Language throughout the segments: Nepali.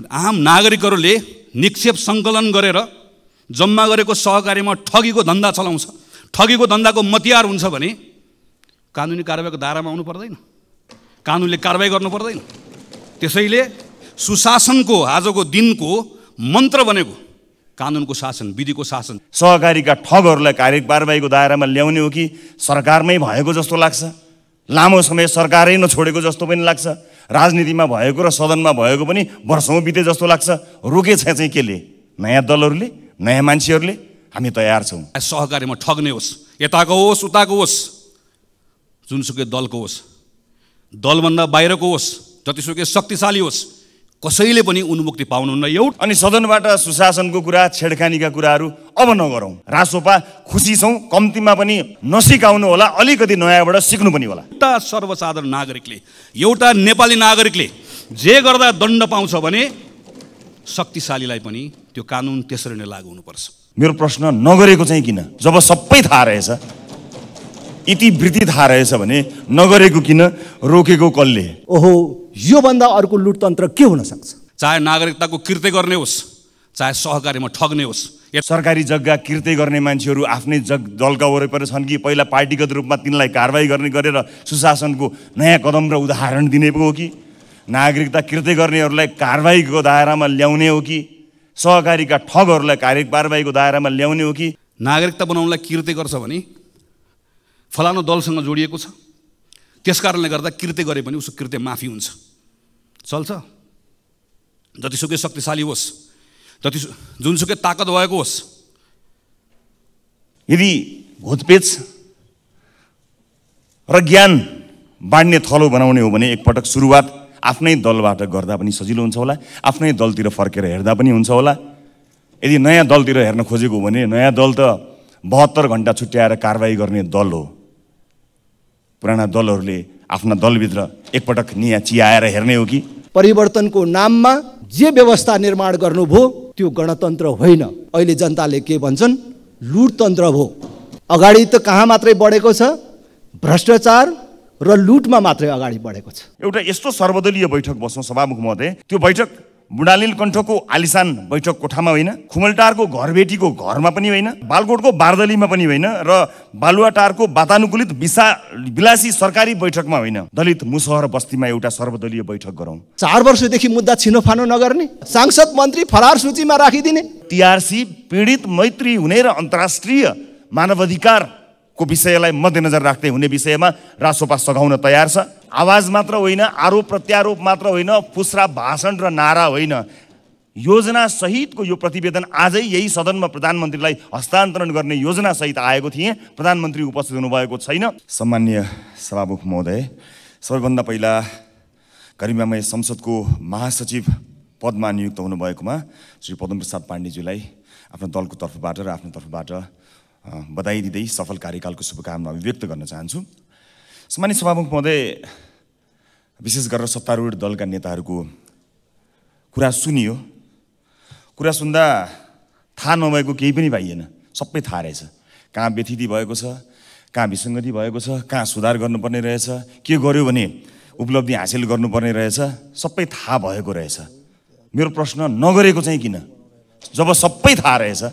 आम नागरिकहरूले निक्षेप सङ्कलन गरेर जम्मा गरेको सहकारीमा ठगीको धन्दा चलाउँछ, ठगीको धन्दाको मतियार हुन्छ भने कानुनी कारबाहीको दायरामा आउनु पर्दैन, कानुनले कारबाही गर्नु पर्दैन। त्यसैले सुशासनको आजको दिनको मन्त्र बनेको कानुनको शासन, विधिको शासन। सहकारीका ठगहरूलाई कार्यवाहीको दायरामा ल्याउने हो कि सरकारमै भएको जस्तो लाग्छ, लामो समय सरकारै नछोडेको जस्तो पनि लाग्छ, राजनीतिमा भएको र सदनमा भएको पनि वर्षौँ बिते जस्तो लाग्छ। रोकेछ चाहिँ केले? नयाँ दलहरूले, नयाँ मान्छेहरूले। हामी तयार छौँ। सहकारीमा ठग्ने होस्, यताको होस् उताको होस्, जुनसुकै दलको होस्, दलभन्दा बाहिरको होस्, जतिसुकै शक्तिशाली होस्, कसैले पनि उन्मुक्ति पाउनुहुन्न। एउटा अनि सदनबाट सुशासनको कुरा, छेडखानीका कुराहरू अब नगरौँ। रासोपा खुसी छौँ, कम्तीमा पनि नसिकाउनु होला, अलिकति नयाँबाट सिक्नु पनि होला। एउटा सर्वसाधारण नागरिकले, एउटा नेपाली नागरिकले जे गर्दा दण्ड पाउँछ भने शक्तिशालीलाई पनि त्यो कानुन त्यसरी नै लागू हुनुपर्छ। मेरो प्रश्न, नगरेको चाहिँ किन? जब सबै थाहा रहेछ, इतिवृत्ति थाहा रहेछ भने नगरेको किन? रोकेको कसले? ओहो, योभन्दा अर्को लुटतन्त्र के हुन सक्छ? चाहे नागरिकताको कृत्य गर्ने होस्, चाहे सहकारीमा ठग्ने होस्। सरकारी जग्गा कृत्य गर्ने मान्छेहरू आफ्नै दलका वरिपरि छन् कि पहिला पार्टीगत रूपमा तिनलाई कारबाही गर्ने गरेर सुशासनको नयाँ कदम र उदाहरण दिने पो हो कि नागरिकता कृत्य गर्नेहरूलाई कारबाहीको दायरामा ल्याउने हो कि सहकारीका ठगहरूलाई कारबाहीको दायरामा ल्याउने हो कि? नागरिकता बनाउनलाई कृत्य गर्छ भने फलानु दलसँग जोडिएको छ, त्यस कारणले गर्दा कृत्य गरे पनि उसको कृत्य माफी हुन्छ, चल्छ। जतिसुकै शक्तिशाली होस्, जुनसुकै ताकत भएको होस्, यदि भूतपेच र ज्ञान बाँड्ने थलो बनाउने हो भने एकपटक सुरुवात आफ्नै दलबाट गर्दा पनि सजिलो हुन्छ होला, आफ्नै दलतिर फर्केर हेर्दा पनि हुन्छ होला। यदि नयाँ दलतिर हेर्न खोजेको हो भने नयाँ दल त 72 घण्टा छुट्याएर कारबाही गर्ने दल हो। पुराना दलहरूले आफ्ना दलभित्र एकपटक निया चियाएर हेर्ने हो कि? परिवर्तनको नाममा जे व्यवस्था निर्माण गर्नुभयो त्यो गणतन्त्र होइन। अहिले जनताले के भन्छन्? लुटतन्त्र भयो। अगाडि त कहाँ मात्रै बढेको छ? भ्रष्टाचार र लुटमा मात्रै अगाडि बढेको छ। एउटा यस्तो सर्वदलीय बैठक बस्छौँ सभामुख महोदय, त्यो बैठक बुढालिल कण्ठको आलिसान बैठक कोठामा होइन, खुमलटारको घरबेटीको घरमा पनि होइन, बालकोटको बारदलीमा पनि होइन, र बालुवाटारको वातानुकूलित विलासी सरकारी बैठकमा होइन। दलित मुसहर बस्तीमा एउटा सर्वदलीय बैठक गरौँ। 4 वर्षदेखि मुद्दा छिनोफानो नगर्ने, सांसद मन्त्री फरार सूचीमा राखिदिने, टिआरसी पीडित मैत्री हुने र अन्तर्राष्ट्रिय मानवाधिकारको विषयलाई मध्यनजर राख्दै हुने विषयमा रासोपा सघाउन तयार छ। आवाज मात्र होइन, आरोप प्रत्यारोप मात्र होइन, फुस्रा भाषण र नारा होइन, योजना सहितको यो प्रतिवेदन आजै यही सदनमा प्रधानमन्त्रीलाई हस्तान्तरण गर्ने योजना सहित आएको थिएँ। प्रधानमन्त्री उपस्थित हुनुभएको छैन। सम्माननीय सभामुख महोदय, सबैभन्दा पहिला गरिमामय संसदको महासचिव पदमा नियुक्त हुनुभएकोमा श्री पद्मप्रसाद पाण्डेज्यूलाई आफ्नो दलको तर्फबाट र आफ्नो तर्फबाट बधाई दिँदै सफल कार्यकालको शुभकामना अभिव्यक्त गर्न चाहन्छु। सम्मानित सभामुख महोदय, विशेष गरेर सत्तारूढ दलका नेताहरूको कुरा सुनियो। कुरा सुन्दा थाहा नभएको केही पनि पाइएन, सबै थाहा रहेछ। कहाँ व्यथिति भएको छ, कहाँ विसङ्गति भएको छ, कहाँ सुधार गर्नुपर्ने रहेछ, के गर्यो भने उपलब्धि हासिल गर्नुपर्ने रहेछ, सबै थाहा भएको रहेछ। मेरो प्रश्न, नगरेको चाहिँ किन? जब सबै थाहा रहेछ,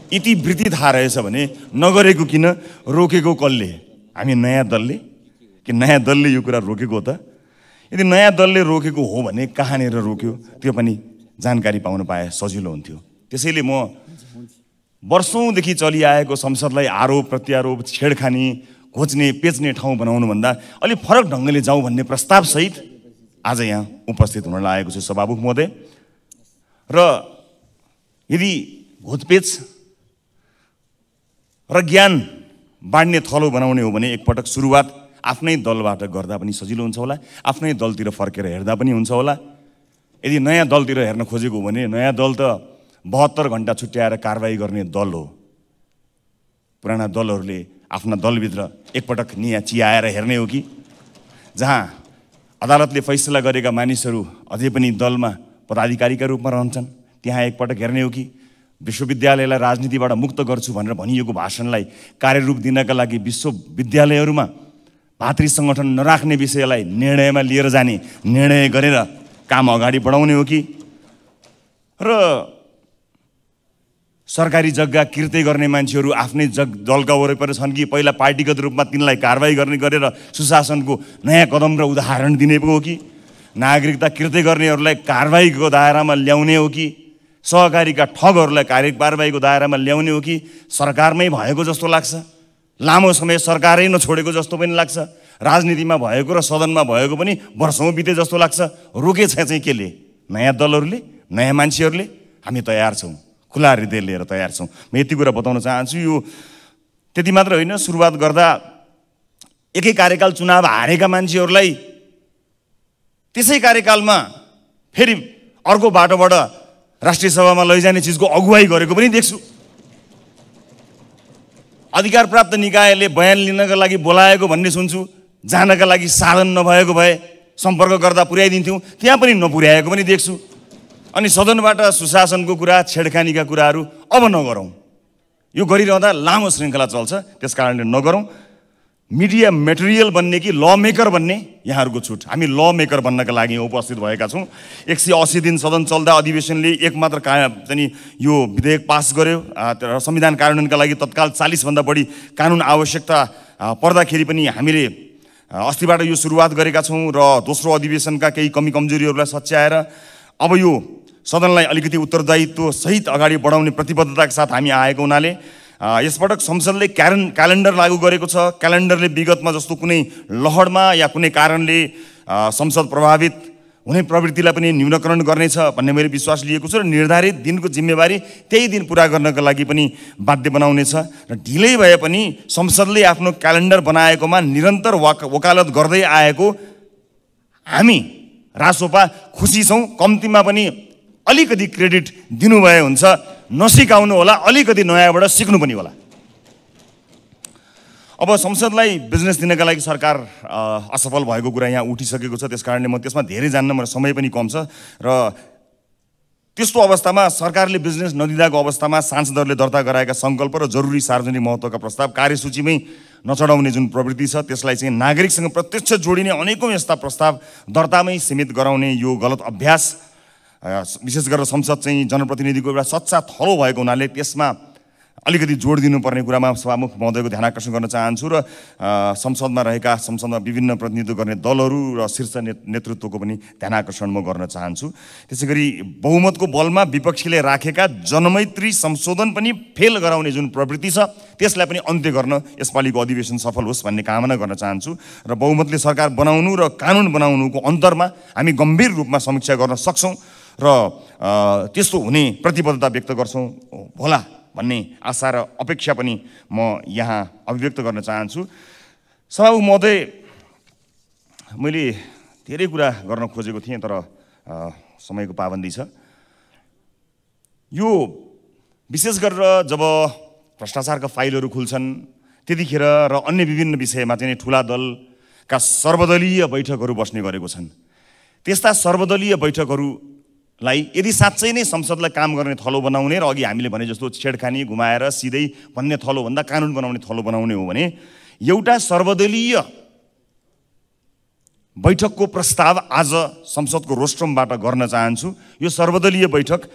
इतिवृत्ति थाहा रहेछ भने नगरेको किन? रोकेको कसले? हामी नयाँ दलले कि नयाँ दलले यो कुरा रोकेको हो त? यदि नयाँ दलले रोकेको हो भने कहाँनिर रोक्यो त्यो पनि जानकारी पाउन पाए सजिलो हुन्थ्यो। त्यसैले म वर्षौँदेखि चलिआएको संसदलाई आरोप प्रत्यारोप, छेडखानी, घोच्ने पेच्ने ठाउँ बनाउनुभन्दा अलिक फरक ढङ्गले जाउँ भन्ने प्रस्तावसहित आज यहाँ उपस्थित हुन लागेको छु सभामुख महोदय। र यदि भूतपेच र ज्ञान बाँड्ने थलो बनाउने हो भने एकपटक सुरुवात आफ्नै दलबाट गर्दा पनि सजिलो हुन्छ होला, आफ्नै दलतिर फर्केर हेर्दा पनि हुन्छ होला। यदि नयाँ दलतिर हेर्न खोजेको हो भने नयाँ दल त 72 घण्टा छुट्याएर कारबाही गर्ने दल हो। पुराना दलहरूले आफ्ना दलभित्र एकपटक निया चियाएर हेर्ने हो कि? जहाँ अदालतले फैसला गरेका मानिसहरू अझै पनि दलमा पदाधिकारीका रूपमा रहन्छन्, त्यहाँ एकपटक हेर्ने हो कि? विश्वविद्यालयलाई राजनीतिबाट मुक्त गर्छु भनेर भनिएको भाषणलाई कार्यरूप दिनका लागि विश्वविद्यालयहरूमा भातृ सङ्गठन नराख्ने विषयलाई निर्णयमा लिएर जाने, निर्णय गरेर काम अगाडि बढाउने हो कि र सरकारी जग्गा किर्ते गर्ने मान्छेहरू आफ्नै दलका वरिपरि छन् कि पहिला पार्टीगत रूपमा तिनलाई कारबाही गरेर सुशासनको नयाँ कदम र उदाहरण दिने पो हो कि नागरिकता किर्ते गर्नेहरूलाई कारबाहीको दायरामा ल्याउने हो कि सहकारीका ठगहरूलाई कारबाहीको दायरामा ल्याउने हो कि सरकारमै भएको जस्तो लाग्छ। लामो समय सरकारै नछोडेको जस्तो पनि लाग्छ। राजनीतिमा भएको र सदनमा भएको पनि वर्षौँ बिते जस्तो लाग्छ। रोकेछ चाहिँ केले? नयाँ दलहरूले, नयाँ मान्छेहरूले। हामी तयार छौँ, खुला हृदय लिएर तयार छौँ। म यति कुरा बताउन चाहन्छु। यो त्यति मात्र होइन, सुरुवात गर्दा एकै कार्यकाल चुनाव हारेका मान्छेहरूलाई त्यसै कार्यकालमा फेरि अर्को बाटोबाट राष्ट्रिय सभामा लैजाने चिजको अगुवाई गरेको पनि देख्छु। अधिकार प्राप्त निकायले बयान लिनका लागि बोलाएको भन्ने सुन्छु। जानका लागि साधन नभएको भए सम्पर्क गर्दा पुर्याइदिन्थ्यौँ, त्यहाँ पनि नपुर्याएको पनि देख्छु। अनि सदनबाट सुशासनको कुरा, छेडखानीका कुराहरू अब नगरौँ। यो गरिरहँदा लामो श्रृङ्खला चल्छ, त्यस कारणले नगरौँ। मिडिया मेटेरियल बन्ने कि ल मेकर बन्ने यहाँहरूको छुट। हामी ल मेकर बन्नका लागि उपस्थित भएका छौँ। 180 दिन सदन चल्दा अधिवेशनले एक मात्र चाहिँ यो विधेयक पास गर्यो र संविधान कार्यान्वयनका लागि तत्काल 40भन्दा बढी कानुन आवश्यकता पर्दाखेरि पनि हामीले अस्तिबाट यो सुरुवात गरेका छौँ र दोस्रो अधिवेशनका केही कमी कमजोरीहरूलाई सच्याएर अब यो सदनलाई अलिकति उत्तरदायित्व सहित अगाडि बढाउने प्रतिबद्धताका साथ हामी आएको हुनाले यसपटक संसदले क्यालेन्डर लागू गरेको छ। क्यालेन्डरले विगतमा जस्तो कुनै लहरमा या कुनै कारणले संसद प्रभावित हुने प्रवृत्तिलाई पनि न्यूनीकरण गर्नेछ भन्ने मैले विश्वास लिएको छु र निर्धारित दिनको जिम्मेवारी त्यही दिन पुरा गर्नका लागि पनि बाध्य बनाउनेछ। र ढिलै भए पनि संसदले आफ्नो क्यालेन्डर बनाएकोमा निरन्तर वकालत गर्दै आएको हामी रासोपा खुसी छौँ। कम्तीमा पनि अलिकति क्रेडिट दिनुभए हुन्छ, नसिकाउनु होला, अलिकति नयाँबाट सिक्नु पनि होला। अब संसदलाई बिजनेस दिनका लागि सरकार असफल भएको कुरा यहाँ उठिसकेको छ, त्यस कारणले म त्यसमा धेरै जान्न, मेरो समय पनि कम छ। र त्यस्तो अवस्थामा सरकारले बिजनेस नदिँदाको अवस्थामा सांसदहरूले दर्ता गराएका सङ्कल्प र जरुरी सार्वजनिक महत्त्वका प्रस्ताव कार्यसूचीमै नचढाउने जुन प्रवृत्ति छ त्यसलाई चाहिँ नागरिकसँग प्रत्यक्ष जोडिने अनेकौँ यस्ता प्रस्ताव दर्तामै सीमित गराउने यो गलत अभ्यास, विशेष गरेर संसद चाहिँ जनप्रतिनिधिको एउटा सच्चा थलो भएको हुनाले त्यसमा अलिकति जोड दिनुपर्ने कुरामा सभामुख महोदयको ध्यान आकर्षण गर्न चाहन्छु र संसदमा विभिन्न प्रतिनिधित्व गर्ने दलहरू र शीर्ष नेतृत्वको पनि ध्यान आकर्षण म गर्न चाहन्छु। त्यसै गरी बहुमतको बलमा विपक्षीले राखेका जनमैत्री संशोधन पनि फेल गराउने जुन प्रवृत्ति छ त्यसलाई पनि अन्त्य गर्न यसपालिको अधिवेशन सफल होस् भन्ने कामना गर्न चाहन्छु र बहुमतले सरकार बनाउनु र कानुन बनाउनुको अन्तरमा हामी गम्भीर रूपमा समीक्षा गर्न सक्छौँ र त्यस्तो हुने प्रतिबद्धता व्यक्त गर्छौँ होला भन्ने आशा र अपेक्षा पनि म यहाँ अभिव्यक्त गर्न चाहन्छु। सभामुख महोदय, मैले धेरै कुरा गर्न खोजेको थिएँ तर समयको पाबन्दी छ। यो विशेष गरेर जब भ्रष्टाचारका फाइलहरू खुल्छन् त्यतिखेर र अन्य विभिन्न विषयमा चाहिँ ठुला दलका सर्वदलीय बैठकहरू बस्ने गरेको छन्। त्यस्ता सर्वदलीय बैठकहरू यदि साँच्चै नै संसदलाई काम गर्ने थलो बनाउने र अघि हामीले भने जस्तो छेडखानी घुमाएर सिधै भन्ने थलोभन्दा कानुन बनाउने थलो बनाउने हो भने एउटा सर्वदलीय बैठकको प्रस्ताव आज संसदको रोस्ट्रमबाट गर्न चाहन्छु। यो सर्वदलीय बैठक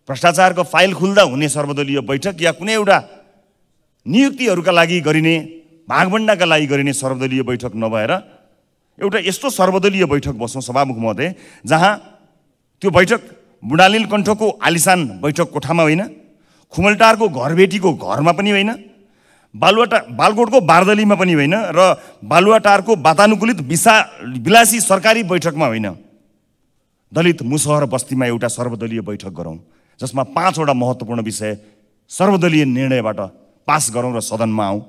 भ्रष्टाचारको फाइल खुल्दा हुने सर्वदलीय बैठक या कुनै एउटा नियुक्तिहरूका लागि गरिने, भागभण्डाका लागि गरिने सर्वदलीय बैठक नभएर एउटा यस्तो सर्वदलीय बैठक बसौँ सभामुख महोदय जहाँ त्यो बैठक बुढालिल कण्ठको आलिसान बैठक कोठामा होइन, खुमलटारको घरबेटीको घरमा पनि होइन, बालकोटको बारदलीमा पनि होइन र बालुवाटारको वातानुकूलित विलासी सरकारी बैठकमा होइन, दलित मुसहर बस्तीमा एउटा सर्वदलीय बैठक गरौँ जसमा 5 वटा महत्त्वपूर्ण विषय सर्वदलीय निर्णयबाट पास गरौँ र सदनमा आउँ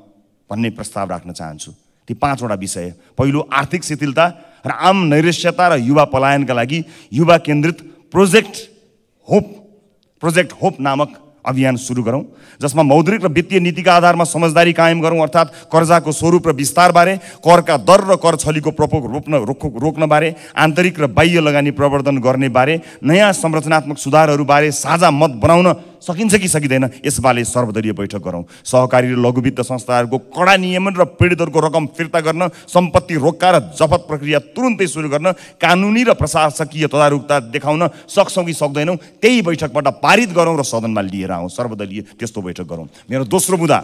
भन्ने प्रस्ताव राख्न चाहन्छु। ती 5 वटा विषय, पहिलो आर्थिक शिथिलता र आम नैराश्यता र युवा पलायनका लागि युवा केन्द्रित प्रोजेक्ट होप नामक अभियान सुरु गरौँ जसमा मौद्रिक र वित्तीय नीतिका आधारमा समझदारी कायम गरौँ, अर्थात् कर्जाको स्वरूप र विस्तारबारे, करका दर र कर छलीको प्रकोप रोक्नबारे, आन्तरिक र बाह्य लगानी प्रवर्धन गर्ने बारे, नयाँ संरचनात्मक सुधारहरूबारे साझा मत बनाउन सकिन्छ कि सकिँदैन यसबारे सर्वदलीय बैठक गरौँ। सहकारी र लघु वित्त संस्थाहरूको कडा नियमन र पीडितहरूको रकम फिर्ता गर्न, सम्पत्ति रोक्का र जफत प्रक्रिया तुरुन्तै सुरु गर्न, कानुनी र प्रशासकीय तदारुकता देखाउन सक्छौँ कि सक्दैनौँ त्यही बैठकबाट पारित गरौँ र सदनमा लिएर आउँ। सर्वदलीय त्यस्तो बैठक गरौँ। मेरो दोस्रो मुद्दा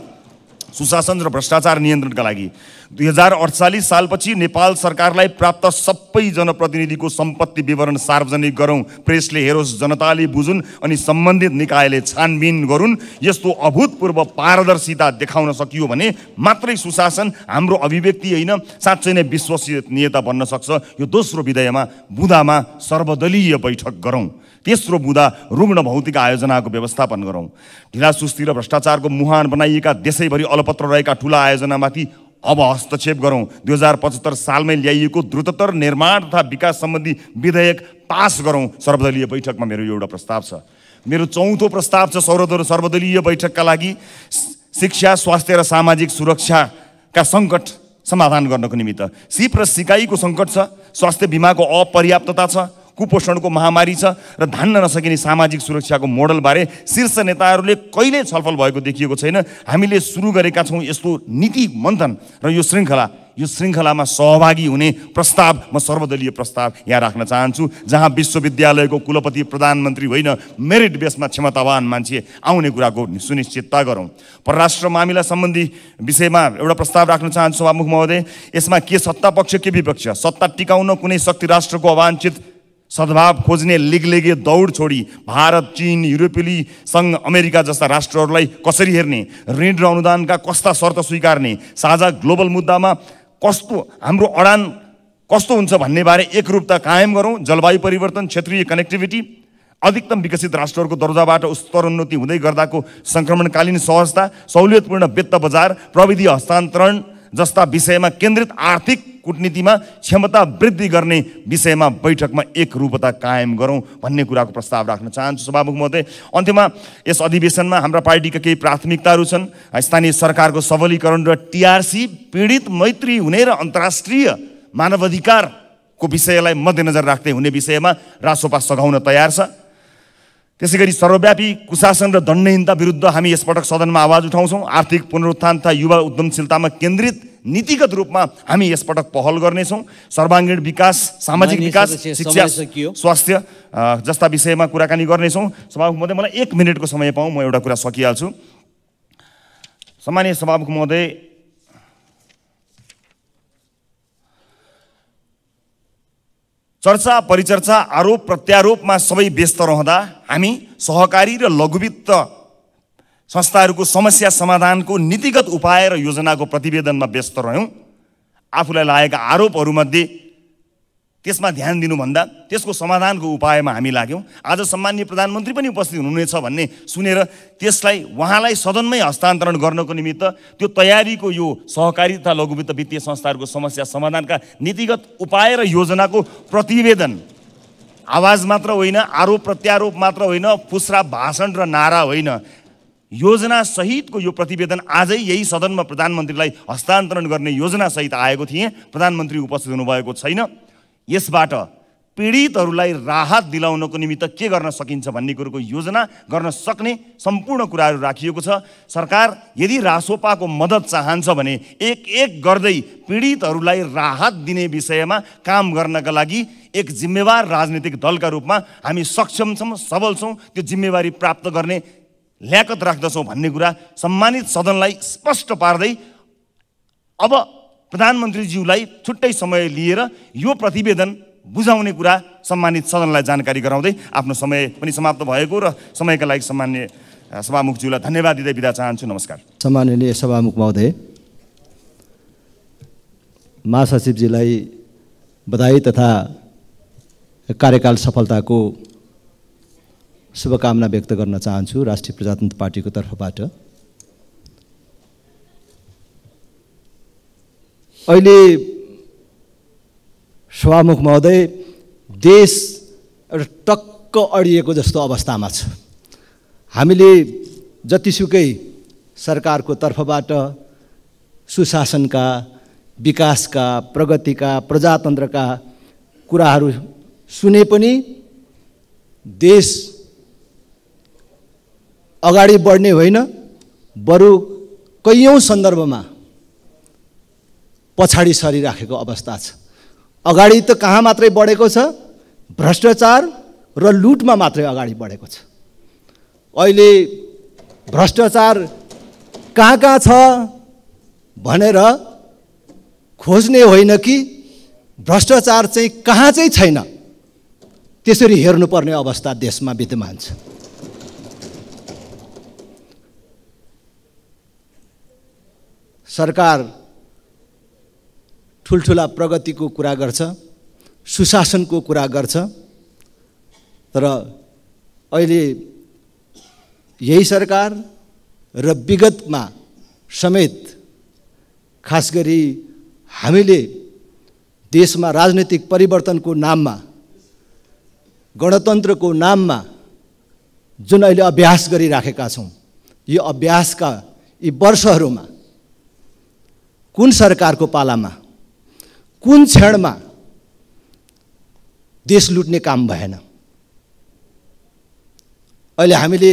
सुशासन र भ्रष्टाचार नियन्त्रणका लागि 2048 सालपछि नेपाल सरकारलाई प्राप्त सबै जनप्रतिनिधिको सम्पत्ति विवरण सार्वजनिक गरौँ। प्रेसले हेरोस्, जनताले बुझुन् अनि सम्बन्धित निकायले छानबिन गरून्। यस्तो अभूतपूर्व पारदर्शिता देखाउन सकियो भने मात्रै सुशासन हाम्रो अभिव्यक्ति होइन, साँच्चै नै विश्वसनीयता बन्न सक्छ। यो दोस्रो बुँदामा सर्वदलीय बैठक गरौँ। तेस्रो बुँदा रुग्ण भौतिक आयोजनाको व्यवस्थापन गरौँ। ढिलासुस्ती र भ्रष्टाचारको मुहान बनाइएका देशैभरि अलपत्र रहेका ठुला आयोजनामाथि अब हस्तक्षेप गरौँ। 2075 सालमै ल्याइएको द्रुततर निर्माण तथा विकास सम्बन्धी विधेयक पास गरौँ। सर्वदलीय बैठकमा मेरो एउटा प्रस्ताव छ। मेरो चौथो प्रस्ताव छ सर्वदलीय बैठकका लागि शिक्षा, स्वास्थ्य र सामाजिक सुरक्षाका सङ्कट समाधान गर्नको निमित्त। सिप र सिकाइको सङ्कट छ, स्वास्थ्य बिमाको अपर्याप्तता छ, कुपोषणको महामारी छ र धान्न नसकिने सामाजिक सुरक्षाको मोडलबारे शीर्ष नेताहरूले कहिल्यै छलफल भएको देखिएको छैन। हामीले सुरु गरेका छौँ यस्तो नीति मन्थन र यो श्रृङ्खलामा सहभागी हुने प्रस्ताव, म सर्वदलीय प्रस्ताव यहाँ राख्न चाहन्छु, जहाँ विश्वविद्यालयको कुलपति प्रधानमन्त्री होइन, मेरिट बेसमा क्षमतावान मान्छे आउने कुराको सुनिश्चितता गरौँ। परराष्ट्र मामिला सम्बन्धी विषयमा एउटा प्रस्ताव राख्न चाहन्छु सभामुख महोदय। यसमा के सत्ता पक्ष के विपक्ष, सत्ता टिकाउन कुनै शक्ति राष्ट्रको अवाञ्छित सद्भाव खोज्ने लिगलेगे दौड छोडी भारत, चीन, युरोपेली सङ्घ, अमेरिका जस्ता राष्ट्रहरूलाई कसरी हेर्ने, ऋण र अनुदानका कस्ता शर्त स्वीकार्ने, साझा ग्लोबल मुद्दामा हाम्रो अडान कस्तो हुन्छ भन्ने बारे एकरूपता कायम गरौँ। जलवायु परिवर्तन, क्षेत्रीय कनेक्टिभिटी, अधिकतम विकसित राष्ट्रहरूको दर्जाबाट स्तरोन्नति हुँदै गर्दाको सङ्क्रमणकालीन सहजता, सहुलियतपूर्ण वित्त बजार, प्रविधि हस्तान्तरण जस्ता विषयमा केन्द्रित आर्थिक कूटनीतिमा क्षमता वृद्धि गर्ने विषयमा बैठकमा एकरूपता कायम गरौँ भन्ने कुराको प्रस्ताव राख्न चाहन्छु सभामुख महोदय। अन्त्यमा यस अधिवेशनमा हाम्रा पार्टीका केही प्राथमिकताहरू छन्। स्थानीय सरकारको सबलीकरण र टिआरसी, पीडित मैत्री हुने र अन्तर्राष्ट्रिय मानवाधिकारको विषयलाई मध्यनजर राख्दै हुने विषयमा रासोपा सघाउन तयार छ। त्यसैगरी सर्वव्यापी कुशासन र दण्डहीनता विरुद्ध हामी यसपटक सदनमा आवाज उठाउँछौँ। आर्थिक पुनरुत्थान तथा युवा उद्यमशीलतामा केन्द्रित नीतिगत रूपमा हामी यसपटक पहल गर्नेछौँ। सर्वाङ्गीण विकास, सामाजिक विकास, शिक्षा, स्वास्थ्य जस्ता विषयमा कुराकानी गर्नेछौँ। सभामुख महोदय, मलाई 1 मिनटको समय पाऊँ, म एउटा कुरा सकिहाल्छु। सम्मानीय सभामुख महोदय, चर्चा परिचर्चा, आरोप प्रत्यारोपमा सबै व्यस्त रहँदा हामी सहकारी र लघुवित्त संस्थाहरूको समस्या समाधानको नीतिगत उपाय र योजनाको प्रतिवेदनमा व्यस्त रह्यौँ। आफूलाई लागेका आरोपहरूमध्ये त्यसमा ध्यान दिनुभन्दा त्यसको समाधानको उपायमा हामी लाग्यौँ। आज सम्माननीय प्रधानमन्त्री पनि उपस्थित हुनुहुनेछ भन्ने सुनेर त्यसलाई उहाँलाई सदनमै हस्तान्तरण गर्नको निमित्त त्यो तयारीको यो सहकारी तथा लघुवित्त वित्तीय संस्थाहरूको समस्या समाधानका नीतिगत उपाय र योजनाको प्रतिवेदन आवाज मात्र होइन, आरोप प्रत्यारोप मात्र होइन, फुस्रा भाषण र नारा होइन, योजना सहितको यो प्रतिवेदन आजै यही सदनमा प्रधानमन्त्रीलाई हस्तान्तरण गर्ने योजना सहित आएको थिएँ। प्रधानमन्त्री उपस्थित हुनुभएको छैन। यसबाट पीडितहरूलाई राहत दिलाउनको निमित्त के गर्न सकिन्छ भन्ने कुरोको योजना गर्न सक्ने सम्पूर्ण कुराहरू राखिएको छ। सरकार यदि रासोपाको मद्दत चाहन्छ भने एक गर्दै पीडितहरूलाई राहत दिने विषयमा काम गर्नका लागि एक जिम्मेवार राजनीतिक दलका रूपमा हामी सक्षम छौँ, सबल छौँ, त्यो जिम्मेवारी प्राप्त गर्ने ल्याकत राख्दछौँ भन्ने कुरा सम्मानित सदनलाई स्पष्ट पार्दै अब प्रधानमन्त्रीज्यूलाई छुट्टै समय लिएर यो प्रतिवेदन बुझाउने कुरा सम्मानित सदनलाई जानकारी गराउँदै आफ्नो समय पनि समाप्त भएको र समयका लागि सम्मान्य सभामुखज्यूलाई धन्यवाद दिँदै बिदा चाहन्छु। नमस्कार। सम्माननीय सभामुख महोदय, महासचिवजीलाई बधाई तथा कार्यकाल सफलताको शुभकामना व्यक्त गर्न चाहन्छु राष्ट्रिय प्रजातन्त्र पार्टीको तर्फबाट। अहिले सभामुख महोदय, देश टक्क अडिएको जस्तो अवस्थामा छ। हामीले जतिसुकै सरकारको तर्फबाट सुशासनका, विकासका, प्रगतिका, प्रजातन्त्रका कुराहरू सुने पनि देश अगाडि बढ्ने होइन, बरु कैयौँ सन्दर्भमा पछाडि सरिराखेको अवस्था छ। अगाडि त कहाँ मात्रै बढेको छ, भ्रष्टाचार र लुटमा मात्रै अगाडि बढेको छ। अहिले भ्रष्टाचार कहाँ कहाँ छ भनेर खोज्ने होइन कि भ्रष्टाचार चाहिँ कहाँ चाहिँ छैन त्यसरी हेर्नुपर्ने अवस्था देशमा विद्यमान छ। सरकार ठुल्ठुला प्रगतिको कुरा गर्छ, सुशासनको कुरा गर्छ, तर अहिले यही सरकार र विगतमा समेत खास गरी हामीले देशमा राजनीतिक परिवर्तनको नाममा, गणतन्त्रको नाममा जुन अहिले अभ्यास गरिराखेका छौँ, यो अभ्यासका यी वर्षहरूमा कुन सरकारको पालामा, कुन क्षणमा देश लुट्ने काम भएन? अहिले हामीले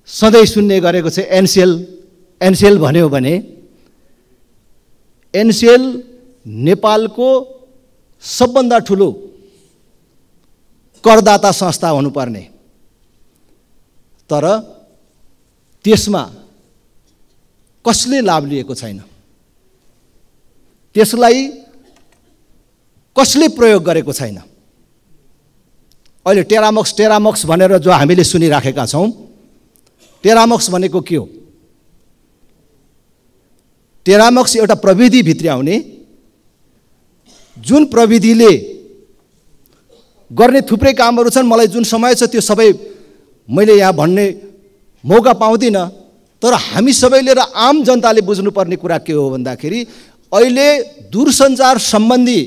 सधैँ सुन्ने गरेको छ एनसिएल भन्यो भने एनसिएल नेपालको सबभन्दा ठुलो करदाता संस्था हुनुपर्ने, तर त्यसमा कसले लाभ लिएको छैन, त्यसलाई कसले प्रयोग गरेको छैन। अहिले टेरामक्स भनेर जो हामीले सुनिराखेका छौँ, टेरामक्स भनेको के हो? टेरामक्स एउटा प्रविधि भित्र्याउने, जुन प्रविधिले गर्ने थुप्रै कामहरू छन्। मलाई जुन समय छ त्यो सबै मैले यहाँ भन्ने मौका पाउँदिनँ, तर हामी सबैले र आम जनताले बुझ्नुपर्ने कुरा के हो भन्दाखेरि अहिले दूरसञ्चार सम्बन्धी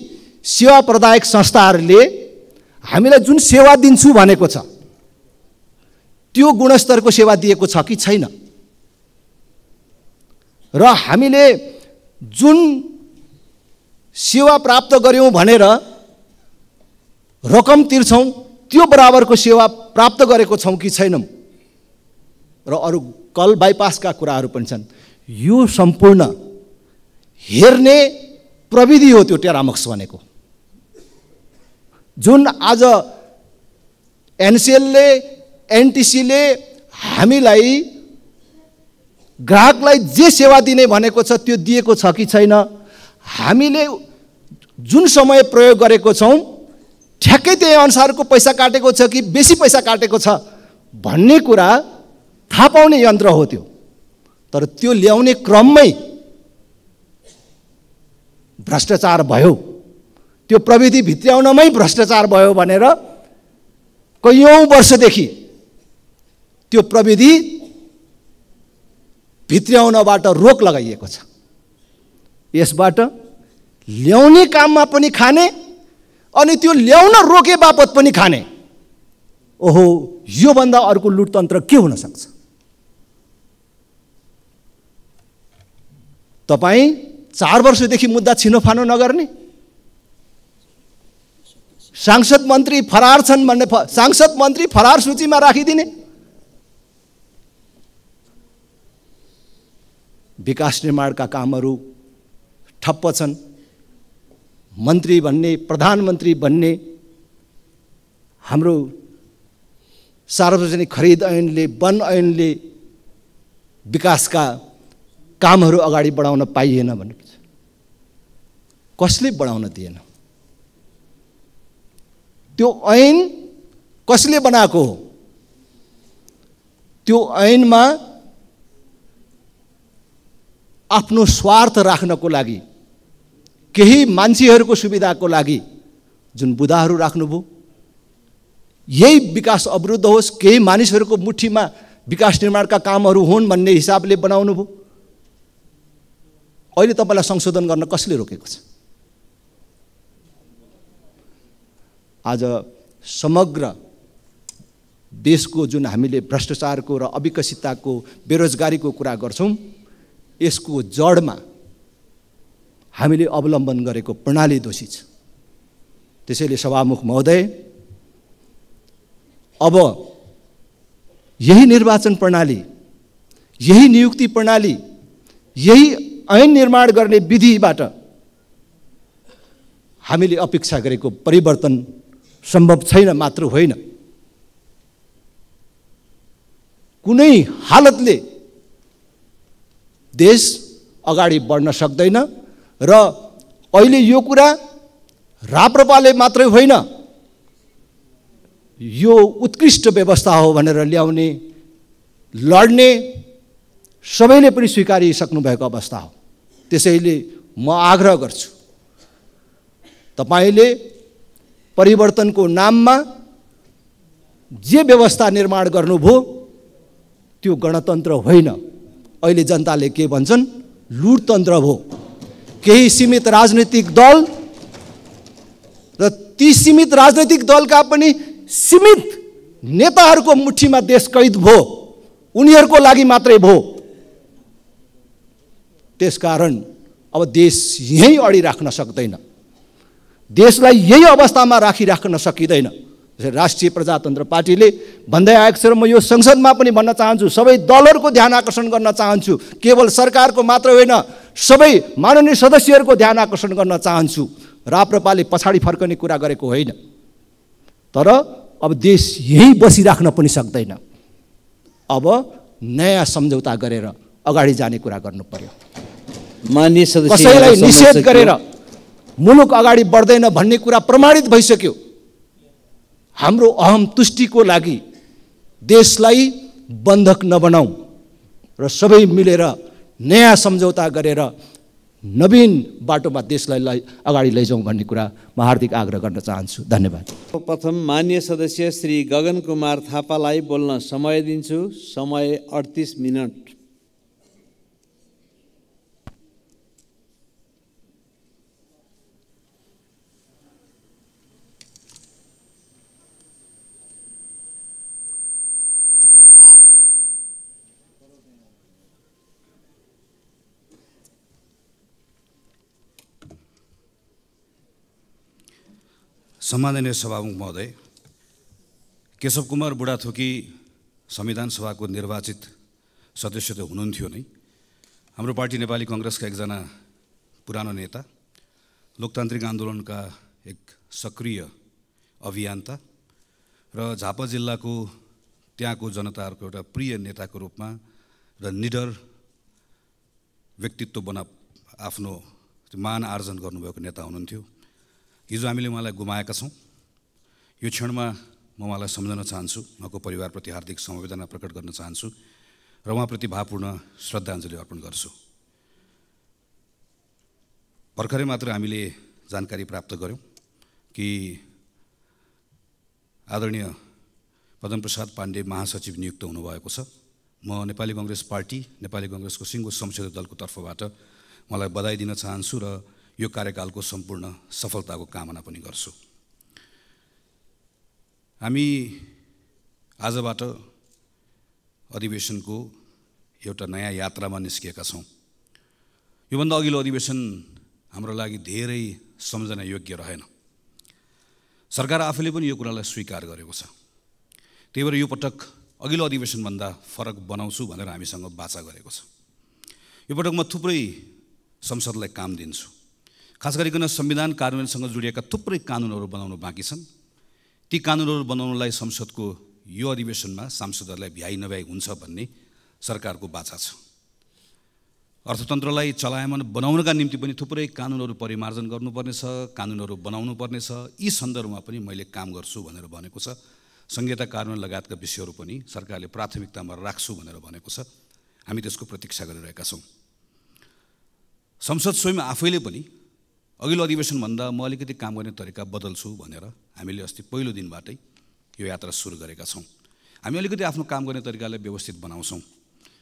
सेवा प्रदायक संस्थाहरूले हामीलाई जुन सेवा दिन्छु भनेको छ त्यो गुणस्तरको सेवा दिएको छ कि छैन, र हामीले जुन सेवा प्राप्त गर्यौँ भनेर रकम तिर्छौँ त्यो बराबरको सेवा प्राप्त गरेको छौँ कि छैनौँ, र अरू कल बाइपासका कुराहरू पनि छन्। यो सम्पूर्ण हेर्ने प्रविधि हो त्यो टेरामक्स भनेको, जुन आज एनसिएलले एनटिसीले हामीलाई ग्राहकलाई जे सेवा दिने भनेको छ त्यो दिएको छ कि छैन, हामीले जुन समय प्रयोग गरेको छौँ ठ्याक्कै त्यही अनुसारको पैसा काटेको छ कि बेसी पैसा काटेको छ भन्ने कुरा थाहा पाउने यन्त्र हो त्यो। तर त्यो ल्याउने क्रममै भ्रष्टाचार भयो, त्यो प्रविधि भित्र्याउनमै भ्रष्टाचार भयो भनेर कैयौँ वर्षदेखि त्यो प्रविधि भित्र्याउनबाट रोक लगाइएको छ। यसबाट ल्याउने काममा पनि खाने अनि त्यो ल्याउन रोके बापत पनि खाने। ओहो, योभन्दा अर्को लुटतन्त्र के हुन सक्छ? तपाईँ 4 वर्षदेखि मुद्दा छिनोफानो नगर्ने, सांसद मन्त्री फरार छन् भन्ने सांसद मन्त्री फरार सूचीमा राखिदिने, विकास निर्माणका कामहरू ठप्प छन्, मन्त्री भन्ने, प्रधानमन्त्री भन्ने, हाम्रो सार्वजनिक खरिद ऐनले, वन ऐनले विकासका कामहरू अगाडि बढाउन पाइएन भनेपछि कसले बढाउन दिएन? त्यो ऐन कसले बनाएको हो? त्यो ऐनमा आफ्नो स्वार्थ राख्नको लागि, केही मान्छेहरूको सुविधाको लागि जुन बुदाहरू राख्नुभयो, यही विकास अवरुद्ध होस्, केही मानिसहरूको मुठीमा विकास निर्माणका कामहरू हुन् भन्ने हिसाबले बनाउनु भयो। अहिले तपाईँलाई संशोधन गर्न कसले रोकेको छ? आज समग्र देशको जुन हामीले भ्रष्टाचारको र अविकसितताको, बेरोजगारीको कुरा गर्छौँ, यसको जडमा हामीले अवलम्बन गरेको प्रणाली दोषी छ। त्यसैले सभामुख महोदय, अब यही निर्वाचन प्रणाली, यही नियुक्ति प्रणाली, यही ऐन निर्माण गर्ने विधिबाट हामीले अपेक्षा गरेको परिवर्तन सम्भव छैन मात्र होइन, कुनै हालतले देश अगाडि बढ्न सक्दैन। र अहिले यो कुरा राप्रपाले मात्रै होइन, यो उत्कृष्ट व्यवस्था हो भनेर ल्याउने, लड्ने सबैले पनि स्वीकारिसक्नु भएको अवस्था हो। त्यसैले म आग्रह गर्छु, तपाईले परिवर्तनको नाममा जे व्यवस्था निर्माण गर्नुभयो त्यो गणतन्त्र होइन। अहिले जनताले के भन्छन्? लुटतन्त्र भयो। केही सीमित राजनीतिक दल र ती सीमित राजनीतिक दलका पनि सीमित नेताहरूको मुठीमा देश कैद भयो, उनीहरूको लागि मात्रै भयो। त्यसकारण अब देश यही अडिराख्न सक्दैन, देशलाई यही अवस्थामा राखिराख्न सकिँदैन। राष्ट्रिय प्रजातन्त्र पार्टीले भन्दै आएको छ र म यो संसदमा पनि भन्न चाहन्छु, सबै दलहरूको ध्यान आकर्षण गर्न चाहन्छु, केवल सरकारको मात्र होइन, सबै माननीय सदस्यहरूको ध्यान आकर्षण गर्न चाहन्छु। राप्रपाले पछाडि फर्कने कुरा गरेको होइन, तर अब देश यही बसिराख्न पनि सक्दैन। अब नयाँ सम्झौता गरेर अगाडि जाने कुरा गर्नु पर्यो। माननीय सदस्य, कसैलाई निषेध गरेर मुलुक अगाडि बढ्दैन भन्ने कुरा प्रमाणित भइसक्यो। हाम्रो अहम तुष्टिको लागि देशलाई बन्धक नबनाऊ र सबै मिलेर नयाँ सम्झौता गरेर नवीन बाटोमा देशलाई अगाडि लैजाउँ भन्ने कुरा म हार्दिक आग्रह गर्न चाहन्छु। धन्यवाद। प्रथम माननीय सदस्य श्री गगन कुमार थापालाई बोल्न समय दिन्छु। समय 38 मिनट। सम्माननीय सभामुख महोदय, केशव कुमार बुढाथोकी संविधान सभाको निर्वाचित सदस्य त हुनुहुन्थ्यो नै। हाम्रो पार्टी नेपाली कांग्रेसका एकजना पुरानो नेता, लोकतान्त्रिक आन्दोलनका एक सक्रिय अभियन्ता र झापा जिल्लाको त्यहाँको जनताहरूको एउटा प्रिय नेताको रूपमा र निडर व्यक्तित्व आफ्नो मान आर्जन गर्नुभएको नेता हुनुहुन्थ्यो। हिजो हामीले उहाँलाई गुमाएका छौँ। यो क्षणमा म उहाँलाई सम्झन चाहन्छु, उहाँको परिवारप्रति हार्दिक समवेदना प्रकट गर्न चाहन्छु र उहाँप्रति भावपूर्ण श्रद्धाञ्जली अर्पण गर्छु। भर्खरै मात्र हामीले जानकारी प्राप्त गऱ्यौँ कि आदरणीय पद्मप्रसाद पाण्डे महासचिव नियुक्त हुनुभएको छ। म नेपाली कांग्रेस पार्टी, नेपाली कांग्रेसको सिङ्गो संसदीय दलको तर्फबाट मलाई बधाई दिन चाहन्छु र यो कार्यकालको सम्पूर्ण सफलताको कामना पनि गर्छु। हामी आजबाट अधिवेशनको एउटा नयाँ यात्रामा निस्किएका छौँ। योभन्दा अघिल्लो अधिवेशन हाम्रो लागि धेरै सम्झना योग्य रहेन। सरकार आफैले पनि यो कुरालाई स्वीकार गरेको छ। त्यही भएर यो पटक अघिल्लो अधिवेशनभन्दा फरक बनाउँछु भनेर हामीसँग बाचा गरेको छ। यो पटक म थुप्रै संसदलाई काम दिन्छु। खास गरिकन संविधान कार्यान्वयनसँग जोडिएका थुप्रै कानुनहरू बनाउनु बाँकी छन्। ती कानुनहरू बनाउनलाई संसदको यो अधिवेशनमा सांसदहरूलाई भ्याइ नभ्याइ हुन्छ भन्ने सरकारको बाचा छ। अर्थतन्त्रलाई चलायमान बनाउनका निम्ति पनि थुप्रै कानुनहरू परिमार्जन गर्नुपर्नेछ, कानुनहरू बनाउनु पर्नेछ। यी सन्दर्भमा पनि मैले काम गर्छु भनेर भनेको छ। संहिता कार्यान्वयन लगायतका विषयहरू पनि सरकारले प्राथमिकतामा राख्छु भनेर भनेको छ। हामी त्यसको प्रतीक्षा गरिरहेका छौँ। संसद स्वयं आफैले पनि अघिल्लो अधिवेशनभन्दा म अलिकति काम गर्ने तरिका बदल्छु भनेर हामीले अस्ति पहिलो दिनबाटै यो यात्रा सुरु गरेका छौँ। हामी अलिकति आफ्नो काम गर्ने तरिकालाई व्यवस्थित बनाउँछौँ।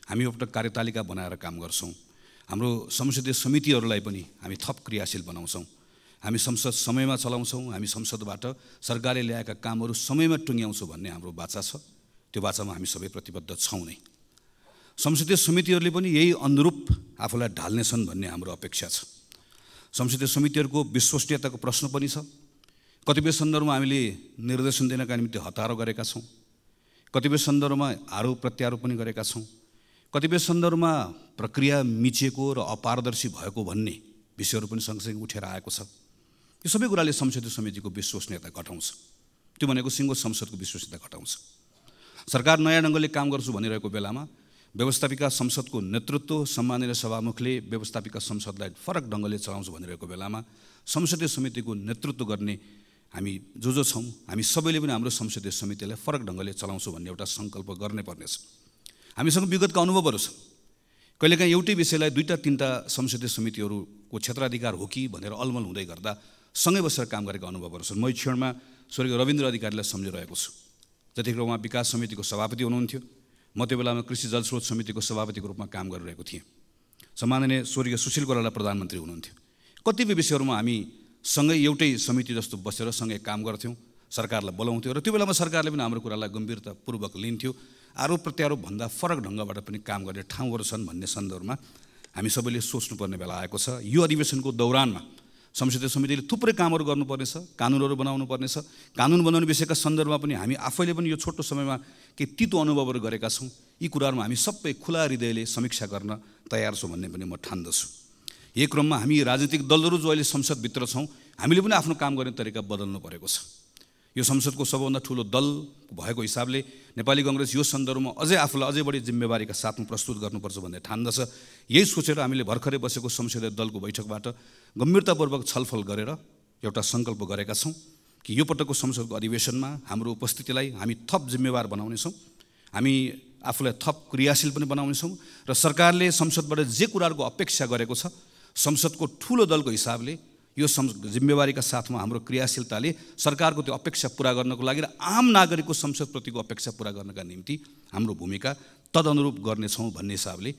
हामी एउटा कार्यतालिका बनाएर काम गर्छौँ। हाम्रो संसदीय समितिहरूलाई पनि हामी थप क्रियाशील बनाउँछौँ। हामी संसद समयमा चलाउँछौँ। हामी संसदबाट सरकारले ल्याएका कामहरू समयमा टुङ्ग्याउँछौँ भन्ने हाम्रो बाचा छ। त्यो बाचामा हामी सबै प्रतिबद्ध छौँ नै। संसदीय समितिहरूले पनि यही अनुरूप आफूलाई ढाल्नेछन् भन्ने हाम्रो अपेक्षा छ। संसदीय समितिहरूको विश्वसनीयताको प्रश्न पनि छ। कतिपय सन्दर्भमा हामीले निर्देशन दिनका निम्ति हतारो गरेका छौँ। कतिपय सन्दर्भमा आरोप प्रत्यारोप पनि गरेका छौँ, कतिपय सन्दर्भमा प्रक्रिया मिचेको र अपारदर्शी भएको भन्ने विषयहरू पनि सँगसँगै उठेर आएको छ। यो सबै कुराले संसदीय समितिको विश्वसनीयता घटाउँछ। त्यो भनेको सिङ्गो संसदको विश्वसनीयता घटाउँछ। सरकार नयाँ ढङ्गले काम गर्छु भनिरहेको बेलामा व्यवस्थापिका संसदको नेतृत्व सम्माननीय सभामुखले व्यवस्थापिका संसदलाई फरक ढङ्गले चलाउँछु भनिरहेको बेलामा संसदीय समितिको नेतृत्व गर्ने हामी जो छौँ, हामी सबैले पनि हाम्रो संसदीय समितिलाई फरक ढङ्गले चलाउँछु भन्ने एउटा सङ्कल्प गर्नै पर्नेछ। हामीसँग विगतका अनुभवहरू छन्। कहिलेकाहीँ एउटै विषयलाई 2-3 संसदीय समितिहरूको क्षेत्राधिकार हो कि भनेर अलमल हुँदै गर्दा सँगै बसेर काम गरेका अनुभवहरू छन्। म यो क्षणमा स्वर्गीय रविन्द्र अधिकारीलाई सम्झिरहेको छु। जतिखेर उहाँ विकास समितिको सभापति हुनुहुन्थ्यो, म त्यो बेलामा कृषि जलस्रोत समितिको सभापतिको रूपमा काम गरिरहेको थिएँ। सम्माननीय स्वर्गीय सुशील कोइराला प्रधानमन्त्री हुनुहुन्थ्यो। कतिपय विषयहरूमा हामी सँगै एउटै समिति जस्तो बसेर सँगै काम गर्थ्यौँ, सरकारलाई बोलाउँथ्यौँ र त्यो बेलामा सरकारले पनि हाम्रो कुरालाई गम्भीरतापूर्वक लिन्थ्यो। आरोप प्रत्यारोप भन्दा फरक ढङ्गबाट पनि काम गर्ने ठाउँहरू छन् भन्ने सन्दर्भमा हामी सबैले सोच्नुपर्ने बेला आएको छ। यो अधिवेशनको दौरानमा संसदीय समितिले थुप्रै कामहरू गर्नुपर्नेछ, कानुनहरू बनाउनु पर्नेछ। कानुन बनाउने विषयका सन्दर्भमा पनि हामी आफैले पनि यो छोटो समयमा केही तितो अनुभवहरू गरेका छौँ। यी कुराहरूमा हामी सबै खुला हृदयले समीक्षा गर्न तयार छौँ भन्ने पनि म ठान्दछु। यही क्रममा हामी राजनीतिक दलहरू जो अहिले संसदभित्र छौँ, हामीले पनि आफ्नो काम गर्ने तरिका बदल्नु परेको छ। यो संसदको सबभन्दा ठुलो दल भएको हिसाबले नेपाली काङ्ग्रेस यो सन्दर्भमा अझै आफूलाई अझै बढी जिम्मेवारीका साथमा प्रस्तुत गर्नुपर्छ भन्ने ठान्दछ। यही सोचेर हामीले भर्खरै बसेको संसदीय दलको बैठकबाट गम्भीरतापूर्वक छलफल गरेर एउटा सङ्कल्प गरेका छौँ कि यो पटकको संसदको अधिवेशनमा हाम्रो उपस्थितिलाई हामी थप जिम्मेवार बनाउनेछौँ, हामी आफूलाई थप क्रियाशील पनि बनाउनेछौँ र सरकारले संसदबाट जे कुराहरूको अपेक्षा गरेको छ, संसदको ठुलो दलको हिसाबले यो जिम्मेवारीका साथमा हाम्रो क्रियाशीलताले सरकारको त्यो अपेक्षा पुरा गर्नको लागि र आम नागरिकको संसदप्रतिको अपेक्षा पुरा गर्नका निम्ति हाम्रो भूमिका तदनुरूप गर्नेछौँ भन्ने हिसाबले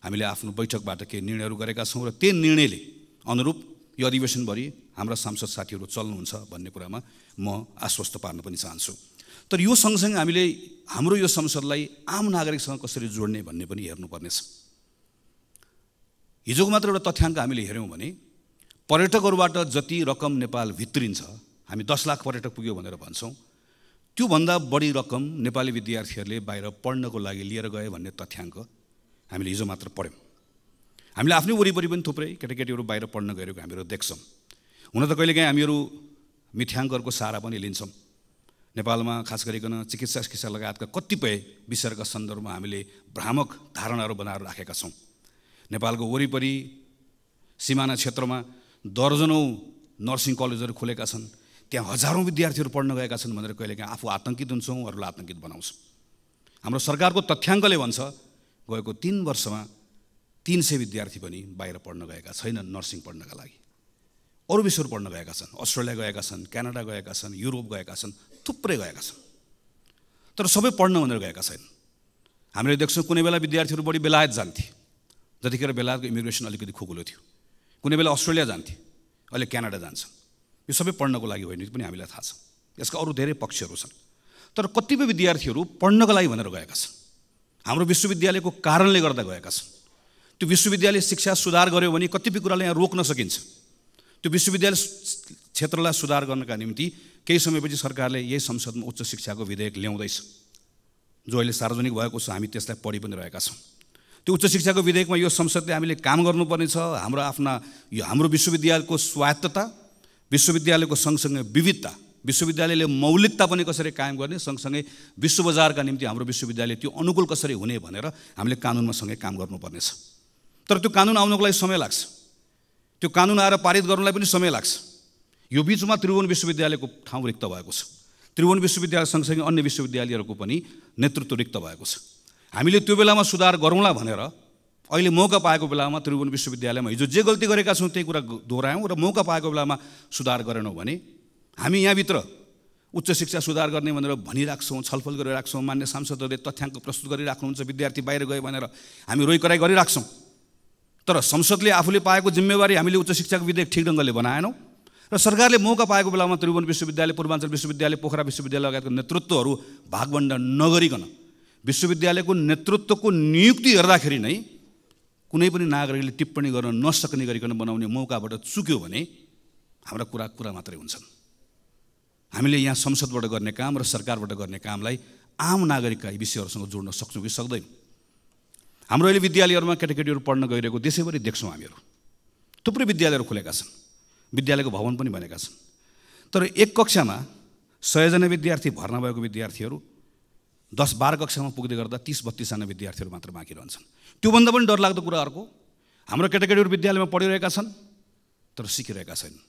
हामीले आफ्नो बैठकबाट केही निर्णयहरू गरेका छौँ र त्यो निर्णयले अनुरूप यो अधिवेशनभरि हाम्रा सांसद साथीहरू चल्नुहुन्छ भन्ने कुरामा म आश्वस्त पार्न पनि चाहन्छु। तर यो सँगसँगै हामीले हाम्रो यो संसदलाई आम नागरिकसँग कसरी जोड्ने भन्ने पनि हेर्नुपर्नेछ। हिजोको मात्र एउटा तथ्याङ्क हामीले हेऱ्यौँ भने पर्यटकहरूबाट जति रकम नेपाल भित्रिन्छ, हामी 10 लाख पर्यटक पुग्यो भनेर भन्छौँ, त्योभन्दा बढी रकम नेपाली विद्यार्थीहरूले बाहिर पढ्नको लागि लिएर गए भन्ने तथ्याङ्क हामीले हिजो मात्र पढ्यौँ। हामीले आफ्नै वरिपरि पनि थुप्रै केटाकेटीहरू बाहिर पढ्न गएको हामीहरू देख्छौँ। हुन त कहिलेकाहीँ हामीहरू मिथ्याङ्कहरूको सहारा पनि लिन्छौँ। नेपालमा खास गरिकन चिकित्सा लगायतका कतिपय विषयका सन्दर्भमा हामीले भ्रामक धारणाहरू बनाएर राखेका छौँ। नेपालको वरिपरि सिमाना क्षेत्रमा दर्जनौँ नर्सिङ कलेजहरू खोलेका छन्, त्यहाँ हजारौँ विद्यार्थीहरू पढ्न गएका छन् भनेर कहिलेकाहीँ आफू आतङ्कित हुन्छौँ, अरूलाई आतङ्कित बनाउँछौँ। हाम्रो सरकारको तथ्याङ्कले भन्छ गएको 3 वर्षमा 300 विद्यार्थी पनि बाहिर पढ्न गएका छैनन् नर्सिङ पढ्नका लागि। अरू विषयहरू पढ्न गएका छन्, अस्ट्रेलिया गएका छन्, क्यानाडा गएका छन्, युरोप गएका छन्, थुप्रै गएका छन्, तर सबै पढ्न भनेर गएका छैनन्। हामीले देख्छौँ कुनै बेला विद्यार्थीहरू बढी बेलायत जान्थे, जतिखेर बेलायतको इमिग्रेसन अलिकति खुकुलो थियो, कुनै बेला अस्ट्रेलिया जान्थे, अहिले क्यानाडा जान्छन्। यो सबै पढ्नको लागि होइन पनि हामीलाई थाहा छ। यसका अरू धेरै पक्षहरू छन्, तर कतिपय विद्यार्थीहरू पढ्नका लागि भनेर गएका छन्, हाम्रो विश्वविद्यालयको कारणले गर्दा गएका छन्। त्यो विश्वविद्यालय शिक्षा सुधार गर्यो भने कतिपय कुरालाई यहाँ रोक्न सकिन्छ। त्यो विश्वविद्यालय क्षेत्रलाई सुधार गर्नका निम्ति केही समयपछि सरकारले यही संसदमा उच्च शिक्षाको विधेयक ल्याउँदैछ, जो अहिले सार्वजनिक भएको छ। हामी त्यसलाई पढि पनि रहेका छौँ। त्यो उच्च शिक्षाको विधेयकमा यो संसदले हामीले काम गर्नुपर्ने छ। हाम्रो विश्वविद्यालयको स्वायत्तता, विश्वविद्यालयको सँगसँगै विविधता, विश्वविद्यालयले मौलिकता पनि कसरी कायम गर्ने, सँगसँगै विश्व बजारका निम्ति हाम्रो विश्वविद्यालय त्यो अनुकूल कसरी हुने भनेर हामीले कानुनमा सँगै काम गर्नुपर्नेछ। तर त्यो कानुन आउनको लागि समय लाग्छ, त्यो कानुन आएर पारित गर्नलाई पनि समय लाग्छ। यो बिचमा त्रिभुवन विश्वविद्यालयको ठाउँ रिक्त भएको छ, त्रिभुवन विश्वविद्यालय सँगसँगै अन्य विश्वविद्यालयहरूको पनि नेतृत्व रिक्त भएको छ। हामीले त्यो बेलामा सुधार गरौँला भनेर अहिले मौका पाएको बेलामा त्रिभुवन विश्वविद्यालयमा हिजो जे गल्ती गरेका छौँ त्यही कुरा दोहोऱ्यायौँ र मौका पाएको बेलामा सुधार गरेनौँ भने हामी यहाँभित्र उच्च शिक्षा सुधार गर्ने भनेर भनिराख्छौँ, छलफल गरिराख्छौँ, मान्य सांसदहरूले तथ्याङ्क प्रस्तुत गरिराख्नुहुन्छ, विद्यार्थी बाहिर गयो भनेर हामी रोइकराइ गरिराख्छौँ। तर संसदले आफूले पाएको जिम्मेवारी हामीले उच्च शिक्षाको विधेयक ठिक ढङ्गले बनाएनौँ र सरकारले मौका पाएको बेलामा त्रिभुवन विश्वविद्यालय, पूर्वाञ्चल विश्वविद्यालय, पोखरा विश्वविद्यालय लगायतको नेतृत्वहरू भागवण्डा नगरिकन विश्वविद्यालयको नेतृत्वको नियुक्ति हेर्दाखेरि नै कुनै पनि नागरिकले टिप्पणी गर्न नसक्ने गरिकन बनाउने मौकाबाट चुक्यो भने हाम्रा कुरा मात्रै हुन्छन्। हामीले यहाँ संसदबाट गर्ने काम र सरकारबाट गर्ने कामलाई आम नागरिकका यी विषयहरूसँग जोड्न सक्छौँ कि सक्दैनौँ। हाम्रो अहिले विद्यालयहरूमा केटाकेटीहरू पढ्न गइरहेको देशैभरि देख्छौँ हामीहरू। थुप्रै विद्यालयहरू खुलेका छन्, विद्यालयको भवन पनि बनेका छन्, तर एक कक्षामा 100 जना विद्यार्थी भर्ना भएको विद्यार्थीहरू 10-12 कक्षामा पुग्दै गर्दा 30-32 जना विद्यार्थीहरू मात्र बाँकी रहन्छन्। त्योभन्दा पनि डरलाग्दो कुरा अर्को, हाम्रो केटाकेटीहरू विद्यालयमा पढिरहेका छन् तर सिकिरहेका छैनन्,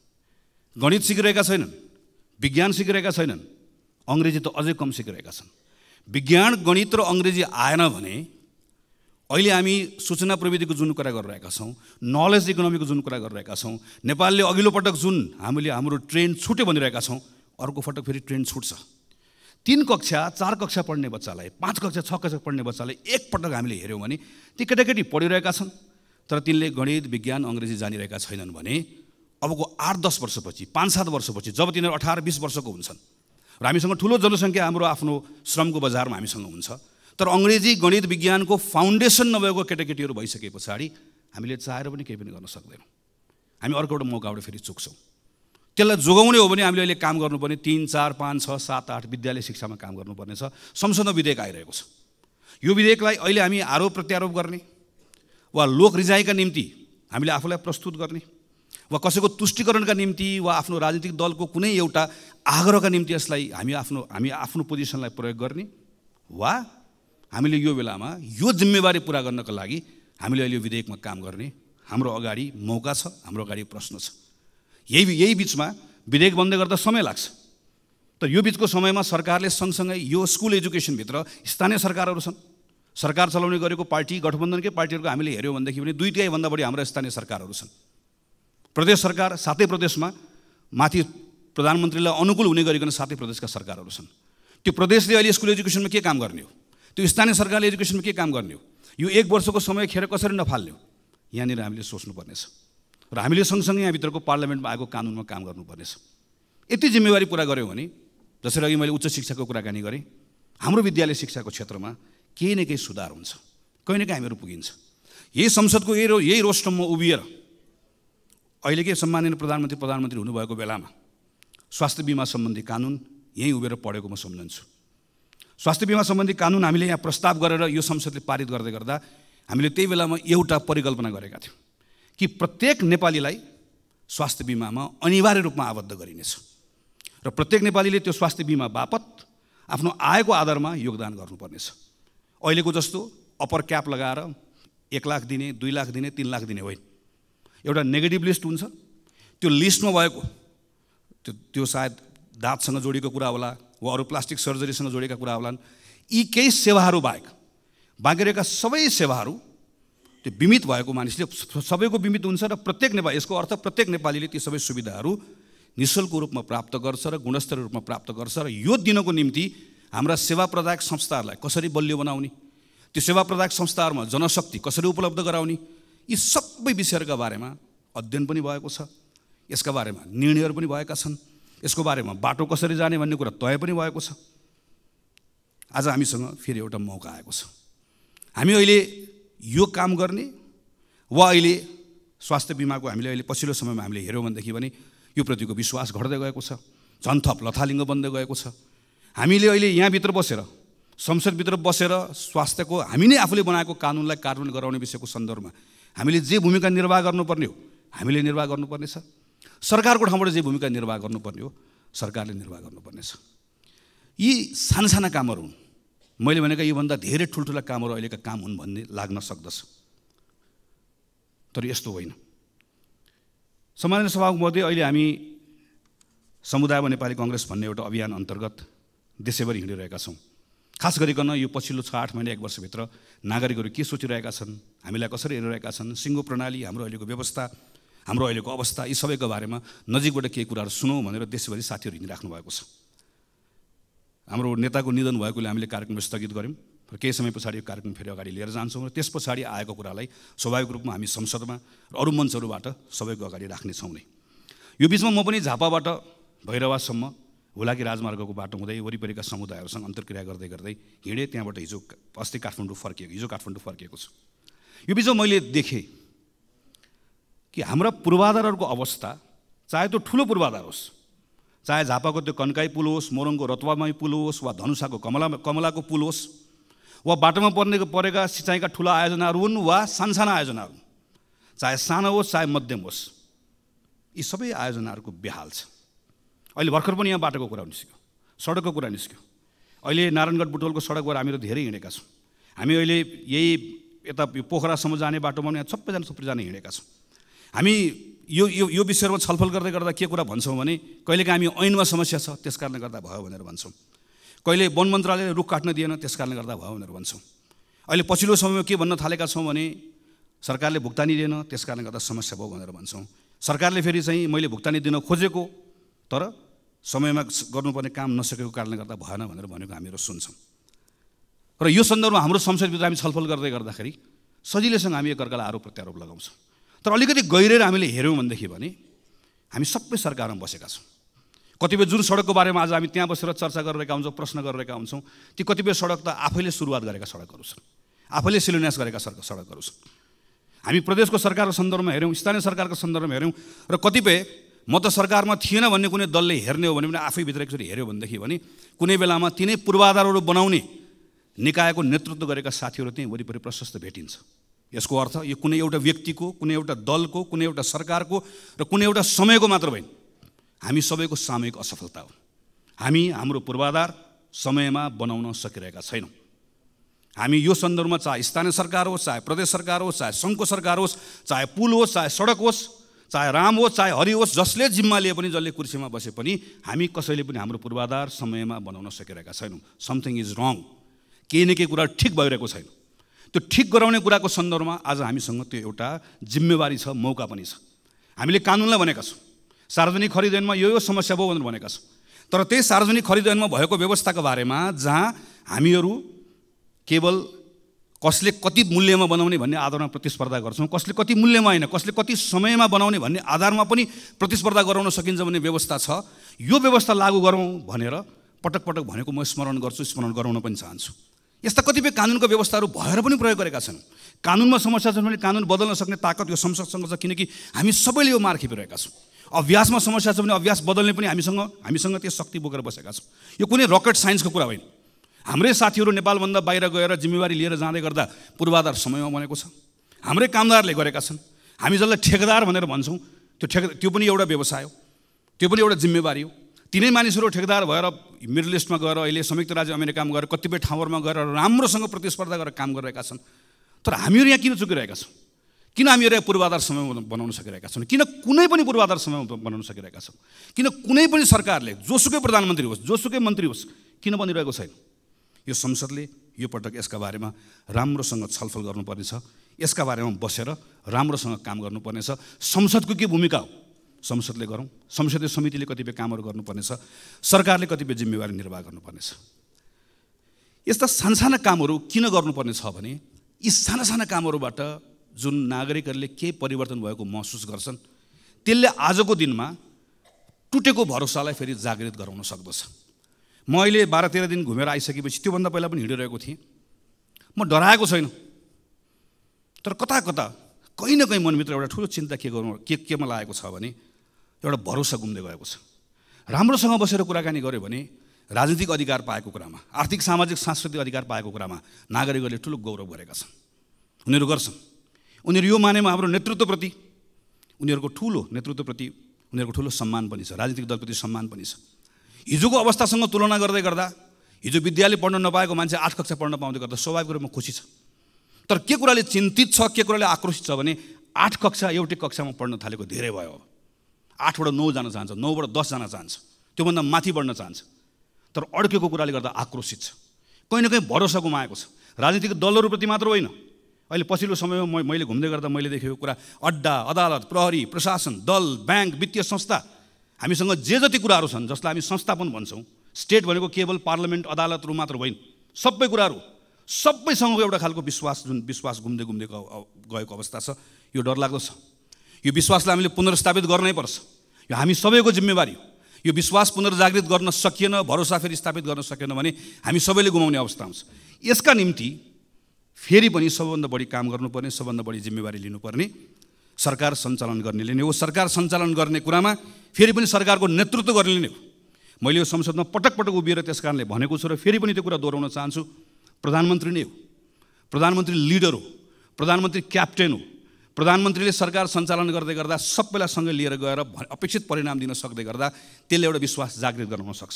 गणित सिकिरहेका छैनन्, विज्ञान सिकिरहेका छैनन्, अङ्ग्रेजी त अझै कम सिकिरहेका छन्। विज्ञान, गणित र अङ्ग्रेजी आएन भने अहिले हामी सूचना प्रविधिको जुन कुरा गरिरहेका छौँ, नलेज इकोनोमीको जुन कुरा गरिरहेका छौँ, नेपालले अघिल्लो पटक जुन हामीले हाम्रो ट्रेन्ड छुट्यो भनिरहेका छौँ, अर्को पटक फेरि ट्रेन्ड छुट्छ। 3 कक्षा 4 कक्षा पढ्ने बच्चालाई, 5 कक्षा 6 कक्षा पढ्ने बच्चालाई एकपटक हामीले हेऱ्यौँ भने ती केटाकेटी पढिरहेका छन् तर तिनले गणित, विज्ञान, अङ्ग्रेजी जानिरहेका छैनन् भने अबको 8-10 वर्षपछि, 5-7 वर्षपछि जब तिनीहरू 18-20 वर्षको हुन्छन् र हामीसँग ठुलो जनसङ्ख्या हाम्रो आफ्नो श्रमको बजारमा हामीसँग हुन्छ, तर अङ्ग्रेजी, गणित, विज्ञानको फाउन्डेसन नभएको केटाकेटीहरू भइसके पछाडि हामीले चाहेर पनि केही पनि गर्न सक्दैनौँ। हामी अर्को एउटा मौकाबाट फेरि चुक्छौँ। त्यसलाई जोगाउने हो भने हामीले अहिले काम गर्नुपर्ने 3, 4, 5, 6, 7, 8 विद्यालय शिक्षामा काम गर्नुपर्ने छ। संसदमा विधेयक आइरहेको छ। यो विधेयकलाई अहिले हामी आरोप प्रत्यारोप गर्ने वा लोक रिजाइका निम्ति हामीले आफूलाई प्रस्तुत गर्ने वा कसैको तुष्टिकरणका निम्ति वा आफ्नो राजनीतिक दलको कुनै एउटा आग्रहका निम्ति यसलाई हामी आफ्नो पोजिसनलाई प्रयोग गर्ने वा हामीले यो बेलामा यो जिम्मेवारी पुरा गर्नका लागि हामीले अहिले यो विधेयकमा काम गर्ने हाम्रो अगाडि मौका छ, हाम्रो अगाडि प्रश्न छ। यही बिचमा विधेयक बन्दै गर्दा समय लाग्छ, तर यो बिचको समयमा सरकारले सँगसँगै यो स्कुल एजुकेसनभित्र स्थानीय सरकारहरू छन्, सरकार चलाउने गरेको पार्टी गठबन्धनकै पार्टीहरूको हामीले हेऱ्यौँ भनेदेखि पनि 2-3भन्दा बढी हाम्रो स्थानीय सरकारहरू छन्। प्रदेश सरकार 7 प्रदेशमा माथि प्रधानमन्त्रीलाई अनुकूल हुने गरिकन 7 प्रदेशका सरकारहरू छन्। त्यो प्रदेशले अहिले स्कुल एजुकेसनमा के काम गर्ने हो, त्यो स्थानीय सरकारले एजुकेसनमा के काम गर्ने हो, यो 1 वर्षको समय खेर कसरी नफाल्ने हो, यहाँनिर हामीले सोच्नुपर्नेछ र हामीले सँगसँगै यहाँभित्रको पार्लियामेन्टमा आएको कानुनमा काम गर्नुपर्नेछ। यति जिम्मेवारी पुरा गऱ्यौँ भने जसरी अघि मैले उच्च शिक्षाको कुराकानी गरेँ, हाम्रो विद्यालय शिक्षाको क्षेत्रमा केही न केही सुधार हुन्छ, कहीँ न कहीँ हामीहरू पुगिन्छ। यही संसदको यही रोस्टममा उभिएर अहिलेकै सम्माननीय प्रधानमन्त्री हुनुभएको बेलामा स्वास्थ्य बिमा सम्बन्धी कानुन यहीँ उभिएर पढेको म सम्झन्छु। स्वास्थ्य बिमा सम्बन्धी कानुन हामीले यहाँ प्रस्ताव गरेर यो संसदले पारित गर्दै गर्दा हामीले त्यही बेलामा एउटा परिकल्पना गरेका थियौँ कि प्रत्येक नेपालीलाई स्वास्थ्य बिमामा अनिवार्य रूपमा आबद्ध गरिनेछ र प्रत्येक नेपालीले त्यो स्वास्थ्य बिमा बापत आफ्नो आयको आधारमा योगदान गर्नुपर्नेछ। अहिलेको जस्तो अप्पर क्याप लगाएर 1 लाख दिने, 2 लाख दिने, 3 लाख दिने होइन। एउटा नेगेटिभ लिस्ट हुन्छ, त्यो लिस्टमा भएको त्यो सायद दाँतसँग जोडिएको कुरा होला वा अरू प्लास्टिक सर्जरीसँग जोडिएका कुरा होलान्। यी केही सेवाहरू बाहेक बाँकी रहेका सबै सेवाहरू त्यो बिमित भएको मानिसले सबैको बिमित हुन्छ र प्रत्येक नेपाली, यसको अर्थ प्रत्येक नेपालीले ती सबै सुविधाहरू निःशुल्क रूपमा प्राप्त गर्छ र गुणस्तरीय रूपमा प्राप्त गर्छ र यो दिनको निम्ति हाम्रा सेवा प्रदायक संस्थाहरूलाई कसरी बलियो बनाउने, त्यो सेवा प्रदायक संस्थाहरूमा जनशक्ति कसरी उपलब्ध गराउने, यी सबै विषयहरूका बारेमा अध्ययन पनि भएको छ, यसका बारेमा निर्णयहरू पनि भएका छन्, यसको बारेमा बाटो कसरी जाने भन्ने कुरा तय पनि भएको छ। आज हामीसँग फेरि एउटा मौका आएको छ। हामी अहिले यो काम गर्ने वा अहिले स्वास्थ्य बिमाको हामीले अहिले पछिल्लो समयमा हामीले हेऱ्यौँ भनेदेखि भने यो प्रतिको विश्वास घट्दै गएको छ, झन् थप लथालिङ्ग बन्दै गएको छ। हामीले अहिले यहाँभित्र बसेर, संसदभित्र बसेर स्वास्थ्यको हामी नै आफूले बनाएको कानुनलाई कार्यान्वयन गराउने विषयको सन्दर्भमा हामीले जे भूमिका निर्वाह गर्नुपर्ने हो हामीले निर्वाह गर्नुपर्नेछ, सरकारको ठाउँबाट जे भूमिका निर्वाह गर्नुपर्ने हो सरकारले निर्वाह गर्नुपर्नेछ। यी साना कामहरू हुन्, मैले भनेका योभन्दा धेरै ठुल्ठुला कामहरू अहिलेका काम हुन् भन्ने लाग्न सक्दछ, तर यस्तो होइन। सम्माननीय सभामुखमध्ये अहिले हामी समुदायमा नेपाली कङ्ग्रेस भन्ने एउटा अभियान अन्तर्गत देशैभरि हिँडिरहेका छौँ। खास गरिकन यो पछिल्लो 6-8 महिना 1 वर्षभित्र नागरिकहरू के सोचिरहेका छन्, हामीलाई कसरी हेरिरहेका छन्, सिङ्गो प्रणाली, हाम्रो अहिलेको व्यवस्था, हाम्रो अहिलेको अवस्था, यी सबैको बारेमा नजिकबाट केही कुराहरू सुनौँ भनेर देशभरि साथीहरू हिँडिराख्नु भएको छ। हाम्रो नेताको निधन भएकोले हामीले कार्यक्रम स्थगित गऱ्यौँ र केही समय पछाडि यो कार्यक्रम फेरि अगाडि लिएर जान्छौँ र त्यस पछाडि आएको कुरालाई स्वाभाविक रूपमा हामी संसदमा र अरू मञ्चहरूबाट सबैको अगाडि राख्नेछौँ नै। यो बिचमा म पनि झापाबाट भैरवासम्म हुलाकी राजमार्गको बाटो हुँदै वरिपरिका समुदायहरूसँग अन्तर्क्रिया गर्दै गर्दै हिँडेँ। त्यहाँबाट हिजो काठमाडौँ फर्किएको छु। यो बिचमा मैले देखेँ कि हाम्रा पूर्वाधारहरूको अवस्था, चाहे त्यो ठुलो पूर्वाधार होस्, चाहे झापाको त्यो कन्काई पुल होस्, मोरङको रतुवामाई पुल होस्, वा धनुषाको कमलाको पुल होस्, वा बाटोमा परेका सिँचाइका ठुला आयोजनाहरू हुन् वा सानसाना आयोजनाहरू, चाहे सानो होस् चाहे मध्यम होस्, यी सबै आयोजनाहरूको बेहाल छ। अहिले भर्खर पनि यहाँ बाटोको कुरा निस्क्यो, सडकको कुरा निस्क्यो। अहिले नारायणगढ बुटवलको सडकबाट हामीहरू धेरै हिँडेका छौँ। हामी अहिले यही यता पोखरासम्म जाने बाटोमा यहाँ सबैजना थुप्रैजना हिँडेका छौँ। हामी यो विषयमा छलफल गर्दै गर्दा के कुरा भन्छौँ भने कहिलेकाहीँ हामी ऐनमा समस्या छ त्यस कारणले गर्दा भयो भनेर भन्छौँ, कहिले वन मन्त्रालयले रुख काट्न दिएन त्यस कारणले गर्दा भयो भनेर भन्छौँ। अहिले पछिल्लो समयमा के भन्न थालेका छौँ भने सरकारले भुक्तानी दिएन त्यस कारणले गर्दा समस्या भयो भनेर भन्छौँ। सरकारले फेरि चाहिँ मैले भुक्तानी दिन खोजेको तर समयमा गर्नुपर्ने काम नसकेको कारणले गर्दा भएन भनेर भनेको हामीहरू सुन्छौँ। र यो सन्दर्भमा हाम्रो संसदभित्र हामी छलफल गर्दै गर्दाखेरि सजिलैसँग हामी एकअर्कालाई आरोप प्रत्यारोप लगाउँछौँ। तर अलिकति गहिरेर हामीले हेऱ्यौँ भनेदेखि भने हामी सबै सरकारमा बसेका छौँ। कतिपय जुन सडकको बारेमा आज हामी त्यहाँ बसेर चर्चा गरिरहेका हुन्छौँ, प्रश्न गरिरहेका हुन्छौँ, ती कतिपय सडक त आफैले सुरुवात गरेका सडकहरू छन्, आफैले शिलान्यास गरेका सडकहरू छन्। हामी प्रदेशको सरकारको सन्दर्भमा हेऱ्यौँ, स्थानीय सरकारको सन्दर्भमा हेऱ्यौँ, र कतिपय म त सरकारमा थिएन भन्ने कुनै दलले हेर्ने हो भने पनि आफैभित्र एकचोटि हेऱ्यो भनेदेखि भने कुनै बेलामा तिनै पूर्वाधारहरू बनाउने निकायको नेतृत्व गरेका साथीहरू त्यहीँ वरिपरि प्रशस्त भेटिन्छ। यसको अर्थ यो कुनै एउटा व्यक्तिको, कुनै एउटा दलको, कुनै एउटा सरकारको र कुनै एउटा समयको मात्र होइन, हामी सबैको सामूहिक असफलता हो। हामी हाम्रो पूर्वाधार समयमा बनाउन सकिरहेका छैनौँ। हामी यो सन्दर्भमा चाहे स्थानीय सरकार होस्, चाहे प्रदेश सरकार होस्, चाहे सङ्घको सरकार होस्, चाहे पुल होस्, चाहे सडक होस्, चाहे राम होस्, चाहे हरि होस्, जसले जिम्मा लिए पनि, जसले कुर्सीमा बसे पनि हामी कसैले पनि हाम्रो पूर्वाधार समयमा बनाउन सकिरहेका छैनौँ। समथिङ इज रङ। केही न केही कुरा ठिक भइरहेको छैन। त्यो ठिक गराउने कुराको सन्दर्भमा आज हामीसँग त्यो एउटा जिम्मेवारी छ, मौका पनि छ। हामीले कानुनलाई भनेका छौँ सार्वजनिक खरिद ऐनमा यो समस्या भयो भनेर भनेका छौँ, तर त्यही सार्वजनिक खरिद ऐनमा भएको व्यवस्थाको बारेमा जहाँ हामीहरू केवल कसले कति मूल्यमा बनाउने भन्ने आधारमा प्रतिस्पर्धा गर्छौँ, कसले कति मूल्यमा होइन, कसले कति समयमा बनाउने भन्ने आधारमा पनि प्रतिस्पर्धा गराउन सकिन्छ भन्ने व्यवस्था छ। यो व्यवस्था लागू गरौँ भनेर पटक पटक भनेको म स्मरण गर्छु, स्मरण गराउन पनि चाहन्छु। यस्ता कतिपय कानुनको व्यवस्थाहरू भएर पनि प्रयोग गरेका छन्। कानुनमा समस्या छ भने कानुन बदल्न सक्ने ताकत यो संसदसँग छ, किनकि हामी सबैले यो मार खेपिरहेका छौँ। अभ्यासमा समस्या छ भने अभ्यास बदल्ने पनि हामीसँग त्यो शक्ति बोकेर बसेका छौँ। यो कुनै रकेट साइन्सको कुरा होइन। हाम्रै साथीहरू नेपालभन्दा बाहिर गएर जिम्मेवारी लिएर जाँदै गर्दा पूर्वाधार समयमा बनेको छ। हाम्रै कामदारले गरेका छन्। हामी जसलाई ठेकेदार भनेर भन्छौँ त्यो पनि एउटा व्यवसाय हो, त्यो पनि एउटा जिम्मेवारी हो। तिनै मानिसहरू ठेकेदार भएर मिडल इस्टमा गएर अहिले संयुक्त राज्य अमेरिकामा गएर कतिपय ठाउँहरूमा गएर राम्रोसँग प्रतिस्पर्धा गरेर काम गरिरहेका छन्। तर हामीहरू यहाँ किन चुकिरहेका छौँ? किन हामीहरू यहाँ पूर्वाधार समयमा बनाउन सकिरहेका छौँ? किन कुनै पनि पूर्वाधार समयमा बनाउन सकिरहेका छौँ? किन कुनै पनि सरकारले, जोसुकै प्रधानमन्त्री होस्, जोसुकै मन्त्री होस्, किन बनिरहेको छैन? यो संसदले यो पटक यसका बारेमा राम्रोसँग छलफल गर्नुपर्नेछ। यसका बारेमा बसेर राम्रोसँग काम गर्नुपर्नेछ। संसदको के भूमिका हो संसदले गरौँ, संसदीय समितिले कतिपय कामहरू गर्नुपर्नेछ, सरकारले कतिपय जिम्मेवारी निर्वाह गर्नुपर्नेछ। यस्ता सानसाना कामहरू किन गर्नुपर्ने छ भने यी साना कामहरूबाट जुन नागरिकहरूले केही परिवर्तन भएको महसुस गर्छन् त्यसले आजको दिनमा टुटेको भरोसालाई फेरि जागृत गराउन सक्दछ। म अहिले 12-13 दिन घुमेर आइसकेपछि त्योभन्दा पहिला पनि हिँडिरहेको थिएँ। म डराएको छैन, तर कता कहीँ न कहीँ मनभित्र एउटा ठुलो चिन्ता केमा लागेको छ भने एउटा भरोसा गुम्दै गएको छ। राम्रोसँग बसेर कुराकानी गऱ्यो भने राजनीतिक अधिकार पाएको कुरामा, आर्थिक सामाजिक सांस्कृतिक अधिकार पाएको कुरामा नागरिकहरूले ठुलो गौरव गरेका छन्। उनीहरू गर्छन्। उनीहरू यो मानेमा हाम्रो नेतृत्वप्रति, उनीहरूको ठुलो सम्मान पनि छ, राजनीतिक दलप्रति सम्मान पनि छ। हिजोको अवस्थासँग तुलना गर्दै गर्दा हिजो विद्यालय पढ्न नपाएको मान्छे 8 कक्षा पढ्न पाउँदै गर्दा स्वाभाविक रूपमा खुसी छ। तर के कुराले चिन्तित छ, के कुराले आक्रोशित छ भने 8 कक्षा एउटै कक्षामा पढ्न थालेको धेरै भयो। 8बाट 9 जान चाहन्छ, 9बाट 10 जान चाहन्छ, त्योभन्दा माथि बढ्न चाहन्छ। तर अड्केको कुराले गर्दा आक्रोशित छ, कहीँ न कहीँ भरोसा गुमाएको छ। राजनीतिक दलहरूप्रति मात्र होइन, अहिले पछिल्लो समयमा मैले घुम्दै गर्दा मैले देखेको कुरा अड्डा, अदालत, प्रहरी, प्रशासन, दल, ब्याङ्क, वित्तीय संस्था, हामीसँग जे जति कुराहरू छन् जसलाई हामी संस्था पनि भन्छौँ। स्टेट भनेको केवल पार्लियामेन्ट, अदालतहरू मात्र होइन, सबै कुराहरू, सबैसँगको एउटा खालको विश्वास घुम्दै गएको अवस्था छ। यो डरलाग्दो छ। यो विश्वासलाई हामीले पुनर्स्थापित गर्नै पर्छ। यो हामी सबैको जिम्मेवारी हो। यो विश्वास पुनर्जागृत गर्न सकिएन, भरोसा फेरि स्थापित गर्न सकेन भने हामी सबैले गुमाउने अवस्था आउँछ। यसका निम्ति फेरि पनि सबभन्दा बढी काम गर्नुपर्ने, सबभन्दा बढी जिम्मेवारी लिनुपर्ने सरकार सञ्चालन गर्नेले नै हो। सरकार सञ्चालन गर्ने कुरामा फेरि पनि सरकारको नेतृत्व गर्नेले नै हो। मैले यो संसदमा पटक पटक उभिएर त्यस कारणले भनेको छु र फेरि पनि त्यो कुरा दोहोऱ्याउन चाहन्छु। प्रधानमन्त्री नै हो, प्रधानमन्त्री लिडर हो, प्रधानमन्त्री क्याप्टेन हो। प्रधानमन्त्रीले सरकार सञ्चालन गर्दै गर्दा सबैलाई सँगै लिएर गएर अपेक्षित परिणाम दिन सक्दै गर्दा त्यसले एउटा विश्वास जागृत गराउन सक्छ।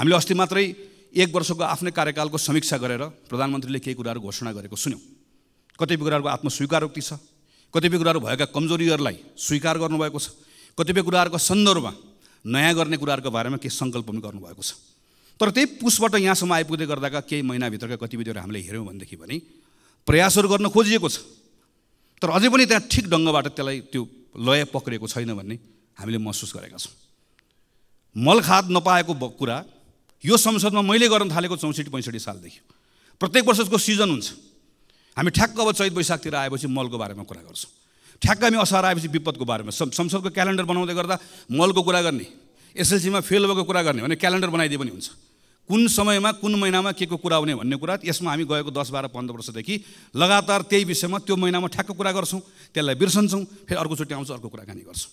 हामीले अस्ति मात्रै 1 वर्षको आफ्नै कार्यकालको समीक्षा गरेर प्रधानमन्त्रीले केही कुराहरू घोषणा गरेको सुन्यौँ। कतिपय कुराहरूको आत्मस्वीकारोक्ति छ, कतिपय कुराहरू भएका कमजोरीहरूलाई स्वीकार गर्नुभएको छ, कतिपय कुराहरूको सन्दर्भमा नयाँ गर्ने कुराहरूको बारेमा केही सङ्कल्प पनि गर्नुभएको छ। तर त्यही पुसबाट यहाँसम्म आइपुग्दै गर्दाका केही महिनाभित्रका गतिविधिहरू हामीले हेऱ्यौँ भनेदेखि पनि प्रयासहरू गर्न खोजिएको छ, तर अझै पनि त्यहाँ ठिक ढङ्गबाट त्यसलाई त्यो लय पक्रेको छैन भन्ने हामीले महसुस गरेका छौँ। मलखाद नपाएको कुरा यो संसदमा मैले गर्न थालेको 64-65 सालदेखि प्रत्येक वर्षको सिजन हुन्छ। हामी ठ्याक्क अब चैत वैशाखतिर आएपछि मलको बारेमा कुरा गर्छौँ, ठ्याक्क हामी असार आएपछि विपदको बारेमा संसदको क्यालेन्डर बनाउँदै गर्दा मलको कुरा गर्ने, एसएलसीमा फेल भएको कुरा गर्ने भने क्यालेन्डर बनाइदिए पनि हुन्छ। कुन समयमा कुन महिनामा के को कुरा हुने भन्ने कुरा यसमा हामी गएको 10-12-15 वर्षदेखि लगातार त्यही विषयमा त्यो महिनामा ठ्याक्क कुरा गर्छौँ, त्यसलाई बिर्सन्छौँ, फेरि अर्कोचोटि आउँछ अर्को कुराकानी गर्छौँ।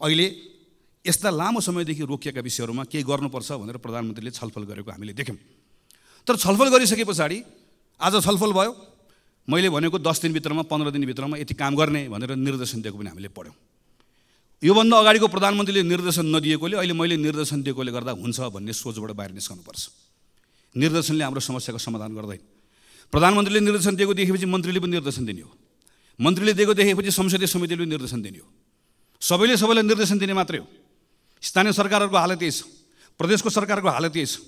अहिले यस्ता लामो समयदेखि रोकिएका विषयहरूमा केही गर्नुपर्छ भनेर प्रधानमन्त्रीले छलफल गरेको हामीले देख्यौँ। तर छलफल गरिसके पछाडि आज छलफल भयो, मैले भनेको 10 दिनभित्रमा 15 दिनभित्रमा यति काम गर्ने भनेर निर्देशन दिएको पनि हामीले पढ्यौँ। योभन्दा अगाडिको प्रधानमन्त्रीले निर्देशन नदिएकोले अहिले मैले निर्देशन दिएकोले गर्दा हुन्छ भन्ने सोचबाट बाहिर निस्कनुपर्छ। निर्देशनले हाम्रो समस्याको समाधान गर्दैन। प्रधानमन्त्रीले निर्देशन दिएको देखेपछि मन्त्रीले पनि निर्देशन दिने हो, मन्त्रीले दिएको देखेपछि संसदीय समितिले पनि निर्देशन दिने हो। सबैले सबैलाई निर्देशन दिने मात्रै हो। स्थानीय सरकारहरूको हालत यही छ, प्रदेशको सरकारको हालत यही छ।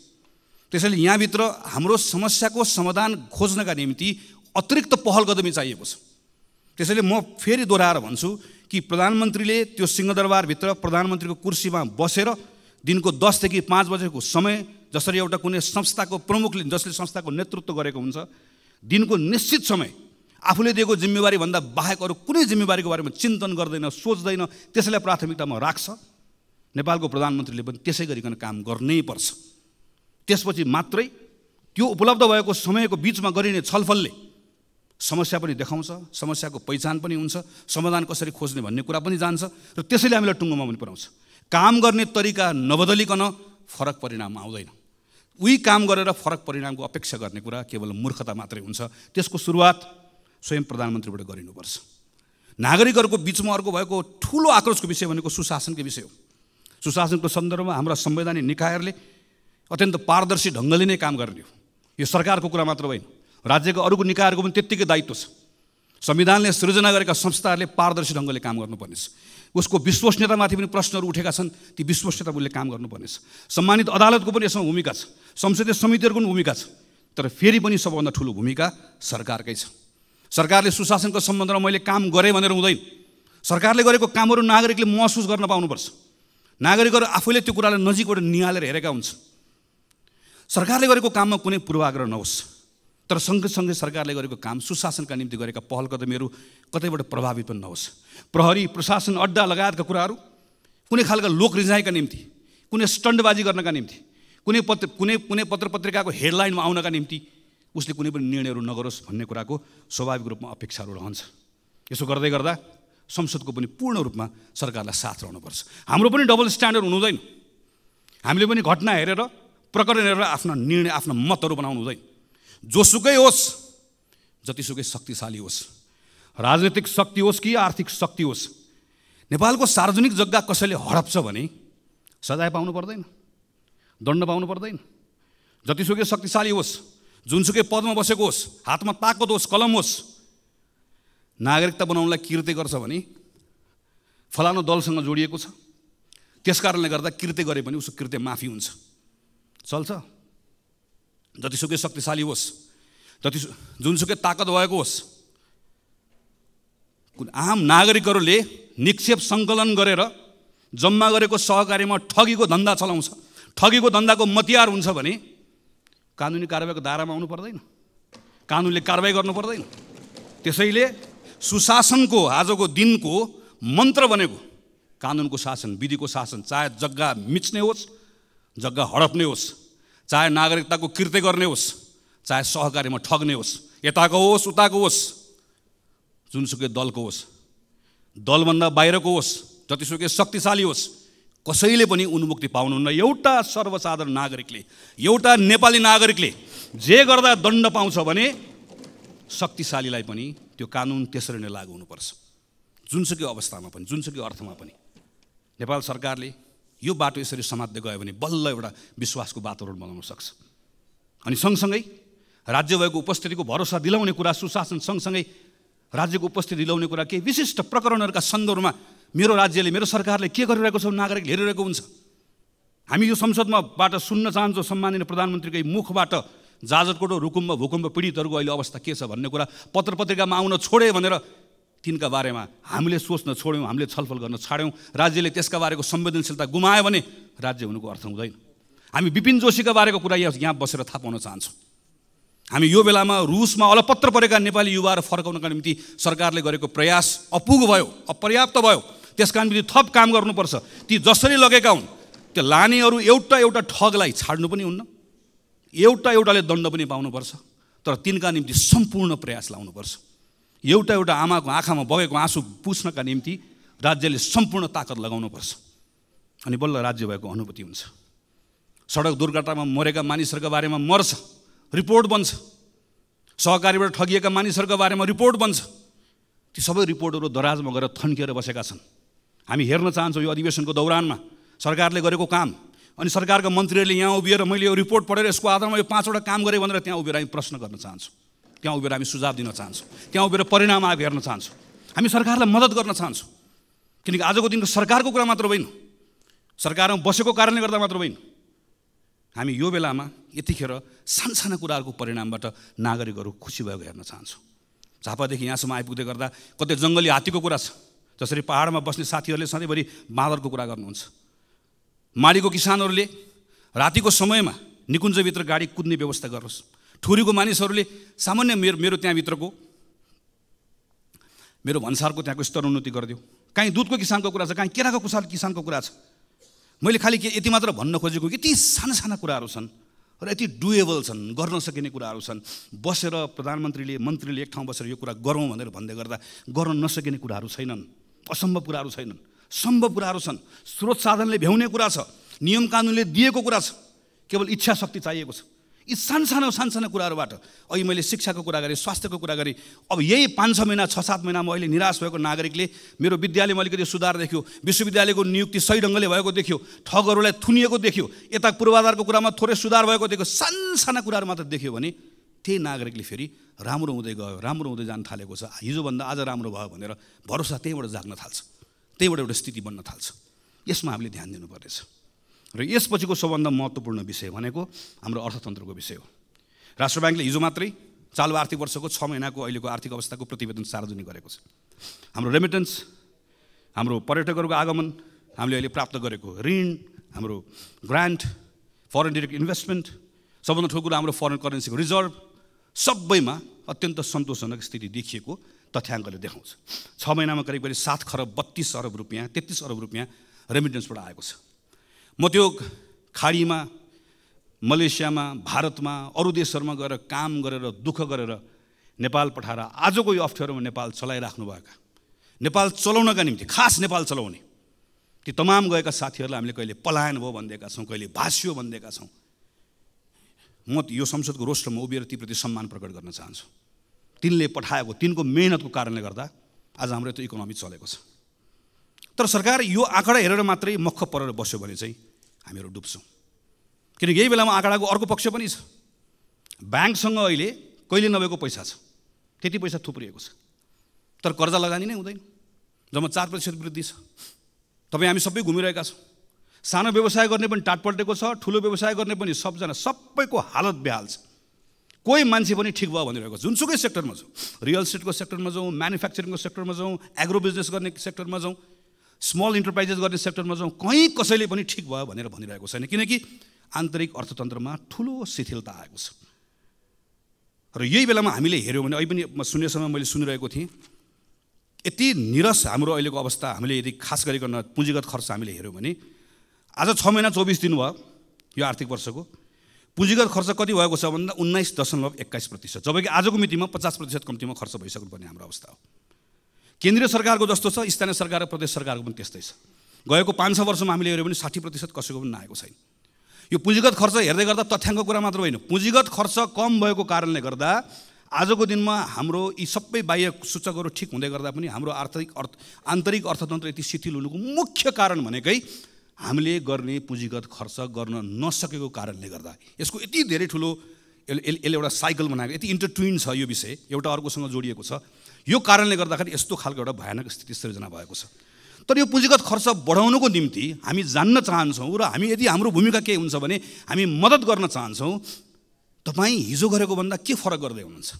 त्यसैले यहाँभित्र हाम्रो समस्याको समाधान खोज्नका निम्ति अतिरिक्त पहल कदमी चाहिएको छ। त्यसैले म फेरि दोहोऱ्याएर भन्छु कि प्रधानमन्त्रीले त्यो सिंहदरबारभित्र प्रधानमन्त्रीको कुर्सीमा बसेर दिनको 10 देखि 5 बजेको समय जसरी एउटा कुनै संस्थाको प्रमुखले जसले संस्थाको नेतृत्व गरेको हुन्छ दिनको निश्चित समय आफूले दिएको जिम्मेवारीभन्दा बाहेक अरू कुनै जिम्मेवारीको बारेमा चिन्तन गर्दैन, सोच्दैन, त्यसैलाई प्राथमिकतामा राख्छ। नेपालको प्रधानमन्त्रीले पनि त्यसै गरिकन काम गर्नै पर्छ। त्यसपछि मात्रै त्यो उपलब्ध भएको समयको बिचमा गरिने छलफलले समस्या पनि देखाउँछ, समस्याको पहिचान पनि हुन्छ, समाधान कसरी खोज्ने भन्ने कुरा पनि जान्छ र त्यसैले हामीलाई टुङ्गोमा पनि पुर्याउँछ। काम गर्ने तरिका नबदलिकन फरक परिणाम आउँदैन। उही काम गरेर फरक परिणामको अपेक्षा गर्ने कुरा केवल मूर्खता मात्रै हुन्छ। त्यसको सुरुवात स्वयं प्रधानमन्त्रीबाट गरिनुपर्छ। नागरिकहरूको बिचमा अर्को भएको ठुलो आक्रोशको विषय भनेको सुशासनको विषय हो। सुशासनको सन्दर्भमा हाम्रा संवैधानिक निकायहरूले अत्यन्त पारदर्शी ढङ्गले नै काम गर्ने हो। यो सरकारको कुरा मात्र होइन, राज्यका अरूको निकायहरूको पनि त्यत्तिकै दायित्व छ। संविधानले सृजना गरेका संस्थाहरूले पारदर्शी ढङ्गले काम गर्नुपर्नेछ। उसको विश्वसनीयतामाथि पनि प्रश्नहरू उठेका छन्, ती विश्वसनीयता उसले काम गर्नुपर्नेछ। सम्मानित अदालतको पनि यसमा भूमिका छ, संसदीय समितिहरूको पनि भूमिका छ, तर फेरि पनि सबभन्दा ठुलो भूमिका सरकारकै छ। सरकारले सुशासनको सम्बन्धमा मैले काम गरेँ भनेर हुँदैन। सरकारले गरेको कामहरू नागरिकले महसुस गर्न पाउनुपर्छ। नागरिकहरू आफूले त्यो कुरालाई नजिकबाट निहालेर हेरेका हुन्छन्। सरकारले गरेको काममा कुनै पूर्वाग्रह नहोस्, तर सँगसँगै सरकारले गरेको काम सुशासनका निम्ति गरेका पहल कदमीहरू कतैबाट प्रभावित पनि नहोस्। प्रहरी, प्रशासन, अड्डा लगायतका कुराहरू कुनै खालका लोक रिझाइका निम्ति, कुनै स्टन्टबाजी गर्नका निम्ति, कुनै पत्र पत्रिकाको हेडलाइनमा आउनका निम्ति उसले कुनै पनि निर्णयहरू नगरोस् भन्ने कुराको स्वाभाविक रूपमा अपेक्षाहरू रहन्छ। यसो गर्दै गर्दा संसदको पनि पूर्ण रूपमा सरकारलाई साथ रहनुपर्छ। हाम्रो पनि डबल स्ट्यान्डर्ड हुनु हुँदैन। हामीले पनि घटना हेरेर प्रकरण हेरेर आफ्ना निर्णय आफ्ना मतहरू बनाउनु हुँदैन। जोसुकै होस्, जतिसुकै शक्तिशाली होस्, राजनीतिक शक्ति होस् कि आर्थिक शक्ति होस्, नेपालको सार्वजनिक जग्गा कसैले हडप्छ भने सजाय पाउनु पर्दैन, दण्ड पाउनु पर्दैन। जतिसुकै शक्तिशाली होस्, जुनसुकै पदमा बसेको होस्, हातमा ताकत होस्, कलम होस्, नागरिकता बनाउनलाई कृत्य गर्छ भने फलानु दलसँग जोडिएको छ, त्यस कारणले गर्दा कृत्य गरे पनि उसको कृत्य माफी हुन्छ, चल्छ। जतिसुकै शक्तिशाली होस्, जुनसुकै ताकत भएको होस्, आम नागरिकहरूले निक्षेप सङ्कलन गरेर जम्मा गरेको सहकारीमा ठगीको धन्दा चलाउँछ, ठगीको धन्दाको मतियार हुन्छ भने कानुनी कारबाहीको दायरामा आउनु पर्दैन, कानुनले कारबाही गर्नु पर्दैन। त्यसैले सुशासनको आजको दिनको मन्त्र बनेको कानुनको शासन, विधिको शासन, चाहे जग्गा मिच्ने होस्, जग्गा हडप्ने होस्, चाहे नागरिकताको कृत्य गर्ने होस्, चाहे सहकारीमा ठग्ने होस्, यताको होस् उताको होस्, जुनसुकै दलको होस्, दलभन्दा बाहिरको होस्, जतिसुकै शक्तिशाली होस्, कसैले पनि उन्मुक्ति पाउनुहुन्न। एउटा सर्वसाधारण नागरिकले, एउटा नेपाली नागरिकले जे गर्दा दण्ड पाउँछ भने शक्तिशालीलाई पनि त्यो कानुन त्यसरी नै लागू हुनुपर्छ। जुनसुकै अवस्थामा पनि, जुनसुकै अर्थमा पनि। नेपाल सरकारले यो बाटो यसरी समात्दै गयो भने बल्ल एउटा विश्वासको वातावरण बनाउन सक्छ। अनि सँगसँगै राज्य भएको उपस्थितिको भरोसा दिलाउने कुरा, सुशासन सँगसँगै राज्यको उपस्थिति दिलाउने कुरा, केही विशिष्ट प्रकरणहरूका सन्दर्भमा मेरो राज्यले, मेरो सरकारले के गरिरहेको छ नागरिकले हेरिरहेको हुन्छ। हामी यो संसदमाबाट सुन्न चाहन्छौँ सम्माननीय प्रधानमन्त्रीकै मुखबाट जाजरकोट रुकुममा भूकम्प पीडितहरूको अहिले अवस्था के छ भन्ने कुरा पत्र पत्रिकामा आउन छोडे भनेर तिनका बारेमा हामीले सोच्न छोड्यौँ, हामीले छलफल गर्न छाड्यौँ। राज्यले त्यसका बारेको संवेदनशीलता गुमायो भने राज्य हुनुको अर्थ हुँदैन। हामी विपिन जोशीका बारेको कुरा यहाँ बसेर थाहा पाउन चाहन्छौँ। हामी यो बेलामा रुसमा अलपत्र परेका नेपाली युवाहरू फर्काउनका निम्ति सरकारले गरेको प्रयास अपुग भयो, अपर्याप्त भयो। त्यसका निम्ति थप काम गर्नुपर्छ। ती जसरी लगेका हुन् त्यो लानेहरू एउटा ठगलाई छाड्नु पनि हुन्न, एउटाले दण्ड पनि पाउनुपर्छ। तर तिनका निम्ति सम्पूर्ण प्रयास लाउनुपर्छ। एउटा आमाको आँखामा बगेको आँसु पुस्नका निम्ति राज्यले सम्पूर्ण ताकत लगाउनुपर्छ। अनि बल्ल राज्य भएको अनुभूति हुन्छ। सडक दुर्घटनामा मरेका मानिसहरूका बारेमा मर्छ, रिपोर्ट बन्छ। सहकारीबाट ठगिएका मानिसहरूका बारेमा रिपोर्ट बन्छ। ती सबै रिपोर्टहरू दराजमा गएर थन्किएर बसेका छन्। हामी हेर्न चाहन्छौँ यो अधिवेशनको दौरानमा सरकारले गरेको काम। अनि सरकारका मन्त्रीहरूले यहाँ उभिएर मैले यो रिपोर्ट पढेर यसको आधारमा यो 5वटा काम गरेँ भनेर त्यहाँ उभिएर हामी प्रश्न गर्न चाहन्छौँ, त्यहाँ उभिएर हामी सुझाव दिन चाहन्छौँ, त्यहाँ उभिएर परिणाम आएको हेर्न चाहन्छौँ। हामी सरकारलाई मद्दत गर्न चाहन्छौँ। किनकि आजको दिनको सरकारको कुरा मात्र होइन, सरकारमा बसेको कारणले गर्दा मात्र होइन। हामी यो बेलामा यतिखेर सानसाना कुराहरूको परिणामबाट नागरिकहरू खुसी भएको हेर्न चाहन्छौँ। झापादेखि यहाँसम्म आइपुग्दै गर्दा कतै जङ्गली हात्तीको कुरा छ, जसरी पहाडमा बस्ने साथीहरूले सधैँभरि बाँदरको कुरा गर्नुहुन्छ। माडीको किसानहरूले रातिको समयमा निकुञ्जभित्र गाडी कुद्ने व्यवस्था गरोस्। ठुरीको मानिसहरूले सामान्य मेरो त्यहाँभित्रको मेरो भन्सारको त्यहाँको स्तरोन्नति गरिदियो। काहीँ दुधको किसानको कुरा छ, काहीँ केराको किसानको कुरा छ। मैले खालि यति मात्र भन्न खोजेको, यति साना कुराहरू छन् र यति डुएबल छन्, गर्न सकिने कुराहरू छन्। बसेर प्रधानमन्त्रीले, मन्त्रीले एक ठाउँ बसेर यो कुरा गरौँ भनेर भन्दै गर्दा गर्न नसकिने कुराहरू छैनन्, असम्भव कुराहरू छैनन्, सम्भव कुराहरू छन्। स्रोत साधनले भ्याउने कुरा छ, नियम कानुनले दिएको कुरा छ, केवल इच्छा शक्ति चाहिएको छ। यी सानसाना कुराहरूबाट अहिले मैले शिक्षाको कुरा गरेँ, स्वास्थ्यको कुरा गरेँ। अब यही 5-6 महिना 6-7 महिनामा अहिले निराश भएको नागरिकले मेरो विद्यालयमा अलिकति सुधार देख्यो, विश्वविद्यालयको नियुक्ति सही ढङ्गले भएको देख्यो, ठगहरूलाई थुनिएको देख्यो, यता पूर्वाधारको कुरामा थोरै सुधार भएको देख्यो, सानसाना कुराहरू मात्र देख्यो भने त्यही नागरिकले फेरि राम्रो हुँदै गयो, राम्रो हुँदै जान थालेको छ, हिजोभन्दा आज राम्रो भयो भनेर भरोसा त्यहीँबाट जाग्न थाल्छ, त्यहीँबाट एउटा स्थिति बन्न थाल्छ। यसमा हामीले ध्यान दिनुपर्नेछ। र यसपछिको सबभन्दा महत्त्वपूर्ण विषय भनेको हाम्रो अर्थतन्त्रको विषय हो। राष्ट्र ब्याङ्कले हिजो मात्रै चालु आर्थिक वर्षको 6 महिनाको अहिलेको आर्थिक अवस्थाको प्रतिवेदन सार्वजनिक गरेको छ। हाम्रो रेमिटेन्स, हाम्रो पर्यटकहरूको आगमन, हामीले अहिले प्राप्त गरेको ऋण, हाम्रो ग्रान्ट, फरेन डिरेक्ट इन्भेस्टमेन्ट, सबभन्दा ठुलो कुरा हाम्रो फरेन करेन्सीको रिजर्भ, सबैमा अत्यन्त सन्तोषजनक स्थिति देखिएको तथ्याङ्कले देखाउँछ। 6 महिनामा करिब 7 खरब 32 अरब रुपियाँ, 33 अरब रुपियाँ रेमिटेन्सबाट आएको छ। म त्यो खाडीमा, मलेसियामा, भारतमा, अरू देशहरूमा गएर काम गरेर दुःख गरेर नेपाल पठाएर आजको यो अप्ठ्यारोमा नेपाल चलाइराख्नुभएका, नेपाल चलाउनका निम्ति खास नेपाल चलाउने ती तमाम गएका साथीहरूलाई हामीले कहिले पलायन भयो भनिदिएका छौँ, कहिले भाष्यो भनिदिएका छौँ। म यो संसदको रोस्टरमा उभिएर तीप्रति सम्मान प्रकट गर्न चाहन्छु। तिनले पठाएको, तिनको मेहनतको कारणले गर्दा आज हाम्रो त्यो इकोनोमी चलेको छ। तर सरकार यो आँकडा हेरेर मात्रै मख परेर बस्यो भने चाहिँ हामीहरू डुब्छौँ। किनकि यही बेलामा आँकडाको अर्को पक्ष पनि छ। ब्याङ्कसँग अहिले कहिले नभएको पैसा छ, त्यति पैसा थुप्रिएको छ, तर कर्जा लगानी नै हुँदैन। जम्मा 4% वृद्धि छ। तपाईँ हामी सबै घुमिरहेका छौँ। सानो व्यवसाय गर्ने पनि टाट पल्टेको छ, ठुलो व्यवसाय गर्ने पनि सबैको हालत बेहाल छ। कोही मान्छे पनि ठिक भयो भनिरहेको छ। जुनसुकै सेक्टरमा जाउँ, रियल इस्टेटको सेक्टरमा जाउँ, म्यानुफ्याक्चरिङको सेक्टरमा जाउँ, एग्रो बिजनेस गर्ने सेक्टरमा जाउँ, स्मल इन्टरप्राइजेस गर्ने सेक्टरमा जाउँ, कहीँ कसैले पनि ठिक भयो भनेर भनिरहेको छैन। किनकि आन्तरिक अर्थतन्त्रमा ठुलो शिथिलता आएको छ। र यही बेलामा हामीले हेऱ्यौँ भने अहिले पनि सुन्ने समय मैले सुनिरहेको थिएँ, यति निरस हाम्रो अहिलेको अवस्था। हामीले यदि खास गरिकन पुँजीगत खर्च हामीले हेऱ्यौँ भने आज 6 महिना 24 दिन भयो यो आर्थिक वर्षको, पुँजीगत खर्च कति भएको छ भन्दा 19.21%, जबकि आजको मितिमा 50% कम्तीमा खर्च भइसक्नुपर्ने हाम्रो अवस्था हो। केन्द्रीय सरकारको जस्तो छ, स्थानीय सरकार र प्रदेश सरकारको पनि त्यस्तै छ। गएको 5-6 वर्षमा हामीले हेऱ्यो भने 60% कसैको पनि नआएको छैन। यो पुँजीगत खर्च हेर्दै गर्दा तथ्याङ्क कुरा मात्र होइन, पुँजीगत खर्च कम भएको कारणले गर्दा आजको दिनमा हाम्रो यी सबै बाह्य सूचकहरू ठिक हुँदै गर्दा पनि हाम्रो आन्तरिक अर्थतन्त्र यति शिथिल हुनुको मुख्य कारण भनेकै हामीले गर्ने पुँजीगत खर्च गर्न नसकेको कारणले गर्दा। यसको यति धेरै ठुलो यसले एउटा साइकल बनाएको, यति इन्टरट्विन छ यो विषय, एउटा अर्कोसँग जोडिएको छ। यो कारणले गर्दाखेरि यस्तो खालको एउटा भयानक स्थिति सृजना भएको छ। तर यो पुँजीगत खर्च बढाउनुको निम्ति हामी जान्न चाहन्छौँ र हामी यदि हाम्रो भूमिका के हुन्छ भने हामी मद्दत गर्न चाहन्छौँ। तपाईँ हिजो गरेको भन्दा के फरक गर्दै हुनुहुन्छ?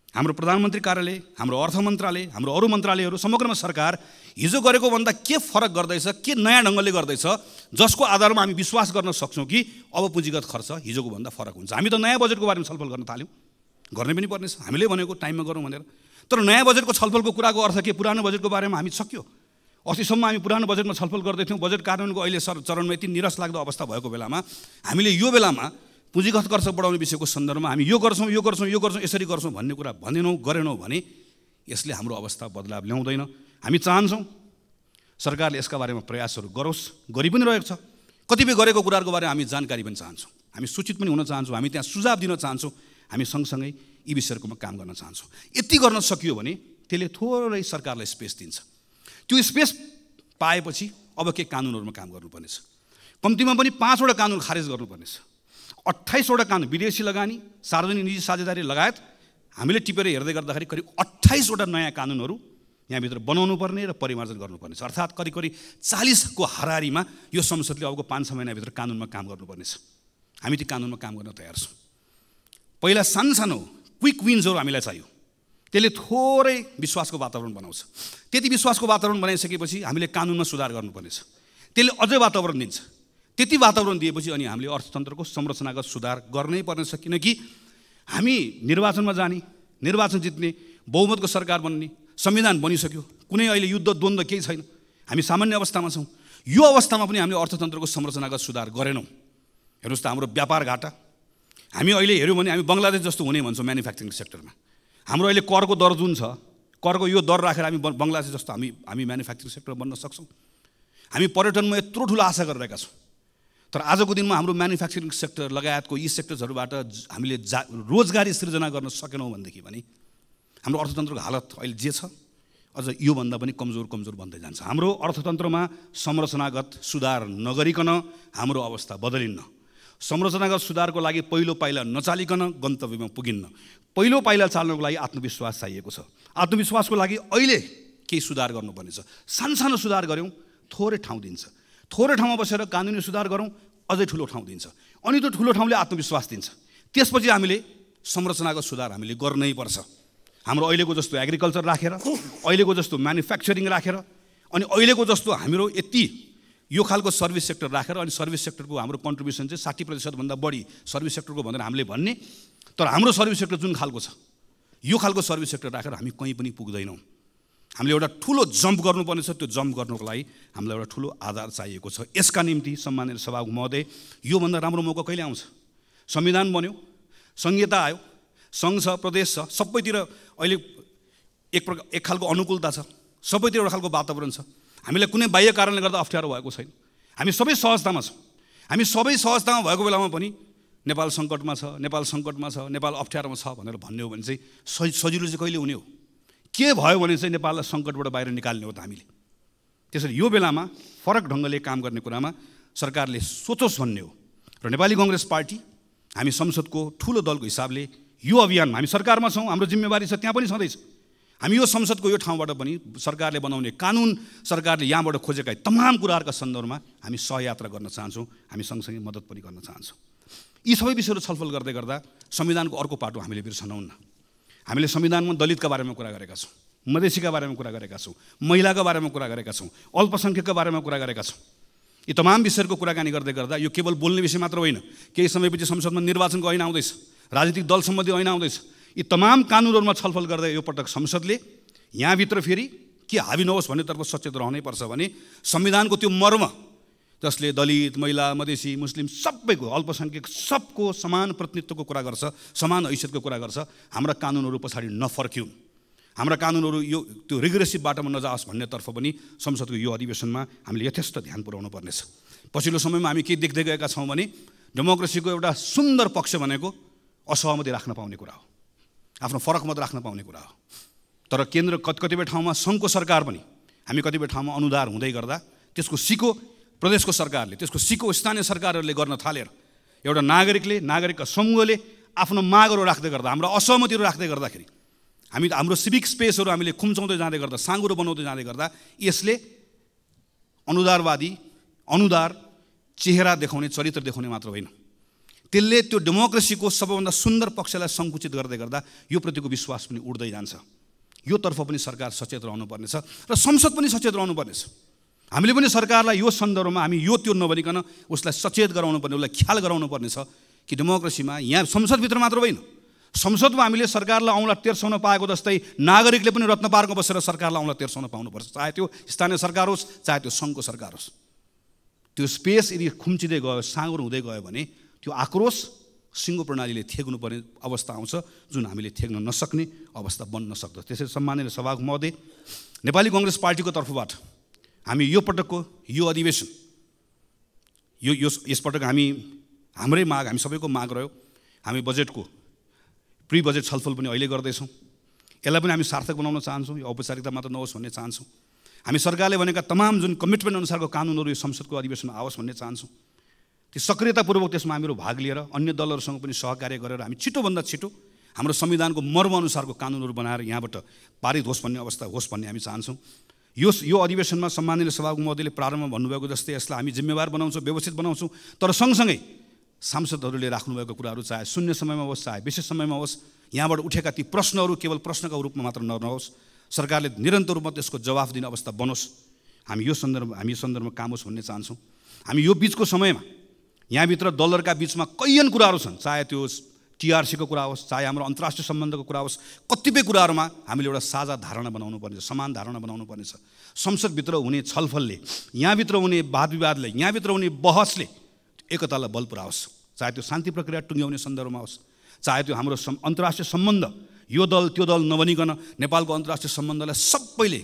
हाम्रो प्रधानमन्त्री कार्यालय, हाम्रो अर्थ मन्त्रालय, हाम्रो अरू मन्त्रालयहरू, समग्रमा सरकार हिजो गरेको भन्दा के फरक गर्दैछ, के नयाँ ढङ्गले गर्दैछ जसको आधारमा हामी विश्वास गर्न सक्छौँ कि अब पुँजीगत खर्च हिजोको भन्दा फरक हुन्छ। हामी त नयाँ बजेटको बारेमा छलफल गर्न थाल्यौँ, गर्नै पनि पर्नेछ, हामीले भनेको टाइममा गरौँ भनेर। तर नयाँ बजेटको छलफलको कुराको अर्थ के? पुरानो बजेटको बारेमा हामी सक्यो। अस्तिसम्म हामी पुरानो बजेटमा छलफल गर्दैथ्यौँ। बजेट कार्यान्वयनको अहिले चरणमा यति निराश लाग्दो अवस्था भएको बेलामा हामीले यो बेलामा पुँजीगत खर्च बढाउने विषयको सन्दर्भमा हामी यो गर्छौँ यसरी गर्छौँ भन्ने कुरा भन्दैनौँ, गरेनौँ भने यसले हाम्रो अवस्था बदलाव ल्याउँदैन। हामी चाहन्छौँ सरकारले यसका बारेमा प्रयासहरू गरोस्, गरि पनि रहेको छ। कतिपय गरेको कुराहरूको बारेमा हामी जानकारी पनि चाहन्छौँ, हामी सूचित पनि हुन चाहन्छौँ, हामी त्यहाँ सुझाव दिन चाहन्छौँ, हामी सँगसँगै यी विषयहरूमा काम गर्न चाहन्छौँ। यति गर्न सकियो भने त्यसले थोरै सरकारलाई स्पेस दिन्छ। त्यो स्पेस पाएपछि अब के कानुनहरूमा काम गर्नुपर्नेछ। कम्तीमा पनि 5वटा कानुन खारेज गर्नुपर्नेछ। 28वटा कानुन, विदेशी लगानी, सार्वजनिक निजी साझेदारी लगायत हामीले टिपेर हेर्दै गर्दाखेरि करिब 28वटा नयाँ कानुनहरू यहाँभित्र बनाउनु पर्ने र परिमार्जन गर्नुपर्नेछ। अर्थात् करिब 40को हाराहारीमा यो संसदले अबको 5-6 महिनाभित्र कानुनमा काम गर्नुपर्नेछ। हामी ती कानुनमा काम गर्न तयार छौँ। पहिला सानो क्विक विन्सहरू हामीलाई चाहियो, त्यसले थोरै विश्वासको वातावरण बनाउँछ। त्यति विश्वासको वातावरण बनाइसकेपछि हामीले कानुनमा सुधार गर्नुपर्नेछ, त्यसले अझै वातावरण दिन्छ। त्यति वातावरण दिएपछि अनि हामीले अर्थतन्त्रको संरचनागत सुधार गर्नै पर्नेछ। किनकि हामी निर्वाचनमा जाने, निर्वाचन जित्ने, बहुमतको सरकार बन्ने, संविधान बनिसक्यो, कुनै अहिले युद्ध द्वन्द्व केही छैन, हामी सामान्य अवस्थामा छौँ। यो अवस्थामा पनि हामीले अर्थतन्त्रको संरचनागत सुधार गरेनौँ। हेर्नुहोस् त हाम्रो व्यापार घाटा, हामी अहिले हेऱ्यौँ भने हामी बङ्गलादेश जस्तो हुने भन्छौँ म्यानुफ्याक्चरिङ सेक्टरमा। हाम्रो अहिले करको दर जुन छ, करको यो दर राखेर हामी बङ्गलादेश जस्तो हामी म्यानुफ्याक्चरिङ सेक्टर बन्न सक्छौँ। हामी पर्यटनमा यत्रो ठुलो आशा गरिरहेका छौँ। तर आजको दिनमा हाम्रो म्यानुफ्याक्चरिङ सेक्टर लगायतको यी सेक्टर्सहरूबाट हामीले रोजगारी सृजना गर्न सकेनौँ भनेदेखि भने हाम्रो अर्थतन्त्रको हालत अहिले जे छ अझ योभन्दा पनि कमजोर बन्दै जान्छ। हाम्रो अर्थतन्त्रमा संरचनागत सुधार नगरिकन हाम्रो अवस्था बदलिन्न। संरचनागत सुधारको लागि पहिलो पाइला नचालिकन गन्तव्यमा पुगिन्न। पहिलो पाइला चाल्नको लागि आत्मविश्वास चाहिएको छ। आत्मविश्वासको लागि अहिले केही सुधार गर्नुपर्नेछ। सानो सुधार गऱ्यौँ थोरै ठाउँ दिन्छ, थोरै ठाउँमा बसेर कानुनी सुधार गरौँ अझै ठुलो ठाउँ दिन्छ, अनि त्यो ठुलो ठाउँले आत्मविश्वास दिन्छ। त्यसपछि हामीले संरचनागत सुधार हामीले गर्नै पर्छ। हाम्रो अहिलेको जस्तो एग्रिकल्चर राखेर, अहिलेको जस्तो म्यानुफ्याक्चरिङ राखेर, अनि अहिलेको जस्तो हाम्रो यति यो खालको सर्भिस सेक्टर राखेर, अनि सर्भिस सेक्टरको हाम्रो कन्ट्रिब्युसन चाहिँ 60%भन्दा बढी सर्भिस सेक्टरको भनेर हामीले भन्ने, तर हाम्रो सर्भिस सेक्टर जुन खालको छ यो खालको सर्भिस सेक्टर राखेर हामी कहीँ पनि पुग्दैनौँ। हामीले एउटा ठुलो जम्प गर्नुपर्नेछ। त्यो जम्प गर्नुको लागि हामीलाई एउटा ठुलो आधार चाहिएको छ। यसका निम्ति सम्माननीय सभामुख महोदय, योभन्दा राम्रो मौका कहिले आउँछ? संविधान बन्यो, संहिता आयो, सङ्घ छ, प्रदेश छ, सबैतिर अहिले एक खालको अनुकूलता छ, सबैतिर एउटा खालको वातावरण छ। हामीलाई कुनै बाह्य कारणले गर्दा अप्ठ्यारो भएको छैन। हामी सबै सहजतामा छौँ। हामी सबै सहजतामा भएको बेलामा पनि नेपाल सङ्कटमा छ, नेपाल अप्ठ्यारोमा छ भनेर भन्ने हो भने चाहिँ सजिलो चाहिँ कहिले हुने हो? के भयो भने चाहिँ नेपाललाई सङ्कटबाट बाहिर निकाल्ने हो त हामीले। त्यसैले यो बेलामा फरक ढङ्गले काम गर्ने कुरामा सरकारले सोचोस् भन्ने हो। र नेपाली कङ्ग्रेस पार्टी हामी संसदको ठुलो दलको हिसाबले यो अभियानमा हामी सरकारमा छौँ, हाम्रो जिम्मेवारी छ, त्यहाँ पनि छँदैछ। हामी यो संसदको यो ठाउँबाट पनि सरकारले बनाउने कानुन, सरकारले यहाँबाट खोजेका तमाम कुराहरूका सन्दर्भमा हामी सहयात्रा गर्न चाहन्छौँ, हामी सँगसँगै मद्दत पनि गर्न चाहन्छौँ। यी सबै विषयहरू छलफल गर्दै गर्दा संविधानको अर्को पाटो हामीले बिर्सनौन्न। हामीले संविधानमा दलितका बारेमा कुरा गरेका छौँ, मधेसीका बारेमा कुरा गरेका छौँ, महिलाका बारेमा कुरा गरेका छौँ, अल्पसङ्ख्यकका बारेमा कुरा गरेका छौँ। यी तमाम विषयहरूको कुराकानी गर्दै गर्दा यो केवल बोल्ने विषय मात्र होइन। केही समयपछि संसदमा निर्वाचनको ऐन आउँदैछ, राजनीतिक दल सम्बन्धी ऐन आउँदैछ। यी तमाम कानुनहरूमा छलफल गर्दा यो पटक संसदले यहाँभित्र फेरि के हावी नहोस् भन्नेतर्फ सचेत रहनै पर्छ भने संविधानको त्यो मर्म जसले दलित, महिला, मधेसी, मुस्लिम सबैको, अल्पसङ्ख्यक सबको समान प्रतिनिधित्वको कुरा गर्छ, समान हैसियतको कुरा गर्छ, हाम्रा कानुनहरू पछाडि नफर्क्यौँ। हाम्रा कानुनहरू यो त्यो रिग्रेसिभ बाटोमा नजाओस् भन्नेतर्फ पनि संसदको यो अधिवेशनमा हामीले यथेष्ट ध्यान पुर्याउनु पर्नेछ। पछिल्लो समयमा हामी के देख्दै गएका छौँ भने डेमोक्रेसीको एउटा सुन्दर पक्ष भनेको असहमति राख्न पाउने कुरा हो, आफ्नो फरक मत राख्न पाउने कुरा हो। तर केन्द्र कतिपय ठाउँमा सङ्घको सरकार पनि हामी कतिपय ठाउँमा अनुदार हुँदै गर्दा त्यसको सिको प्रदेशको सरकारले, त्यसको सिको स्थानीय सरकारहरूले गर्न थालेर एउटा नागरिकका समूहले आफ्नो मागहरू राख्दै गर्दा, हाम्रा असहमतिहरू राख्दै गर्दाखेरि हाम्रो सिभिक स्पेसहरू हामीले खुम्चाउँदै जाँदै गर्दा, साँगुरो बनाउँदै जाँदै गर्दा यसले अनुदार चेहरा देखाउने, चरित्र देखाउने मात्र होइन, त्यसले त्यो डेमोक्रेसीको सबैभन्दा सुन्दर पक्षलाई सङ्कुचित गर्दै गर्दा यो प्रतिको विश्वास पनि उड्दै जान्छ। यो तर्फ पनि सरकार सचेत रहनुपर्नेछ र संसद पनि सचेत रहनुपर्नेछ। हामीले पनि सरकारलाई यो सन्दर्भमा हामी यो त्यो नभनिकन उसलाई सचेत गराउनु पर्ने, उसलाई ख्याल गराउनु पर्नेछ कि डेमोक्रेसीमा यहाँ संसदभित्र मात्र होइन, संसदमा हामीले सरकारलाई औँला तेर्साउन पाएको जस्तै नागरिकले पनि रत्न पार्कमा बसेर सरकारलाई औँला तेर्साउन पाउनुपर्छ, चाहे त्यो स्थानीय सरकार होस् चाहे त्यो सङ्घको सरकार होस्। त्यो स्पेस यदि खुम्चिँदै गयो, साँगुरो हुँदै गयो भने त्यो आक्रोश सिङ्गो प्रणालीले थेग्नुपर्ने अवस्था आउँछ, जुन हामीले थेग्न नसक्ने अवस्था बन्न सक्दछ। त्यसैले सम्माननीय सभामुख महोदय, नेपाली कङ्ग्रेस पार्टीको तर्फबाट हामी यो पटकको यो अधिवेशन यसपटक हाम्रै माग, हामी सबैको माग रह्यो, हामी बजेटको प्री बजेट छलफल पनि अहिले गर्दैछौँ। यसलाई पनि हामी सार्थक बनाउन चाहन्छौँ, यो औपचारिकता मात्र नहोस् भन्ने चाहन्छौँ। हामी सरकारले भनेका तमाम जुन कमिटमेन्ट अनुसारको कानुनहरू यो संसदको अधिवेशनमा आओस् भन्ने चाहन्छौँ। त्यो सक्रियतापूर्वक त्यसमा हामीहरू भाग लिएर अन्य दलहरूसँग पनि सहकार्य गरेर हामी छिटोभन्दा छिटो हाम्रो संविधानको मर्मअनुसारको कानुनहरू बनाएर यहाँबाट पारित होस् भन्ने अवस्था होस् भन्ने हामी चाहन्छौँ। यो अधिवेशनमा सम्माननीय सभामुख महोदयले प्रारम्भमा भन्नुभएको जस्तै यसलाई हामी जिम्मेवार बनाउँछौँ, व्यवस्थित बनाउँछौँ, तर सँगसँगै सांसदहरूले राख्नुभएको कुराहरू चाहे शून्य समयमा होस् चाहे विशेष समयमा होस्, यहाँबाट उठेका ती प्रश्नहरू केवल प्रश्नका रूपमा मात्र नहोस्, सरकारले निरन्तर रूपमा त्यसको जवाफ दिने अवस्था बनोस्। हामी यो सन्दर्भमा काम होस् भन्ने चाहन्छौँ। हामी यो बिचको समयमा यहाँभित्र दलहरूका बिचमा कैयन कुराहरू छन्, चाहे त्यो टिआरसीको कुरा होस् चाहे हाम्रो अन्तर्राष्ट्रिय सम्बन्धको कुरा होस्, कतिपय कुराहरूमा हामीले एउटा साझा धारणा बनाउनु पर्नेछ, समान धारणा बनाउनु पर्नेछ। संसदभित्र हुने छलफलले, यहाँभित्र हुने वाद विवादले, यहाँभित्र हुने बहसले एकतालाई बल पुऱ्याओस्, चाहे त्यो शान्ति प्रक्रिया टुङ्ग्याउने सन्दर्भमा होस्, चाहे त्यो हाम्रो अन्तर्राष्ट्रिय सम्बन्ध यो दल त्यो दल नभनिकन नेपालको अन्तर्राष्ट्रिय सम्बन्धलाई सबैले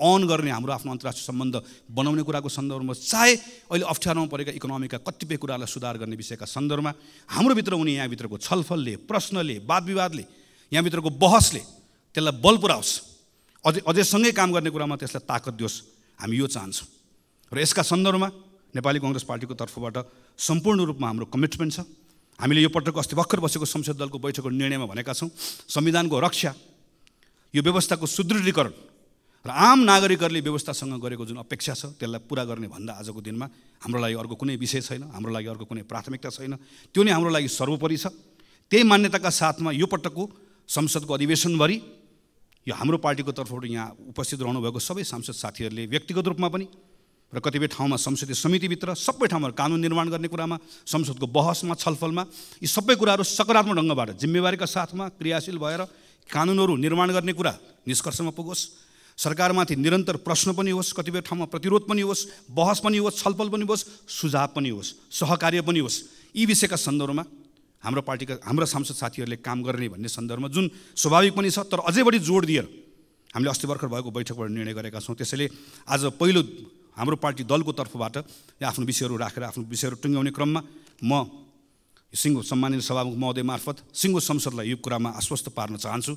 अन गर्ने हाम्रो आफ्नो अन्तर्राष्ट्रिय सम्बन्ध बनाउने कुराको सन्दर्भमा, चाहे अहिले अप्ठ्यारोमा परेका इकोनोमीका कतिपय कुरालाई सुधार गर्ने विषयका सन्दर्भमा हाम्रो भित्र हुने यहाँभित्रको छलफलले, प्रश्नले, वाद विवादले, यहाँभित्रको बहसले त्यसलाई बल पुऱ्याओस्, अझै सँगै काम गर्ने कुरामा त्यसलाई ताकत दियोस्। हामी यो चाहन्छौँ र यसका सन्दर्भमा नेपाली कङ्ग्रेस पार्टीको तर्फबाट सम्पूर्ण रूपमा हाम्रो कमिटमेन्ट छ। हामीले यो पटक अस्ति भर्खर बसेको संसद दलको बैठकको निर्णयमा भनेका छौँ, संविधानको रक्षा, यो व्यवस्थाको सुदृढीकरण र आम नागरिकहरूले व्यवस्थासँग गरेको जुन अपेक्षा छ त्यसलाई पुरा गर्ने भन्दा आजको दिनमा हाम्रो लागि अर्को कुनै विषय छैन, हाम्रो लागि अर्को कुनै प्राथमिकता छैन, त्यो नै हाम्रो लागि सर्वोपरि छ। त्यही मान्यताका साथमा यो पटकको संसदको अधिवेशनभरि यो हाम्रो पार्टीको तर्फबाट यहाँ उपस्थित रहनुभएको सबै सांसद साथीहरूले व्यक्तिगत रूपमा पनि र कतिपय ठाउँमा संसदीय समितिभित्र सबै ठाउँमा कानुन निर्माण गर्ने कुरामा, संसदको बहसमा, छलफलमा यी सबै कुराहरू सकारात्मक ढङ्गबाट जिम्मेवारीका साथमा क्रियाशील भएर कानुनहरू निर्माण गर्ने कुरा निष्कर्षमा पुगोस्। सरकारमाथि निरन्तर प्रश्न पनि होस्, कतिपय ठाउँमा प्रतिरोध पनि होस्, बहस पनि होस्, छलफल पनि होस्, सुझाव पनि होस्, सहकार्य पनि होस्। यी विषयका सन्दर्भमा हाम्रा सांसद साथीहरूले काम गर्ने भन्ने सन्दर्भमा जुन स्वाभाविक पनि छ, तर अझै बढी जोड दिएर हामीले अस्ति भर्खर भएको बैठकबाट निर्णय गरेका छौँ। त्यसैले आज पहिलो हाम्रो पार्टी दलको तर्फबाट आफ्नो विषयहरू राखेर आफ्नो विषयहरू टुङ्ग्याउने क्रममा म सिङ्गो सम्मानित सभामुख महोदय मार्फत सिङ्गो संसदलाई यो कुरामा आश्वस्त पार्न चाहन्छु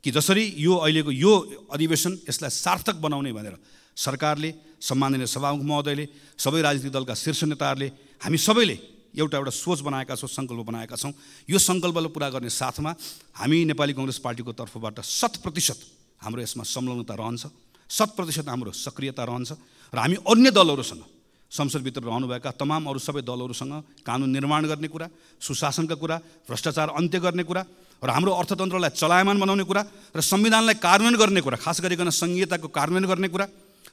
कि जसरी यो अहिलेको यो अधिवेशन यसलाई सार्थक बनाउने भनेर सरकारले, सम्माननीय सभामुख महोदयले, सबै राजनीतिक दलका शीर्ष नेताहरूले, हामी सबैले एउटा सोच बनाएका छौँ, सङ्कल्प बनाएका छौँ। यो सङ्कल्पलाई पुरा गर्ने साथमा हामी नेपाली कङ्ग्रेस पार्टीको तर्फबाट 100% हाम्रो यसमा संलग्नता रहन्छ, 100% हाम्रो सक्रियता रहन्छ र हामी अन्य दलहरूसँग संसदभित्र रहनुभएका तमाम अरू सबै दलहरूसँग कानुन निर्माण गर्ने कुरा, सुशासनका कुरा, भ्रष्टाचार अन्त्य गर्ने कुरा र हाम्रो अर्थतन्त्रलाई चलायमान बनाउने कुरा र संविधानलाई कार्यान्वयन गर्ने कुरा, खास गरिकन संहिताको कार्यान्वयन गर्ने कुरा,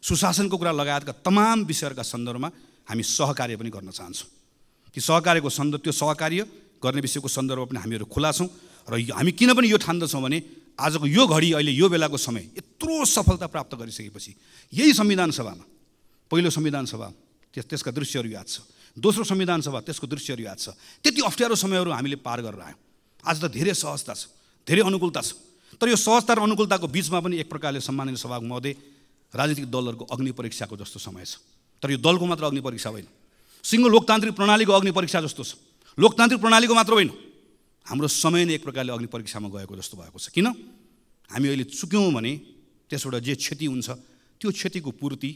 सुशासनको कुरा लगायतका तमाम विषयहरूका सन्दर्भमा हामी सहकार्य पनि गर्न चाहन्छौँ। ती सहकार्यको त्यो सहकार्य गर्ने विषयको सन्दर्भमा पनि हामीहरू खुला छौँ र हामी किन पनि यो ठान्दछौँ भने आजको यो घडी, अहिले यो बेलाको समय यत्रो सफलता प्राप्त गरिसकेपछि यही संविधान सभामा, पहिलो संविधान सभा त्यसका दृश्यहरू याद छ, दोस्रो संविधान सभा त्यसको दृश्यहरू याद छ, त्यति अप्ठ्यारो समयहरू हामीले पार गरेर आयौँ। आज त धेरै सहजता छ, धेरै अनुकूलता छ, तर यो सहजता र अनुकूलताको बिचमा पनि एक प्रकारले सम्माननीय सभामुख महोदय राजनीतिक दलहरूको अग्नि परीक्षाको जस्तो समय छ। तर यो दलको मात्र अग्नि परीक्षा होइन, सिङ्गो लोकतान्त्रिक प्रणालीको अग्नि परीक्षा जस्तो छ। लोकतान्त्रिक प्रणालीको मात्र होइन, हाम्रो समय नै एक प्रकारले अग्नि परीक्षामा गएको जस्तो भएको छ। किन? हामी अहिले चुक्यौँ भने त्यसबाट जे क्षति हुन्छ त्यो क्षतिको पूर्ति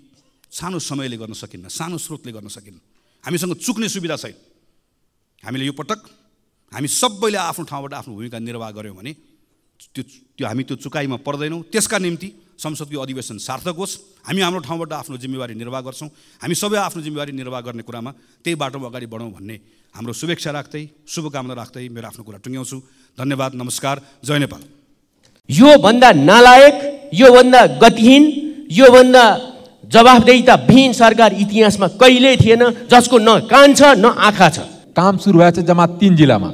सानो समयले गर्न सकिन्न, सानो स्रोतले गर्न सकिन्न। हामीसँग चुक्ने सुविधा छैन। हामीले यो पटक हामी सबैले आफ्नो ठाउँबाट आफ्नो भूमिका निर्वाह गऱ्यौँ भने हामी त्यो चुकाइमा पर्दैनौँ। त्यसका निम्ति संसदको अधिवेशन सार्थक होस्, हामी हाम्रो ठाउँबाट आफ्नो जिम्मेवारी निर्वाह गर्छौँ। हामी सबै आफ्नो जिम्मेवारी निर्वाह गर्ने कुरामा त्यही बाटोमा अगाडि बढौँ भन्ने हाम्रो शुभेच्छा राख्दै, शुभकामना राख्दै मेरो आफ्नो कुरा टुङ्ग्याउँछु। धन्यवाद, नमस्कार, जय नेपाल। योभन्दा नालायक, योभन्दा गतिहीन, योभन्दा जवाफदेहिताविहीन सरकार इतिहासमा कहिल्यै थिएन, जसको न कान छ न आँखा छ। काम सुरु भएको छ जम्मा 3 जिल्लामा।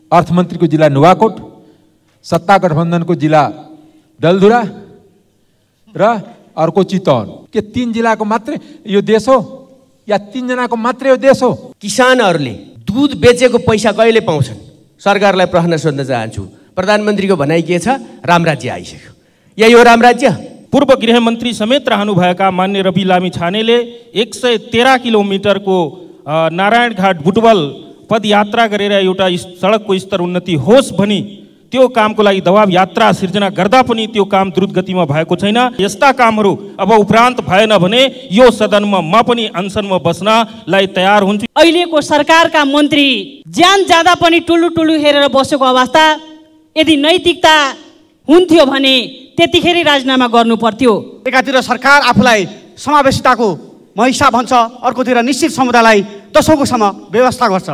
अर्थमन्त्रीको जिल्ला नुवाकोट, सत्ता गठबन्धनको जिल्ला डलधुरा र अर्को चितवन। के 3 जिल्लाको मात्रै यो देश हो या 3 जनाको मात्रै यो देश हो? किसानहरूले दुध बेचेको पैसा कहिले पाउँछन्? सरकारलाई प्रश्न सोध्न चाहन्छु। प्रधानमन्त्रीको भनाइ के छ? रामराज्य आइसक्यो। यही हो रामराज्य? पूर्व गृहमन्त्री समेत रहनुभएका मान्य रवि लामिछानेले 113 किलोमिटरको नारायणघाट बुटवल पदयात्रा गरेर एउटा सडकको स्तर उन्नति होस् भनी त्यो कामको लागि दबाब यात्रा सिर्जना गर्दा पनि त्यो काम द्रुत गतिमा भएको छैन। यस्ता कामहरू अब उपरान्त भएन भने यो सदनमा म पनि अनसनमा बस्नलाई तयार हुन्छु। अहिलेको सरकारका मन्त्री ज्यान जाँदा पनि टुलु टुलु हेरेर बसेको अवस्था यदि नैतिकता हुन्थ्यो भने त्यतिखेरै राजीनामा गर्नु पर्थ्यो। एकातिर सरकार आफूलाई समावेशिताको महिषा भन्छ, अर्कोतिर निश्चित समुदायलाई दशौँकोसम्म व्यवस्था गर्छ।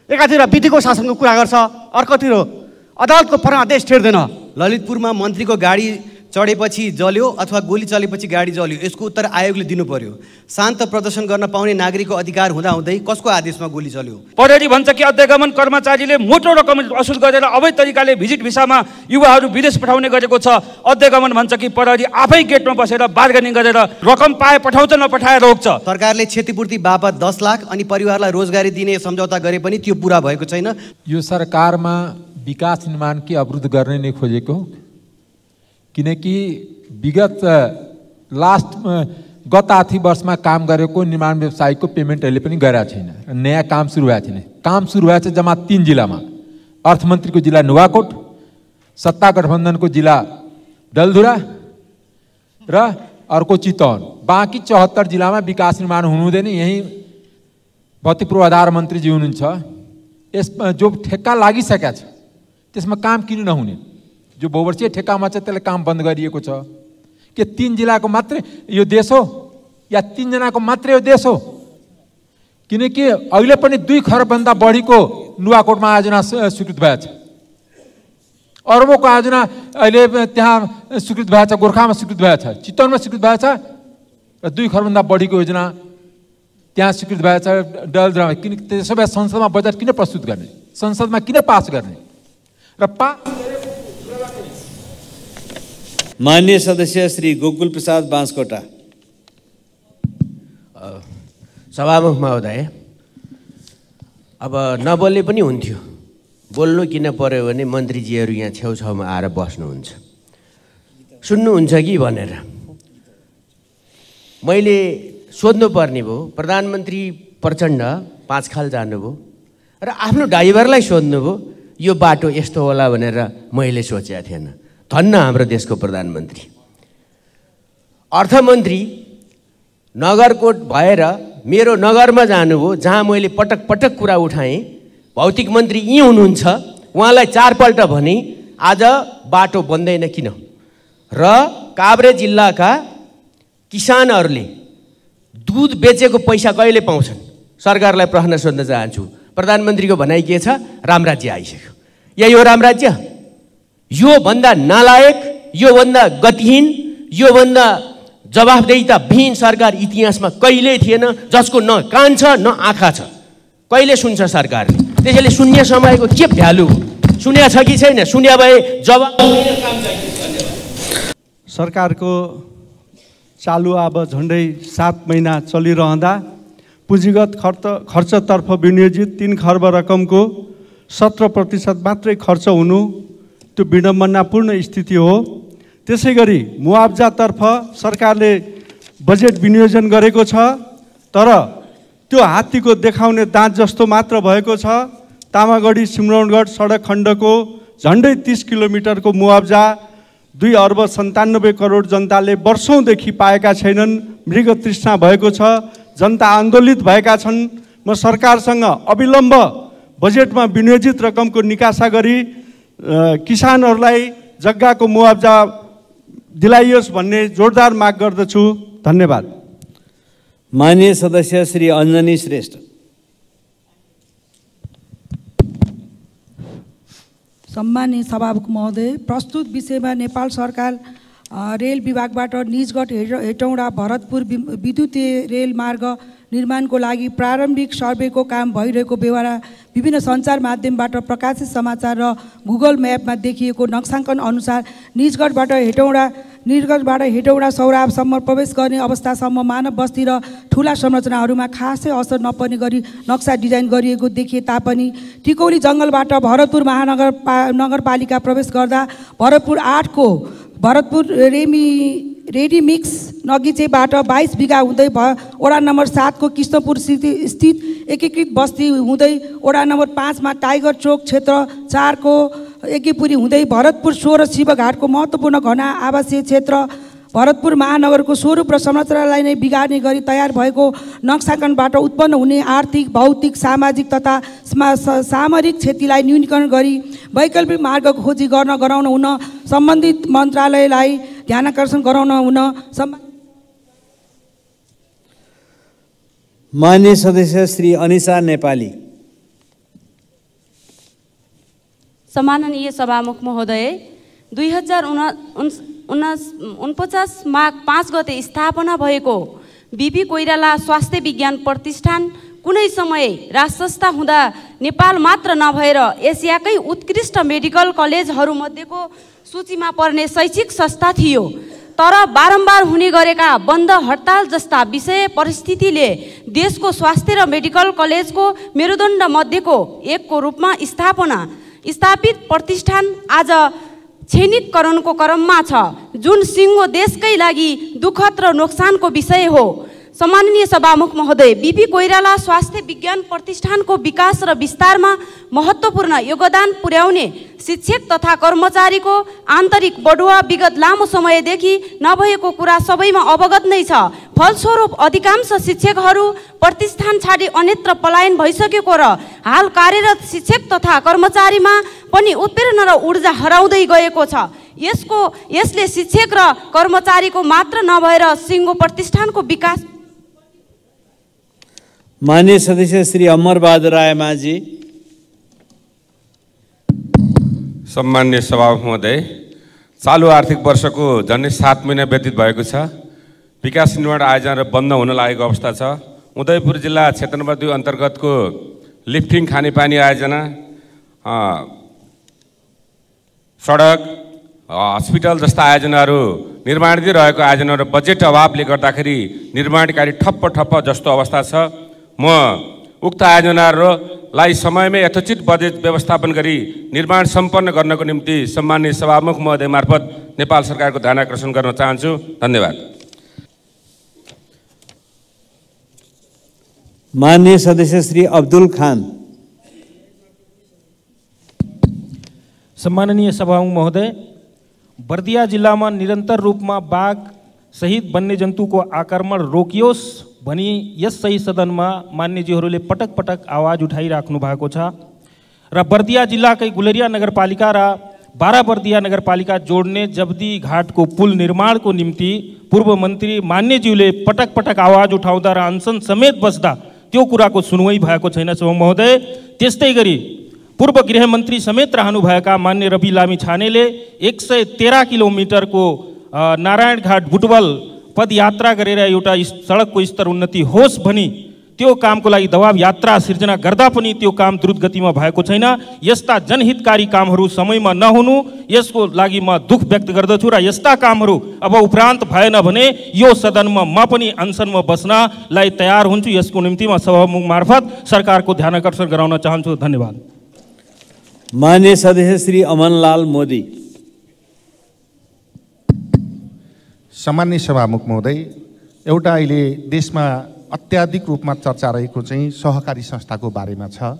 एकातिर विधिको शासनको कुरा गर्छ, अर्कोतिर अदालतको परमादेश टेर्दैन। ललितपुरमा मन्त्रीको गाडी चढेपछि जल्यो अथवा गोली चलेपछि गाडी जल्यो, यसको उत्तर आयोगले दिनु पर्यो। शान्त प्रदर्शन गर्न पाउने नागरिकको अधिकार हुँदाहुँदै कसको आदेशमा गोली चल्यो? प्रहरी भन्छ कि अध्यागमन कर्मचारीले मोटो रकम असुल गरेर अवैध तरिकाले भिजिट भिसामा युवाहरू विदेश पठाउने गरेको छ। अध्यागमन भन्छ कि प्रहरी आफै गेटमा बसेर बार्गेनिङ गरेर रकम पाए पठाउँछ, नपठाए रोक्छ। सरकारले क्षतिपूर्ति बापत 10 लाख अनि परिवारलाई रोजगारी दिने सम्झौता गरे पनि त्यो पुरा भएको छैन। यो सरकारमा विकास निर्माण के अवरुद्ध गर्ने नै खोजेको हो, किनकि विगत गत आर्थिक वर्षमा काम गरेको निर्माण व्यवसायको पेमेन्ट अहिले पनि गरेको छैन, नयाँ काम सुरु भएको छैन। काम सुरु भएको छ जम्मा 3 जिल्लामा। अर्थमन्त्रीको जिल्ला नुवाकोट, सत्ता गठबन्धनको जिल्ला डलधुरा र अर्को चितवन। बाँकी 74 जिल्लामा विकास निर्माण हुनु हुँदैन। यही भौतिक पूर्वाधार मन्त्रीजी हुनुहुन्छ। यसमा जो ठेक्का लागिसकेको छ त्यसमा काम किन नहुने? जो बहुवर्षीय ठेक्कामा छ त्यसले काम बन्द गरिएको छ। के 3 जिल्लाको मात्रै यो देश हो या 3 जनाको मात्रै यो देश हो? किनकि अहिले पनि 2 खरबभन्दा बढीको नुवाकोटमा आयोजना स्वीकृत भएको छ। अरबौँको आयोजना अहिले त्यहाँ स्वीकृत भएको छ, गोर्खामा स्वीकृत भएको छ, चितवनमा स्वीकृत भएको छ र 2 खरबभन्दा बढीको योजना त्यहाँ स्वीकृत भएको छ डलधुरामा। किन त्यसो भए संसदमा बजेट किन प्रस्तुत गर्ने? संसदमा किन पास गर्ने? र माननीय सदस्य श्री गोकुल प्रसाद बाँसकोटा। सभामुख महोदय, अब नबोल्ने पनि हुन्थ्यो, बोल्नु किन पर्यो भने मन्त्रीजीहरू यहाँ छेउछाउमा आएर बस्नुहुन्छ, सुन्नुहुन्छ कि भनेर मैले सोध्नुपर्ने भयो। प्रधानमन्त्री प्रचण्ड 5 खाल जानुभयो र आफ्नो ड्राइभरलाई सोध्नुभयो यो बाटो यस्तो होला भनेर मैले सोचेको थिएन। धन्न हाम्रो देशको प्रधानमन्त्री। अर्थमन्त्री नगरकोट भएर मेरो नगरमा जानुभयो, जहाँ मैले पटक पटक कुरा उठाएँ। भौतिक मन्त्री यहीँ हुनुहुन्छ, उहाँलाई 4 पल्ट भने आज बाटो बन्दैन किन? र काभ्रे जिल्लाका किसानहरूले दुध बेचेको पैसा कहिले पाउँछन्? सरकारलाई प्रश्न सोध्न चाहन्छु। प्रधानमन्त्रीको भनाइ के छ? रामराज्य आइसक्यो। यही हो रामराज्य? योभन्दा नालायक, योभन्दा गतिहीन, योभन्दा जवाफदेहिताविहीन सरकार इतिहासमा कहिल्यै थिएन, जसको न कान छ न आँखा छ। कहिले सुन्छ सरकारले? त्यसैले शून्य समयको के भ्यालु? सुन्या छ कि छैन? सुन्या भए जवाब। सरकारको चालु अब झन्डै 7 महिना चलिरहँदा पुँजीगत खर्चतर्फ विनियोजित 3 खर्ब रकमको 17% मात्रै खर्च हुनु, त्यो त्यो विडम्बनापूर्ण स्थिति हो। त्यसै गरी मुआब्जातर्फ सरकारले बजेट विनियोजन गरेको छ, तर त्यो हात्तीको देखाउने दाँत जस्तो मात्र भएको छ। तामागढी सिमरौनगढ सडक खण्डको झन्डै 30 किलोमिटरको मुआब्जा 2 अर्ब 97 करोड जनताले वर्षौँदेखि पाएका छैनन्। मृग तृष्णा भएको छ, जनता आन्दोलित भएका छन्। म सरकारसँग अविलम्ब बजेटमा विनियोजित रकमको निकासा गरी किसानहरूलाई जग्गाको मुआब्जा दिलाइयोस् भन्ने जोरदार माग गर्दछु। धन्यवाद। माननीय सदस्य श्री अञ्जनी श्रेष्ठ। सम्माननीय सभामुख महोदय, प्रस्तुत विषयमा नेपाल सरकार रेल विभागबाट निजगढ हेटौँडा भरतपुर विद्युतीय रेल मार्ग निर्माणको लागि प्रारम्भिक सर्वेको काम भइरहेको बेहोरा विभिन्न सञ्चार माध्यमबाट प्रकाशित समाचार र गुगल म्यापमा देखिएको नक्साङ्कन अनुसार निजगढबाट हेटौडा सौराबसम्म प्रवेश गर्ने अवस्थासम्म मानव बस्ती र ठुला संरचनाहरूमा खासै असर नपर्ने गरी नक्सा डिजाइन गरिएको देखिए तापनि टिकौली जङ्गलबाट भरतपुर नगरपालिका प्रवेश गर्दा भरतपुर रेडीमिक्स नगिचेबाट 22 बिघा हुँदै वडा नम्बर 7 को कृष्णपुर स्थित एकीकृत बस्ती हुँदै वडा नम्बर 5 मा टाइगर चोक क्षेत्र 4 को एकीपुरी हुँदै भरतपुर 16 शिवघाटको महत्त्वपूर्ण घना आवासीय क्षेत्र भरतपुर महानगरको स्वरूप र संरचनालाई नै बिगार्ने गरी तयार भएको नक्साङ्कनबाट उत्पन्न हुने आर्थिक, भौतिक, सामाजिक तथा सामरिक क्षतिलाई न्यूनीकरण गरी वैकल्पिक मार्ग खोजी गराउन हुन सम्बन्धित मन्त्रालयलाई ध्यानाकर्षण गराउन हुन माननीय सदस्य श्री अनिसा नेपाली। सम्माननीय सभामुख महोदय, 2049 माघ 5 गते स्थापना भएको बीपी कोइराला स्वास्थ्य विज्ञान प्रतिष्ठान कुनै समय राजसंस्था हुँदा नेपाल मात्र नभएर एसियाकै उत्कृष्ट मेडिकल कलेजहरूमध्येको सूचीमा पर्ने शैक्षिक संस्था थियो। तर बारम्बार हुने गरेका बन्द हडताल जस्ता विषय परिस्थितिले देशको स्वास्थ्य र मेडिकल कलेजको मेरुदण्ड मध्येको एकको रूपमा स्थापित प्रतिष्ठान आज क्षीणितकरणको क्रममा छ, जुन सिङ्गो देशकै लागि दुःखद र नोक्सानको विषय हो। सम्माननीय सभामुख महोदय, बीपी कोइराला स्वास्थ्य विज्ञान प्रतिष्ठानको विकास र विस्तारमा महत्त्वपूर्ण योगदान पुर्याउने शिक्षक तथा कर्मचारीको आन्तरिक बढुवा विगत लामो समयदेखि नभएको कुरा सबैमा अवगत नै छ। फलस्वरूप अधिकांश शिक्षकहरू प्रतिष्ठान छाडी अन्यत्र पलायन भइसकेको र हाल कार्यरत शिक्षक तथा कर्मचारीमा पनि उत्प्रेरणा र ऊर्जा हराउँदै गएको छ। यसले शिक्षक र कर्मचारीको मात्र नभएर सिङ्गो प्रतिष्ठानको विकास। माननीय सदस्य श्री अमरबहादुर रायमाझी। सम्माननीय सभामुख महोदय, चालु आर्थिक वर्षको झन्डै 7 महिना व्यतीत भएको छ। विकास निर्माण आयोजना बन्द हुन लागेको अवस्था छ। उदयपुर जिल्ला क्षेत्र नम्बर 2 अन्तर्गतको लिफ्टिङ खानेपानी आयोजना, सडक, हस्पिटल जस्ता आयोजनाहरू निर्माणाधीन रहेको आयोजनाहरू बजेट अभावले गर्दाखेरि निर्माण कार्य ठप्प जस्तो अवस्था छ। म उक्त आयोजनाहरूलाई समयमै यथोचित बजेट व्यवस्थापन गरी निर्माण सम्पन्न गर्नको निम्ति सम्माननीय सभामुख महोदय मार्फत नेपाल सरकारको ध्यान आकर्षण गर्न चाहन्छु। धन्यवाद। माननीय सदस्य श्री अब्दुल खान। सम्माननीय सभामुख महोदय, बर्दिया जिल्लामा निरन्तर रूपमा बाघ सहित वन्यजन्तुको आक्रमण रोकियोस् भनी यस सही सदनमा मान्यजीहरूले पटक पटक आवाज उठाइराख्नु भएको छ र बर्दिया जिल्लाकै गुलेरिया नगरपालिका र 12 बर्दिया नगरपालिका जोड्ने जब्दी घाटको पुल निर्माणको निम्ति पूर्व मन्त्री मान्यज्यूले पटक पटक आवाज उठाउँदा र अनसन समेत बस्दा त्यो कुराको सुनवाई भएको छैन। सभामुख महोदय, त्यस्तै गरी पूर्व गृहमन्त्री समेत रहनुभएका मान्य रवि लामी छानेले 113 किलोमिटरको नारायणघाट बुटवल पदयात्रा गरेर एउटा सडकको स्तर उन्नति होस् भनी त्यो कामको लागि दबाव यात्रा सिर्जना गर्दा पनि त्यो काम द्रुत गतिमा भएको छैन। यस्ता जनहितकारी कामहरू समयमा नहुनु, यसको लागि म दुःख व्यक्त गर्दछु र यस्ता कामहरू अब उपरान्त भएन भने यो सदनमा म पनि अनसनमा बस्नलाई तयार हुन्छु। यसको निम्ति म सभामुख मार्फत सरकारको ध्यान आकर्षण गराउन चाहन्छु। धन्यवाद। मान्य सदस्य श्री अमनलाल मोदी। सामान्य सभामुख महोदय, एउटा अहिले देशमा अत्याधिक रूपमा चर्चा रहेको चाहिँ सहकारी संस्थाको बारेमा छ।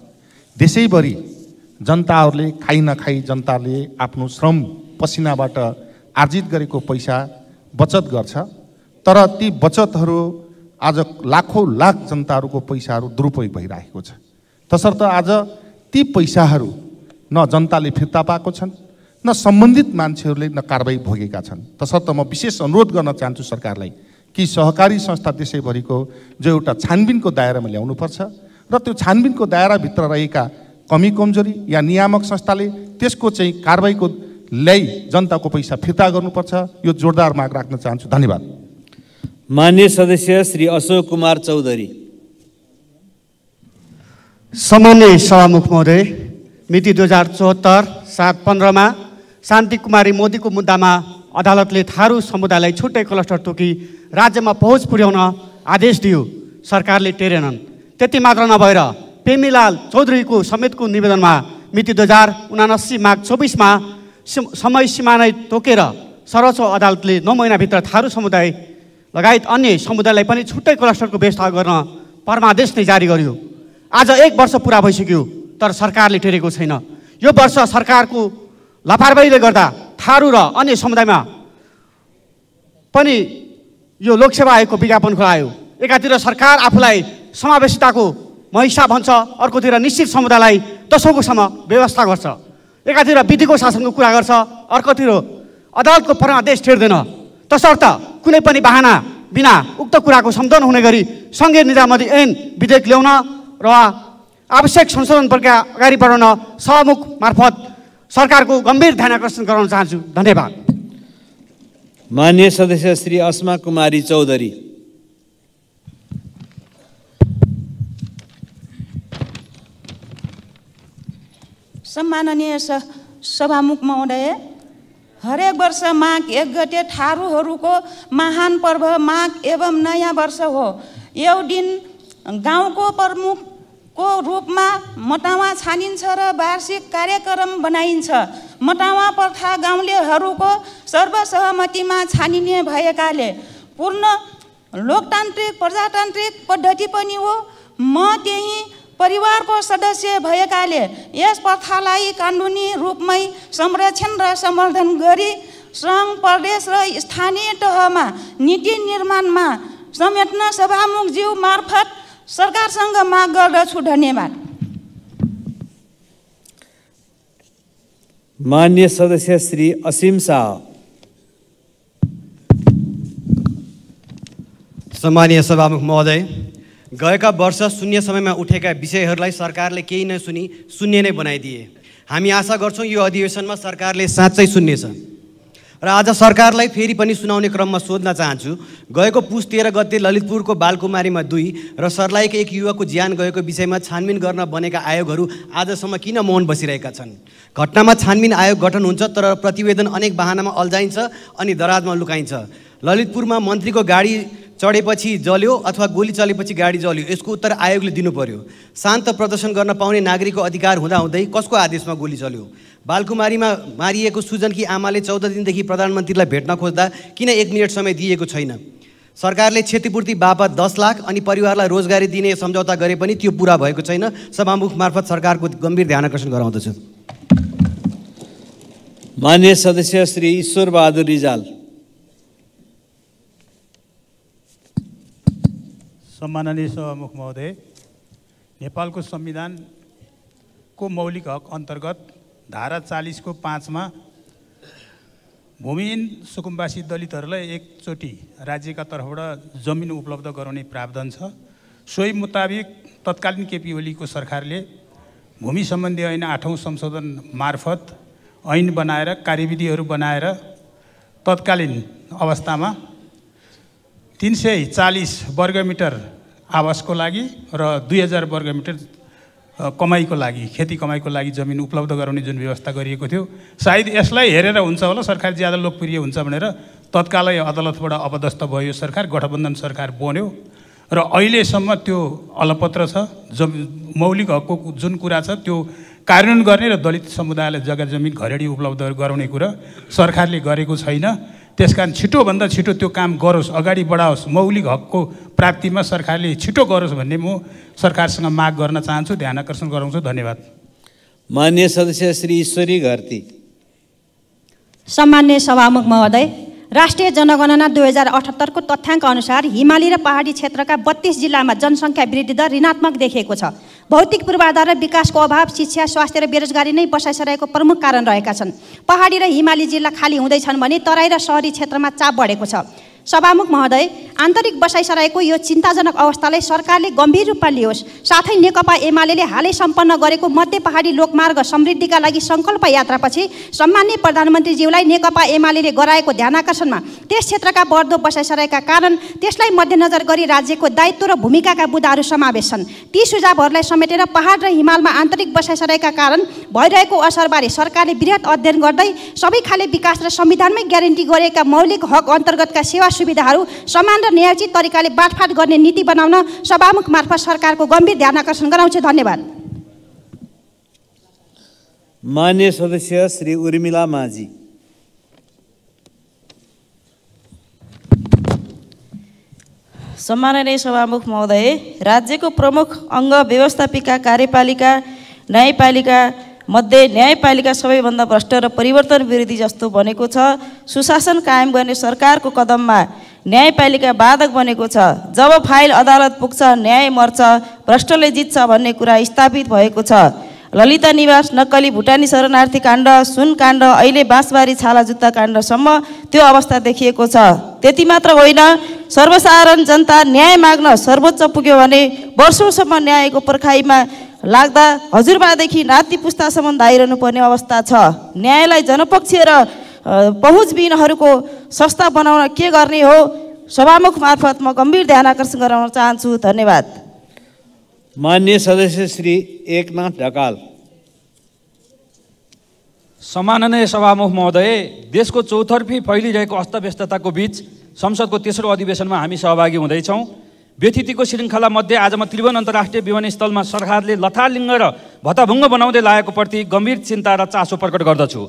देशैभरि जनताहरूले खाइ नखाई जनताले आफ्नो श्रम पसिनाबाट आर्जित गरेको पैसा बचत गर्छ, तर ती बचतहरू आज लाखौँ लाख जनताहरूको पैसाहरू दुरुपयोग भइरहेको छ। तसर्थ आज ती पैसाहरू न जनताले फिर्ता पाएको छन्, न सम्बन्धित मान्छेहरूले न कारबाही भोगेका छन्। तसर्थ म विशेष अनुरोध गर्न चाहन्छु सरकारलाई कि सहकारी संस्था देशैभरिको जो एउटा छानबिनको दायरामा ल्याउनुपर्छ र त्यो छानबिनको दायराभित्र रहेका कमी कमजोरी या नियामक संस्थाले त्यसको चाहिँ कारबाहीको ल्याई जनताको पैसा फिर्ता गर्नुपर्छ। यो जोरदार माग राख्न चाहन्छु। धन्यवाद। मान्य सदस्य श्री अशोक कुमार चौधरी। सामान्य सभामुख महोदय, मिति 2074 7 15 शान्ति कुमारी मोदीको मुद्दामा अदालतले थारू समुदायलाई छुट्टै क्लस्टर तोकी राज्यमा पहुँच पुर्याउन आदेश दियो। सरकारले टेरेनन्। त्यति मात्र नभएर पेमीलाल चौधरीको समेतको निवेदनमा मिति 2079 माघ 24 समय सीमा नै तोकेर सर्वोच्च अदालतले 9 महिनाभित्र थारू समुदाय लगायत अन्य समुदायलाई पनि छुट्टै क्लस्टरको व्यवस्था गर्न परमादेश नै जारी गर्यो। आज 1 वर्ष पुरा भइसक्यो, तर सरकारले टेरेको छैन। यो वर्ष सरकारको लापरवाहीले गर्दा थारू र अन्य समुदायमा पनि यो लोकसेवा आयोगको विज्ञापन खुलायो। एकातिर सरकार आफूलाई समावेशिताको महिषा भन्छ, अर्कोतिर निश्चित समुदायलाई दशौँकोसम्म व्यवस्था गर्छ। एकातिर विधिको शासनको कुरा गर्छ, अर्कोतिर अदालतको परमादेश टेर्दैन। तसर्थ कुनै पनि बहाना बिना उक्त कुराको सम्झौता हुने गरी सङ्घीय निजामती ऐन विधेयक ल्याउन र आवश्यक संशोधन प्रक्रिया अगाडि बढाउन सभामुख मार्फत सरकारको गम्भीर ध्यान आकर्षण गराउन चाहन्छु। धन्यवाद। मान्य सदस्य श्री अस्मा कुमारी चौधरी। सम्माननीय सभामुख महोदय, हरेक वर्ष माघ 1 गते थारूहरूको महान पर्व माघ एवं नयाँ वर्ष हो। यो दिन गाउँको प्रमुखको रूपमा मटावा छानिन्छ र वार्षिक कार्यक्रम बनाइन्छ। मटावा प्रथा गाउँलेहरूको सर्वसहमतिमा छानिने भएकाले पूर्ण लोकतान्त्रिक प्रजातान्त्रिक पद्धति पनि हो। म त्यही परिवारको सदस्य भएकाले यस प्रथालाई कानुनी रूपमै संरक्षण र सम्वर्धन गरी सङ्घ प्रदेश र स्थानीय तहमा नीति निर्माणमा समेट्न सभामुखज्यू मार्फत सरकारसँग माग गर्दछु। धन्यवाद। मान्य सदस्य श्री असीम शाह। सम्मानीय सभामुख महोदय, गएका वर्ष शून्य समयमा उठेका विषयहरूलाई सरकारले केही नसुनी शून्य नै बनाइदिए। हामी आशा गर्छौँ यो अधिवेशनमा सरकारले साँच्चै सुन्नेछ र आज सरकारलाई फेरि पनि सुनाउने क्रममा सोध्न चाहन्छु। गएको पुस 13 गते ललितपुरको बालकुमारीमा 2 र सर्लाहीको 1 युवकको ज्यान गएको विषयमा छानबिन गर्न बनेका आयोगहरू आजसम्म किन मौन बसिरहेका छन्? घटनामा छानबिन आयोग गठन हुन्छ, तर प्रतिवेदन अनेक बहानामा अल्झाइन्छ अनि दराजमा लुकाइन्छ। ललितपुरमा मन्त्रीको गाडी चढेपछि जल्यो अथवा गोली चलेपछि गाडी जल्यो, यसको उत्तर आयोगले दिनु पर्यो। शान्त प्रदर्शन गर्न पाउने नागरिकको अधिकार हुँदाहुँदै कसको आदेशमा गोली चल्यो? बालकुमारीमा मारिएको सुजनकी आमाले 14 दिनदेखि प्रधानमन्त्रीलाई भेट्न खोज्दा किन 1 मिनट समय दिएको छैन? सरकारले क्षतिपूर्ति बापत 10 लाख अनि परिवारलाई रोजगारी दिने सम्झौता गरे पनि त्यो पुरा भएको छैन। सभामुख मार्फत सरकारको गम्भीर ध्यान आकर्षण गराउँदछु। मान्य सदस्य श्री ईश्वर बहादुर रिजाल। सम्माननीय सभामुख महोदय, नेपालको संविधानको मौलिक हक अन्तर्गत धारा 40 को 5 मा भूमिहीन सुकुम्बासी दलितहरूलाई एकचोटि राज्यका तर्फबाट जमिन उपलब्ध गराउने प्रावधान छ। सोही मुताबिक तत्कालीन केपी ओलीको सरकारले भूमि सम्बन्धी ऐन 8औं संशोधन मार्फत ऐन बनाएर कार्यविधिहरू बनाएर तत्कालीन अवस्थामा 340 वर्गमिटर आवासको लागि र 2000 वर्गमिटर कमाईको लागि, खेती कमाईको लागि जमिन उपलब्ध गराउने जुन व्यवस्था गरिएको थियो, सायद यसलाई हेरेर हुन्छ होला सरकार ज्यादा लोकप्रिय हुन्छ भनेर तत्कालै अदालतबाट अपदस्थ भयो सरकार, गठबन्धन सरकार बन्यो र अहिलेसम्म त्यो अलपत्र छ। मौलिक हकको जुन कुरा छ त्यो कार्यान्वयन गर्ने र दलित समुदायलाई जग्गा जमिन घरेडी उपलब्ध गराउने कुरा सरकारले गरेको छैन। त्यसकारण छिटोभन्दा छिटो त्यो काम गरोस्, अगाडि बढाओस्, मौलिक हकको प्राप्तिमा सरकारले छिटो गरोस् भन्ने म सरकारसँग माग गर्न चाहन्छु। ध्यान आकर्षण गराउँछु। धन्यवाद। मान्य सदस्य श्री ईश्वरी घरती। सम्मान्य सभामुख महोदय, राष्ट्रिय जनगणना 2078 को तथ्याङ्क अनुसार हिमाली र पहाडी क्षेत्रका 32 जिल्लामा जनसङ्ख्या वृद्धि दर ऋणात्मक देखिएको छ। भौतिक पूर्वाधार र विकासको अभाव, शिक्षा, स्वास्थ्य र बेरोजगारी नै बसाइसकेको प्रमुख कारण रहेका छन्। पहाडी र हिमाली जिल्ला खाली हुँदैछन् भने तराई र सहरी क्षेत्रमा चाप बढेको छ। सभामुख महोदय, आन्तरिक बसाइसकेको यो चिन्ताजनक अवस्थालाई सरकारले गम्भीर रूपमा लियोस्। साथै नेकपा एमाले हालै सम्पन्न गरेको मध्य पहाडी लोकमार्ग समृद्धिका लागि सङ्कल्प यात्रापछि सम्माननीय प्रधानमन्त्रीज्यूलाई नेकपा एमाले गराएको ध्यानाकर्षणमा त्यस क्षेत्रका बढ्दो बसाइसकेका कारण त्यसलाई मध्यनजर गरी राज्यको दायित्व र भूमिकाका बुँदाहरू समावेश छन्। ती सुझावहरूलाई समेटेर पहाड र हिमालमा आन्तरिक बसाइसकेका कारण भइरहेको असरबारे सरकारले वृहत अध्ययन गर्दै सबै खाले विकास र संविधानमै ग्यारेन्टी गरिएका मौलिक हक अन्तर्गतका सेवा सुविधाहरू समान र न्यायोचित तरिकाले बाँडफाँड गर्ने नीति बनाउन सभामुख मार्फत सरकारको गम्भीर ध्यान आकर्षण गराउँछु। धन्यवाद। मान्य सदस्य श्री उर्मिला माझी। सम्माननीय सभामुख महोदय, राज्यको प्रमुख अङ्ग व्यवस्थापिका कार्यपालिका न्यायपालिका मध्ये न्यायपालिका सबैभन्दा भ्रष्ट र परिवर्तन विरोधी जस्तो बनेको छ। सुशासन कायम गर्ने सरकारको कदममा न्यायपालिका बाधक बनेको छ। जब फाइल अदालत पुग्छ न्याय मर्छ, भ्रष्टले जित्छ भन्ने कुरा स्थापित भएको छ। ललिता निवास, नक्कली भुटानी शरणार्थी काण्ड, सुन काण्ड, अहिले बाँसबारी छाला जुत्ता काण्डसम्म त्यो अवस्था देखिएको छ। त्यति मात्र होइन, सर्वसाधारण जनता न्याय माग्न सर्वोच्च पुग्यो भने वर्षौँसम्म न्यायको पर्खाइमा लाग्दा हजुरबादेखि नाति पुस्तासम्म धाइरहनु पर्ने अवस्था छ। न्यायलाई जनपक्षीय र पहुँचबिनहरूको संस्था बनाउन के गर्ने हो? सभामुख मार्फत म गम्भीर ध्यान आकर्षण गराउन चाहन्छु। धन्यवाद। मान्य सदस्य श्री एकनाथ ढकाल। सम्माननीय सभामुख महोदय, देशको चौतर्फी फैलिरहेको अस्तव्यस्तताको बीच संसदको तेस्रो अधिवेशनमा हामी सहभागी हुँदैछौँ। व्यथितिको श्रृङ्खलामध्ये आज म त्रिभुवन अन्तर्राष्ट्रिय विमानस्थलमा सरकारले लथालिङ्ग र भत्ताभुङ्ग बनाउँदै लागेको प्रति गम्भीर चिन्ता र चासो प्रकट गर्दछु।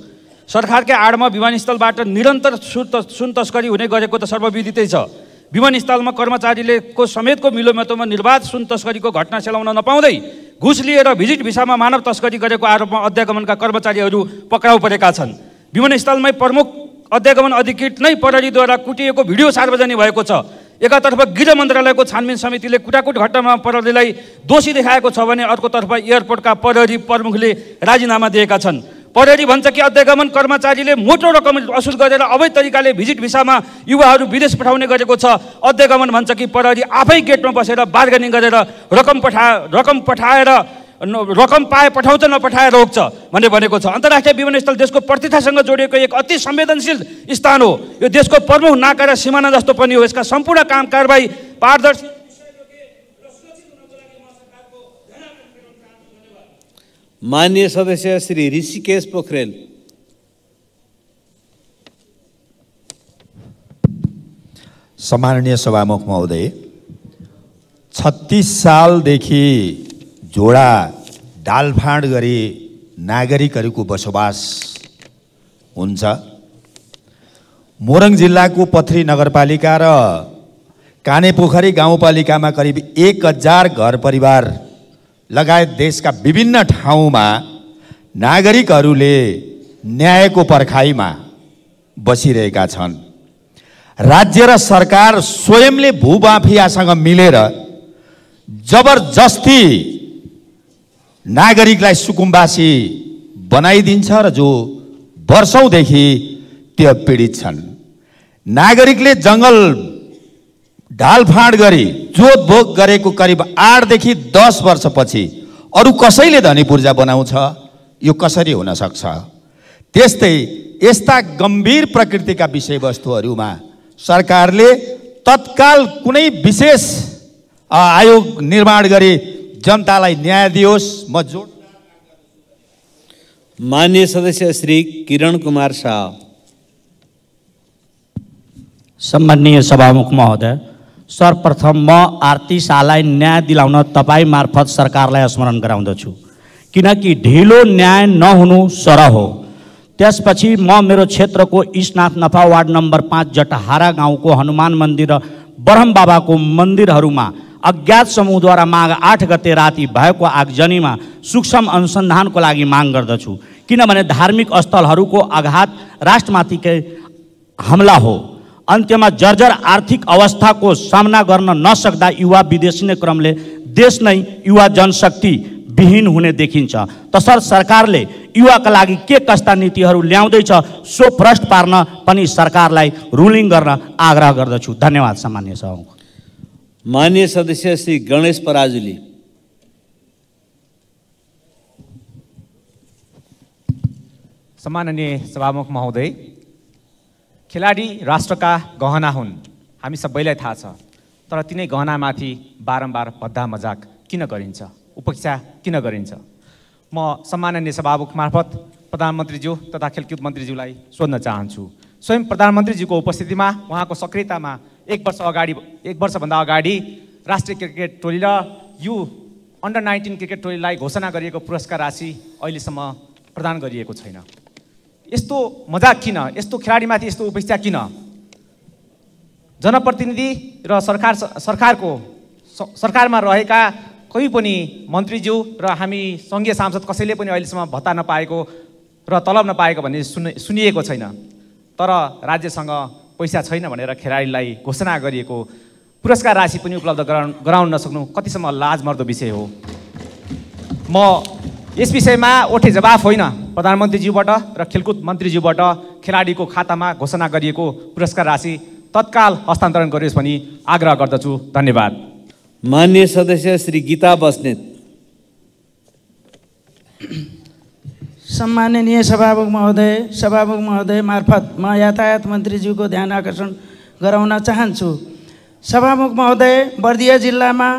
सरकारकै आडमा विमानस्थलबाट निरन्तर सुन तस्करी हुने गरेको त सर्वविदितै छ। विमानस्थलमा कर्मचारीले समेतको मिलोमतोमा निर्वाध सुन तस्करीको घटना सेलाउन नपाउँदै घुस लिएर भिजिट भिसामा मानव तस्करी गरेको आरोपमा अध्यागमनका कर्मचारीहरू पक्राउ परेका छन्। विमानस्थलमै प्रमुख अध्यागमन अधिकृत नै प्रहरीद्वारा कुटिएको भिडियो सार्वजनिक भएको छ। एकातर्फ गृह मन्त्रालयको छानबिन समितिले कुटाकुट घटनामा प्रहरीलाई दोषी देखाएको छ भने अर्कोतर्फ एयरपोर्टका प्रहरी प्रमुखले राजीनामा दिएका छन्। प्रहरी भन्छ कि अध्यागमन कर्मचारीले मोटो रकम असुल गरेर अवैध तरिकाले भिजिट भिसामा युवाहरू विदेश पठाउने गरेको छ। अध्यागमन भन्छ कि प्रहरी आफै गेटमा बसेर बार्गेनिङ गरेर रकम पाए पठाउँछ, नपठाए रोक्छ भन्ने भनेको छ। अन्तर्राष्ट्रिय विमानस्थल देशको प्रतिष्ठासँग जोडिएको एक अति संवेदनशील स्थान हो। यो देशको प्रमुख नाका र सिमाना जस्तो पनि हो। यसका सम्पूर्ण काम कारबाही पारदर्शी। मान्य सदस्य श्री ऋषिकेश पोखरेल। सम्माननीय सभामुख महोदय, 36 सालदेखि जोडा डालफाँड गरी नागरिकहरूको बसोबास हुन्छ। मोरङ जिल्लाको पथरी नगरपालिका र कानेपोखरी गाउँपालिकामा करिब 1000 घर परिवार लगायत देशका विभिन्न ठाउँमा नागरिकहरूले न्यायको पर्खाइमा बसिरहेका छन्। राज्य र सरकार स्वयंले भूमाफियासँग मिलेर जबरजस्ती नागरिकलाई सुकुम्बासी बनाइदिन्छ र जो वर्षौंदेखि त्यो पीडित छन्। नागरिकले जंगल ढालफाँड गरी जोतभोग गरेको करिब 8 देखि 10 वर्षपछि अरू कसैले धनी पूर्जा बनाउँछ? यो कसरी हुन सक्छ? त्यस्तै यस्ता गम्भीर प्रकृतिका विषयवस्तुहरूमा सरकारले तत्काल कुनै विशेष आयोग निर्माण गरी जनतालाई न्याय दियोस्। म जोड मान्य सदस्य श्री किरण कुमार शाह। सम्माननीय सभामुख महोदय, सर्वप्रथम म आरती शाहलाई न्याय दिलाउन तपाईँ मार्फत सरकारलाई स्मरण गराउँदछु। किनकि ढिलो न्याय नहुनु सरह हो। त्यसपछि म मेरो क्षेत्रको इस्टनाथ नफा वार्ड नम्बर 5 जटहारा गाउँको हनुमान मन्दिर र ब्रह्म बाबाको मन्दिरहरूमा अज्ञात समूहद्वारा माघ 8 गते राति भएको आगजनीमा सूक्ष्म अनुसन्धानको लागि माग गर्दछु, किनभने धार्मिक स्थलहरूको आघात राष्ट्रमाथिकै हमला हो। अन्त्यमा जर्जर आर्थिक अवस्थाको सामना गर्न नसक्दा युवा विदेशिने क्रमले देश नै युवा जनशक्ति विहीन हुने देखिन्छ। तसर्थ सरकारले युवाका लागि के कस्ता नीतिहरू ल्याउँदैछ सो प्रश्न पार्न पनि सरकारलाई रुलिङ गर्न आग्रह गर्दछु। धन्यवाद सामान्य सभामुख। माननीय सदस्य श्री गणेश पराजुली। सम्माननीय सभामुख महोदय, खेलाडी राष्ट्रका गहना हुन्, हामी सबैलाई थाहा छ। तर तिनै गहनामाथि बारम्बार भद्दा मजाक किन गरिन्छ, उपेक्षा किन गरिन्छ? म सम्माननीय सभामुख मार्फत प्रधानमन्त्रीज्यू तथा खेलकुद मन्त्रीज्यूलाई सोध्न चाहन्छु। स्वयं प्रधानमन्त्रीज्यूको उपस्थितिमा, उहाँको सक्रियतामा एक वर्षभन्दा अगाडि राष्ट्रिय क्रिकेट टोली र यु अन्डर 19 क्रिकेट टोलीलाई घोषणा गरिएको पुरस्कार राशि अहिलेसम्म प्रदान गरिएको छैन। यस्तो मजाक किन? यस्तो खेलाडीमाथि यस्तो उपेक्षा किन? जनप्रतिनिधि र सरकारमा रहेका कोही पनि मन्त्रीज्यू र हामी सङ्घीय सांसद कसैले पनि अहिलेसम्म भत्ता नपाएको र तलब नपाएको भन्ने सुनिएको छैन। तर राज्यसँग पैसा छैन भनेर खेलाडीलाई घोषणा गरिएको पुरस्कार राशि पनि उपलब्ध गराउन नसक्नु कतिसम्म लाजमर्दो विषय हो। म यस विषयमा ओठे जवाफ होइन, प्रधानमन्त्रीज्यूबाट र खेलकुद मन्त्रीज्यूबाट खेलाडीको खातामा घोषणा गरिएको पुरस्कार राशि तत्काल हस्तान्तरण गरियोस् भनी आग्रह गर्दछु। धन्यवाद। माननीय सदस्य श्री गीता बस्नेत। सम्माननीय सभामुख महोदय मार्फत म यातायात मन्त्रीज्यूको ध्यान आकर्षण गराउन चाहन्छु। सभामुख महोदय, बर्दिया जिल्लामा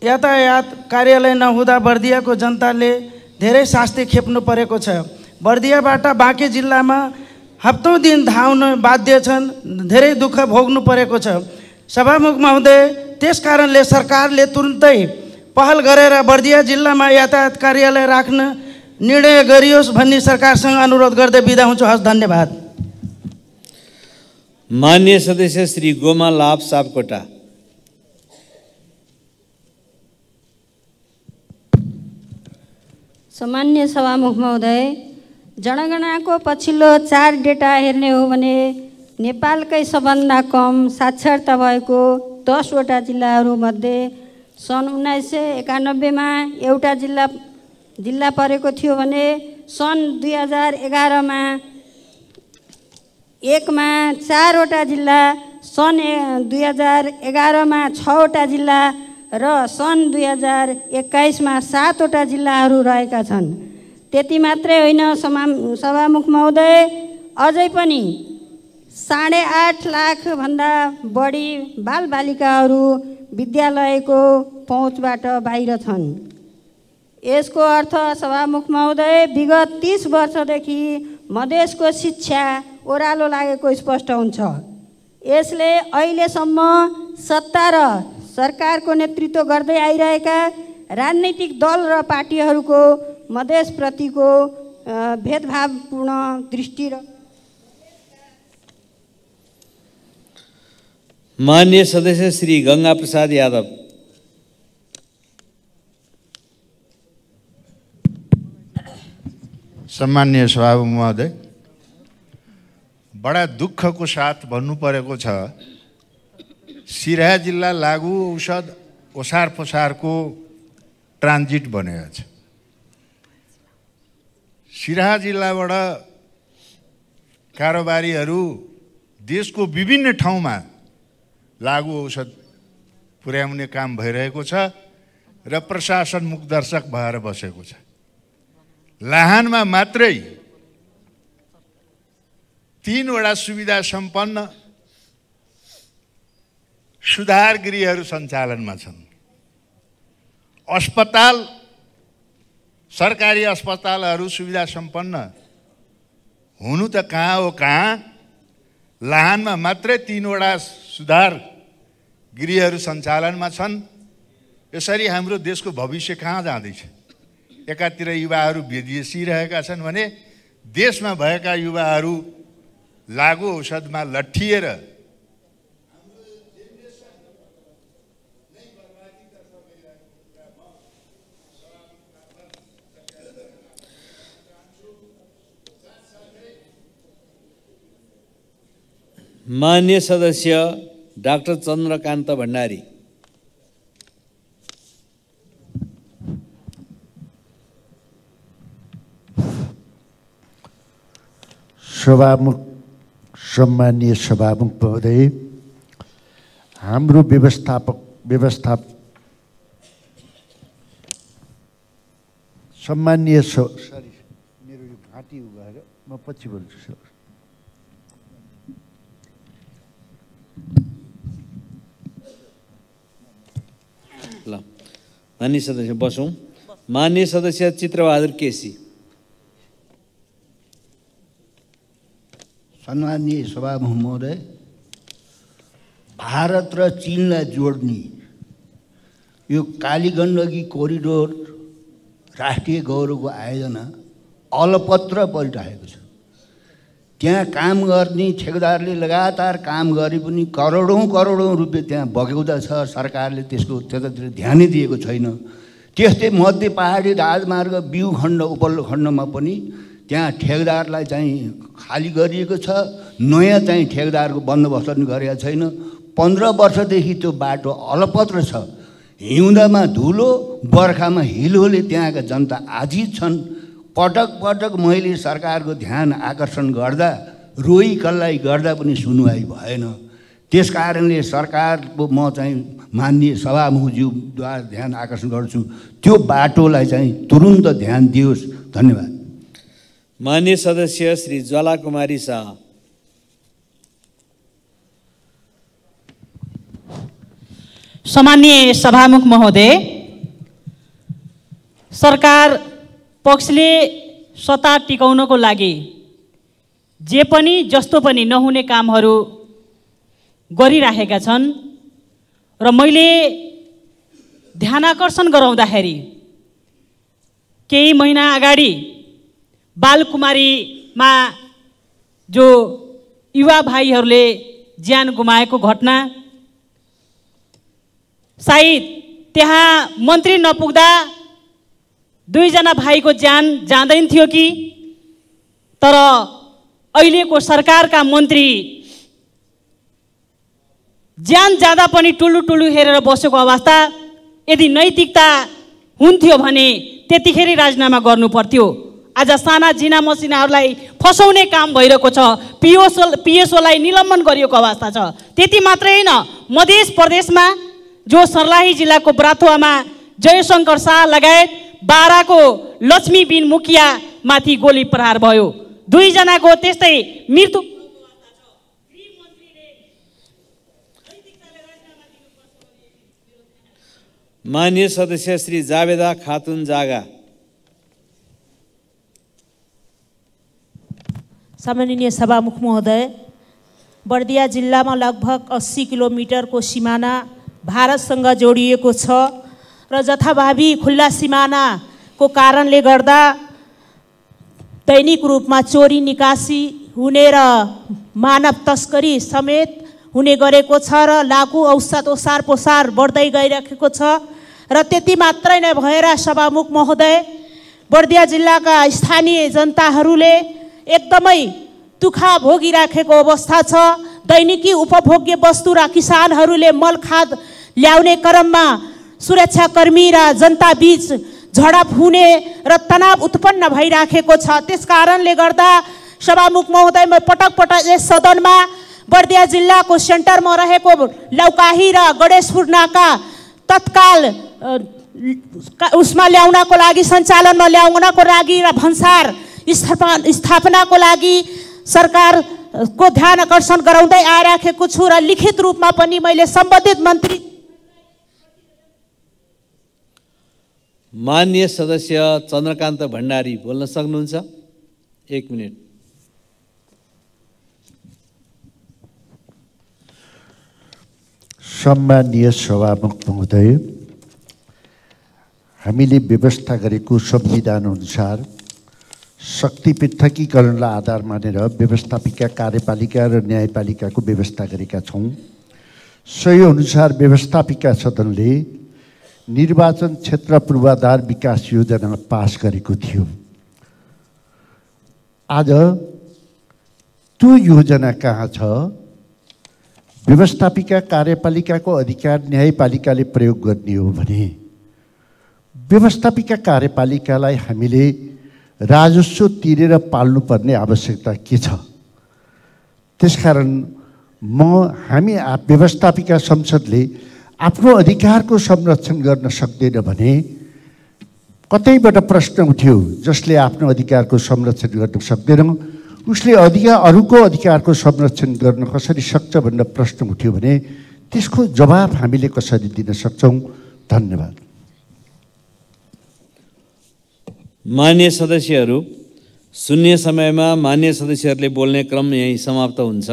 यातायात कार्यालय नहुँदा बर्दियाको जनताले धेरै शास्ति खेप्नु परेको छ। बर्दियाबाट बाँके जिल्लामा हप्तौँ दिन धाउन बाध्य छन्, धेरै दुःख भोग्नु परेको छ। सभामुख महोदय, त्यस कारणले सरकारले तुरुन्तै पहल गरेर बर्दिया जिल्लामा यातायात कार्यालय राख्न निर्णय गरियोस् भन्ने सरकारसँग अनुरोध गर्दै बिदा हुन्छु। हस्, धन्यवाद। माननीय सदस्य श्री गोमा लाभ सापकोटा। सामान्य सभामुख महोदय, जनगणनाको पछिल्लो 4 डेटा हेर्ने हो भने नेपालकै सबभन्दा कम साक्षरता भएको 10 वटा जिल्लाहरूमध्ये सन् 1991 मा एउटा जिल्ला परेको थियो भने सन् 2011 मा 1 मा 4 वटा जिल्ला, सन् 2011 मा 6 वटा जिल्ला र सन् 2021 मा 7 वटा जिल्लाहरू रहेका छन्। त्यति मात्रै होइन सभामुख महोदय, अझै पनि 8.5 लाख भन्दा बढी बालबालिकाहरू विद्यालयको पहुँचबाट बाहिर छन्। यसको अर्थ सभामुख महोदय, विगत 30 वर्षदेखि मधेसको शिक्षा ओह्रालो लागेको स्पष्ट हुन्छ। यसले अहिलेसम्म सत्ता र सरकारको नेतृत्व गर्दै आइरहेका राजनैतिक दल र पार्टीहरूको मधेसप्रतिको भेदभावपूर्ण दृष्टि र माननीय सदस्य श्री गंगा प्रसाद यादव। सम्माननीय सभामुख महोदय, बडा दुःखको साथ भन्नु परेको छ, सिराहा जिल्ला लागु औषध ओसार पसारको ट्रान्जिट बनेको छ। सिराहा जिल्लाबाट कारोबारीहरू देशको विभिन्न ठाउँमा लागु औषध पुर्याउने काम भइरहेको छ र प्रशासन मुखदर्शक भएर बसेको छ। लाहानमा मात्रै 3 वटा सुविधा सम्पन्न सुधार गृहहरू सञ्चालनमा छन्। अस्पताल, सरकारी अस्पतालहरू सुविधा सम्पन्न हुनु त कहाँ हो कहाँ, लाहानमा मात्रै 3 वटा सुधार गृहहरू सञ्चालनमा छन्। यसरी हाम्रो देशको भविष्य कहाँ जाँदैछ? एकातिर युवाहरू विदेशिरहेका छन् भने देशमा भएका युवाहरू लागु औषधमा लट्ठिएर मान्य सदस्य डाक्टर चन्द्रकान्त भण्डारी। सभामुख, सम्मानीय सभामुख महोदय, हाम्रो सम्मानीय सरी मेरो यो घाँटी उगाएर म पछि बोल्छु सर। ल मान्य सदस्य बसौँ। मान्य सदस्य चित्रबहादुर केसी। सम्मानीय सभामुख महोदय, भारत र चीनलाई जोड्ने यो काली गण्डकी कोरिडोर राष्ट्रिय गौरवको आयोजना अलपत्र परिरहेको छ। त्यहाँ काम गर्ने ठेकेदारले लगातार काम गरे पनि करोडौँ रुपियाँ त्यहाँ बगेउँदा छ। सरकारले त्यसको त्यतातिर ध्यानै दिएको छैन। त्यस्तै मध्य पहाडी राजमार्ग बिउ खण्ड उपल्लो खण्डमा पनि त्यहाँ ठेकेदारलाई चाहिँ खाली गरिएको छ। नयाँ चाहिँ ठेकेदारको बन्दोबस्त पनि गरेका छैन। 15 वर्षदेखि त्यो बाटो अलपत्र छ। हिउँदामा धुलो, बर्खामा हिलोले त्यहाँका जनता आजित छन्। पटक पटक मैले सरकारको ध्यान आकर्षण गर्दा, रोई कल्लाई गर्दा पनि सुनवाई भएन। त्यस कारणले सरकारको म चाहिँ माननीय सभामुखज्यूद्वारा ध्यान आकर्षण गर्छु, त्यो बाटोलाई चाहिँ तुरुन्त ध्यान दियोस्। धन्यवाद। मान्य सदस्य श्री ज्वाला कुमारी शाह। सम्मानीय सभामुख महोदय, सरकार पक्षले सत्ता टिकाउनको लागि जे पनि जस्तो पनि नहुने कामहरू गरिरहेका छन् र मैले ध्यानाकर्षण गराउँदाखेरि केही महिना अगाडि बालकुमारीमा जो युवा भाइहरूले ज्यान गुमाएको घटना, सायद त्यहाँ मन्त्री नपुग्दा 2 जना भाइको ज्यान जाँदैन थियो कि, तर अहिलेको सरकारका मन्त्री ज्यान जाँदा पनि टुलु हेरेर बसेको अवस्था। यदि नैतिकता हुन्थ्यो भने त्यतिखेर राजीनामा गर्नु पर्थ्यो। आज साना जिना मसिनाहरूलाई फसाउने काम भइरहेको छ। पिएसओलाई निलम्बन गरिएको अवस्था छ। त्यति मात्रै होइन, मध्य प्रदेशमा जो सर्लाही जिल्लाको ब्राथुवामा जयशङ्कर शाह लगायत बाराको लक्ष्मी बिन मुखिया माथि गोली प्रहार भयो। 2 जनाको त्यस्तै मृत्यु। मान्य सदस्य श्री जावेदा खातुन जागा। सम्माननीय सभामुख महोदय, बर्दिया जिल्लामा लगभग 80 किलोमिटरको सिमाना भारतसँग जोडिएको छ र जथाभावी खुल्ला सिमानाको कारणले गर्दा दैनिक रूपमा चोरी निकासी हुने र मानव तस्करी समेत हुने गरेको छ र लागु औषध ओसार पोसार बढ्दै गइरहेको छ। र त्यति मात्रै नभएर सभामुख महोदय, बर्दिया जिल्लाका स्थानीय जनताहरूले एकदमै दुःख भोगिराखेको अवस्था छ। दैनिकी उपभोग्य वस्तु र किसानहरूले मल खाद ल्याउने क्रममा सुरक्षाकर्मी र जनता बीच झडप हुने र तनाव उत्पन्न भइराखेको छ। त्यस कारणले गर्दा सभामुख महोदय, म पटक पटक यस सदनमा बर्दिया जिल्लाको सेन्टरमा रहेको लौकाही र गणेशपुर नाका तत्काल उसमा ल्याउनको लागि, सञ्चालनमा ल्याउनको लागि र भन्सार स्थापनाको लागि सरकारको ध्यान आकर्षण गराउँदै आइराखेको छु र लिखित रूपमा पनि मैले सम्बन्धित मन्त्री। मान्य सदस्य चन्द्रकान्त भण्डारी बोल्न सक्नुहुन्छ। 1 मिनट। सम्मानीय सभामुख महोदय, हामीले व्यवस्था गरेको संविधान अनुसार शक्ति पृथकीकरणलाई आधार मानेर व्यवस्थापिका कार्यपालिका र न्यायपालिकाको व्यवस्था गरेका छौँ। सोही अनुसार व्यवस्थापिका सदनले निर्वाचन क्षेत्र पूर्वाधार विकास योजना पास गरेको थियो। आज त्यो योजना कहाँ छ? व्यवस्थापिका कार्यपालिकाको अधिकार न्यायपालिकाले प्रयोग गर्ने हो भने व्यवस्थापिका कार्यपालिकालाई हामीले राजस्व तिरेर पाल्नुपर्ने आवश्यकता के छ? त्यसकारण हामी व्यवस्थापिका संसदले आफ्नो अधिकारको संरक्षण गर्न सक्दैन भने कतैबाट प्रश्न उठ्यो, जसले आफ्नो अधिकारको संरक्षण गर्न सक्दैन उसले अरूको अधिकारको संरक्षण गर्न कसरी सक्छ भनेर प्रश्न उठ्यो भने त्यसको जवाब हामीले कसरी दिन सक्छौँ? धन्यवाद। मान्य सदस्यहरू, शून्य समयमा मान्य सदस्यहरूले बोल्ने क्रम यही समाप्त हुन्छ।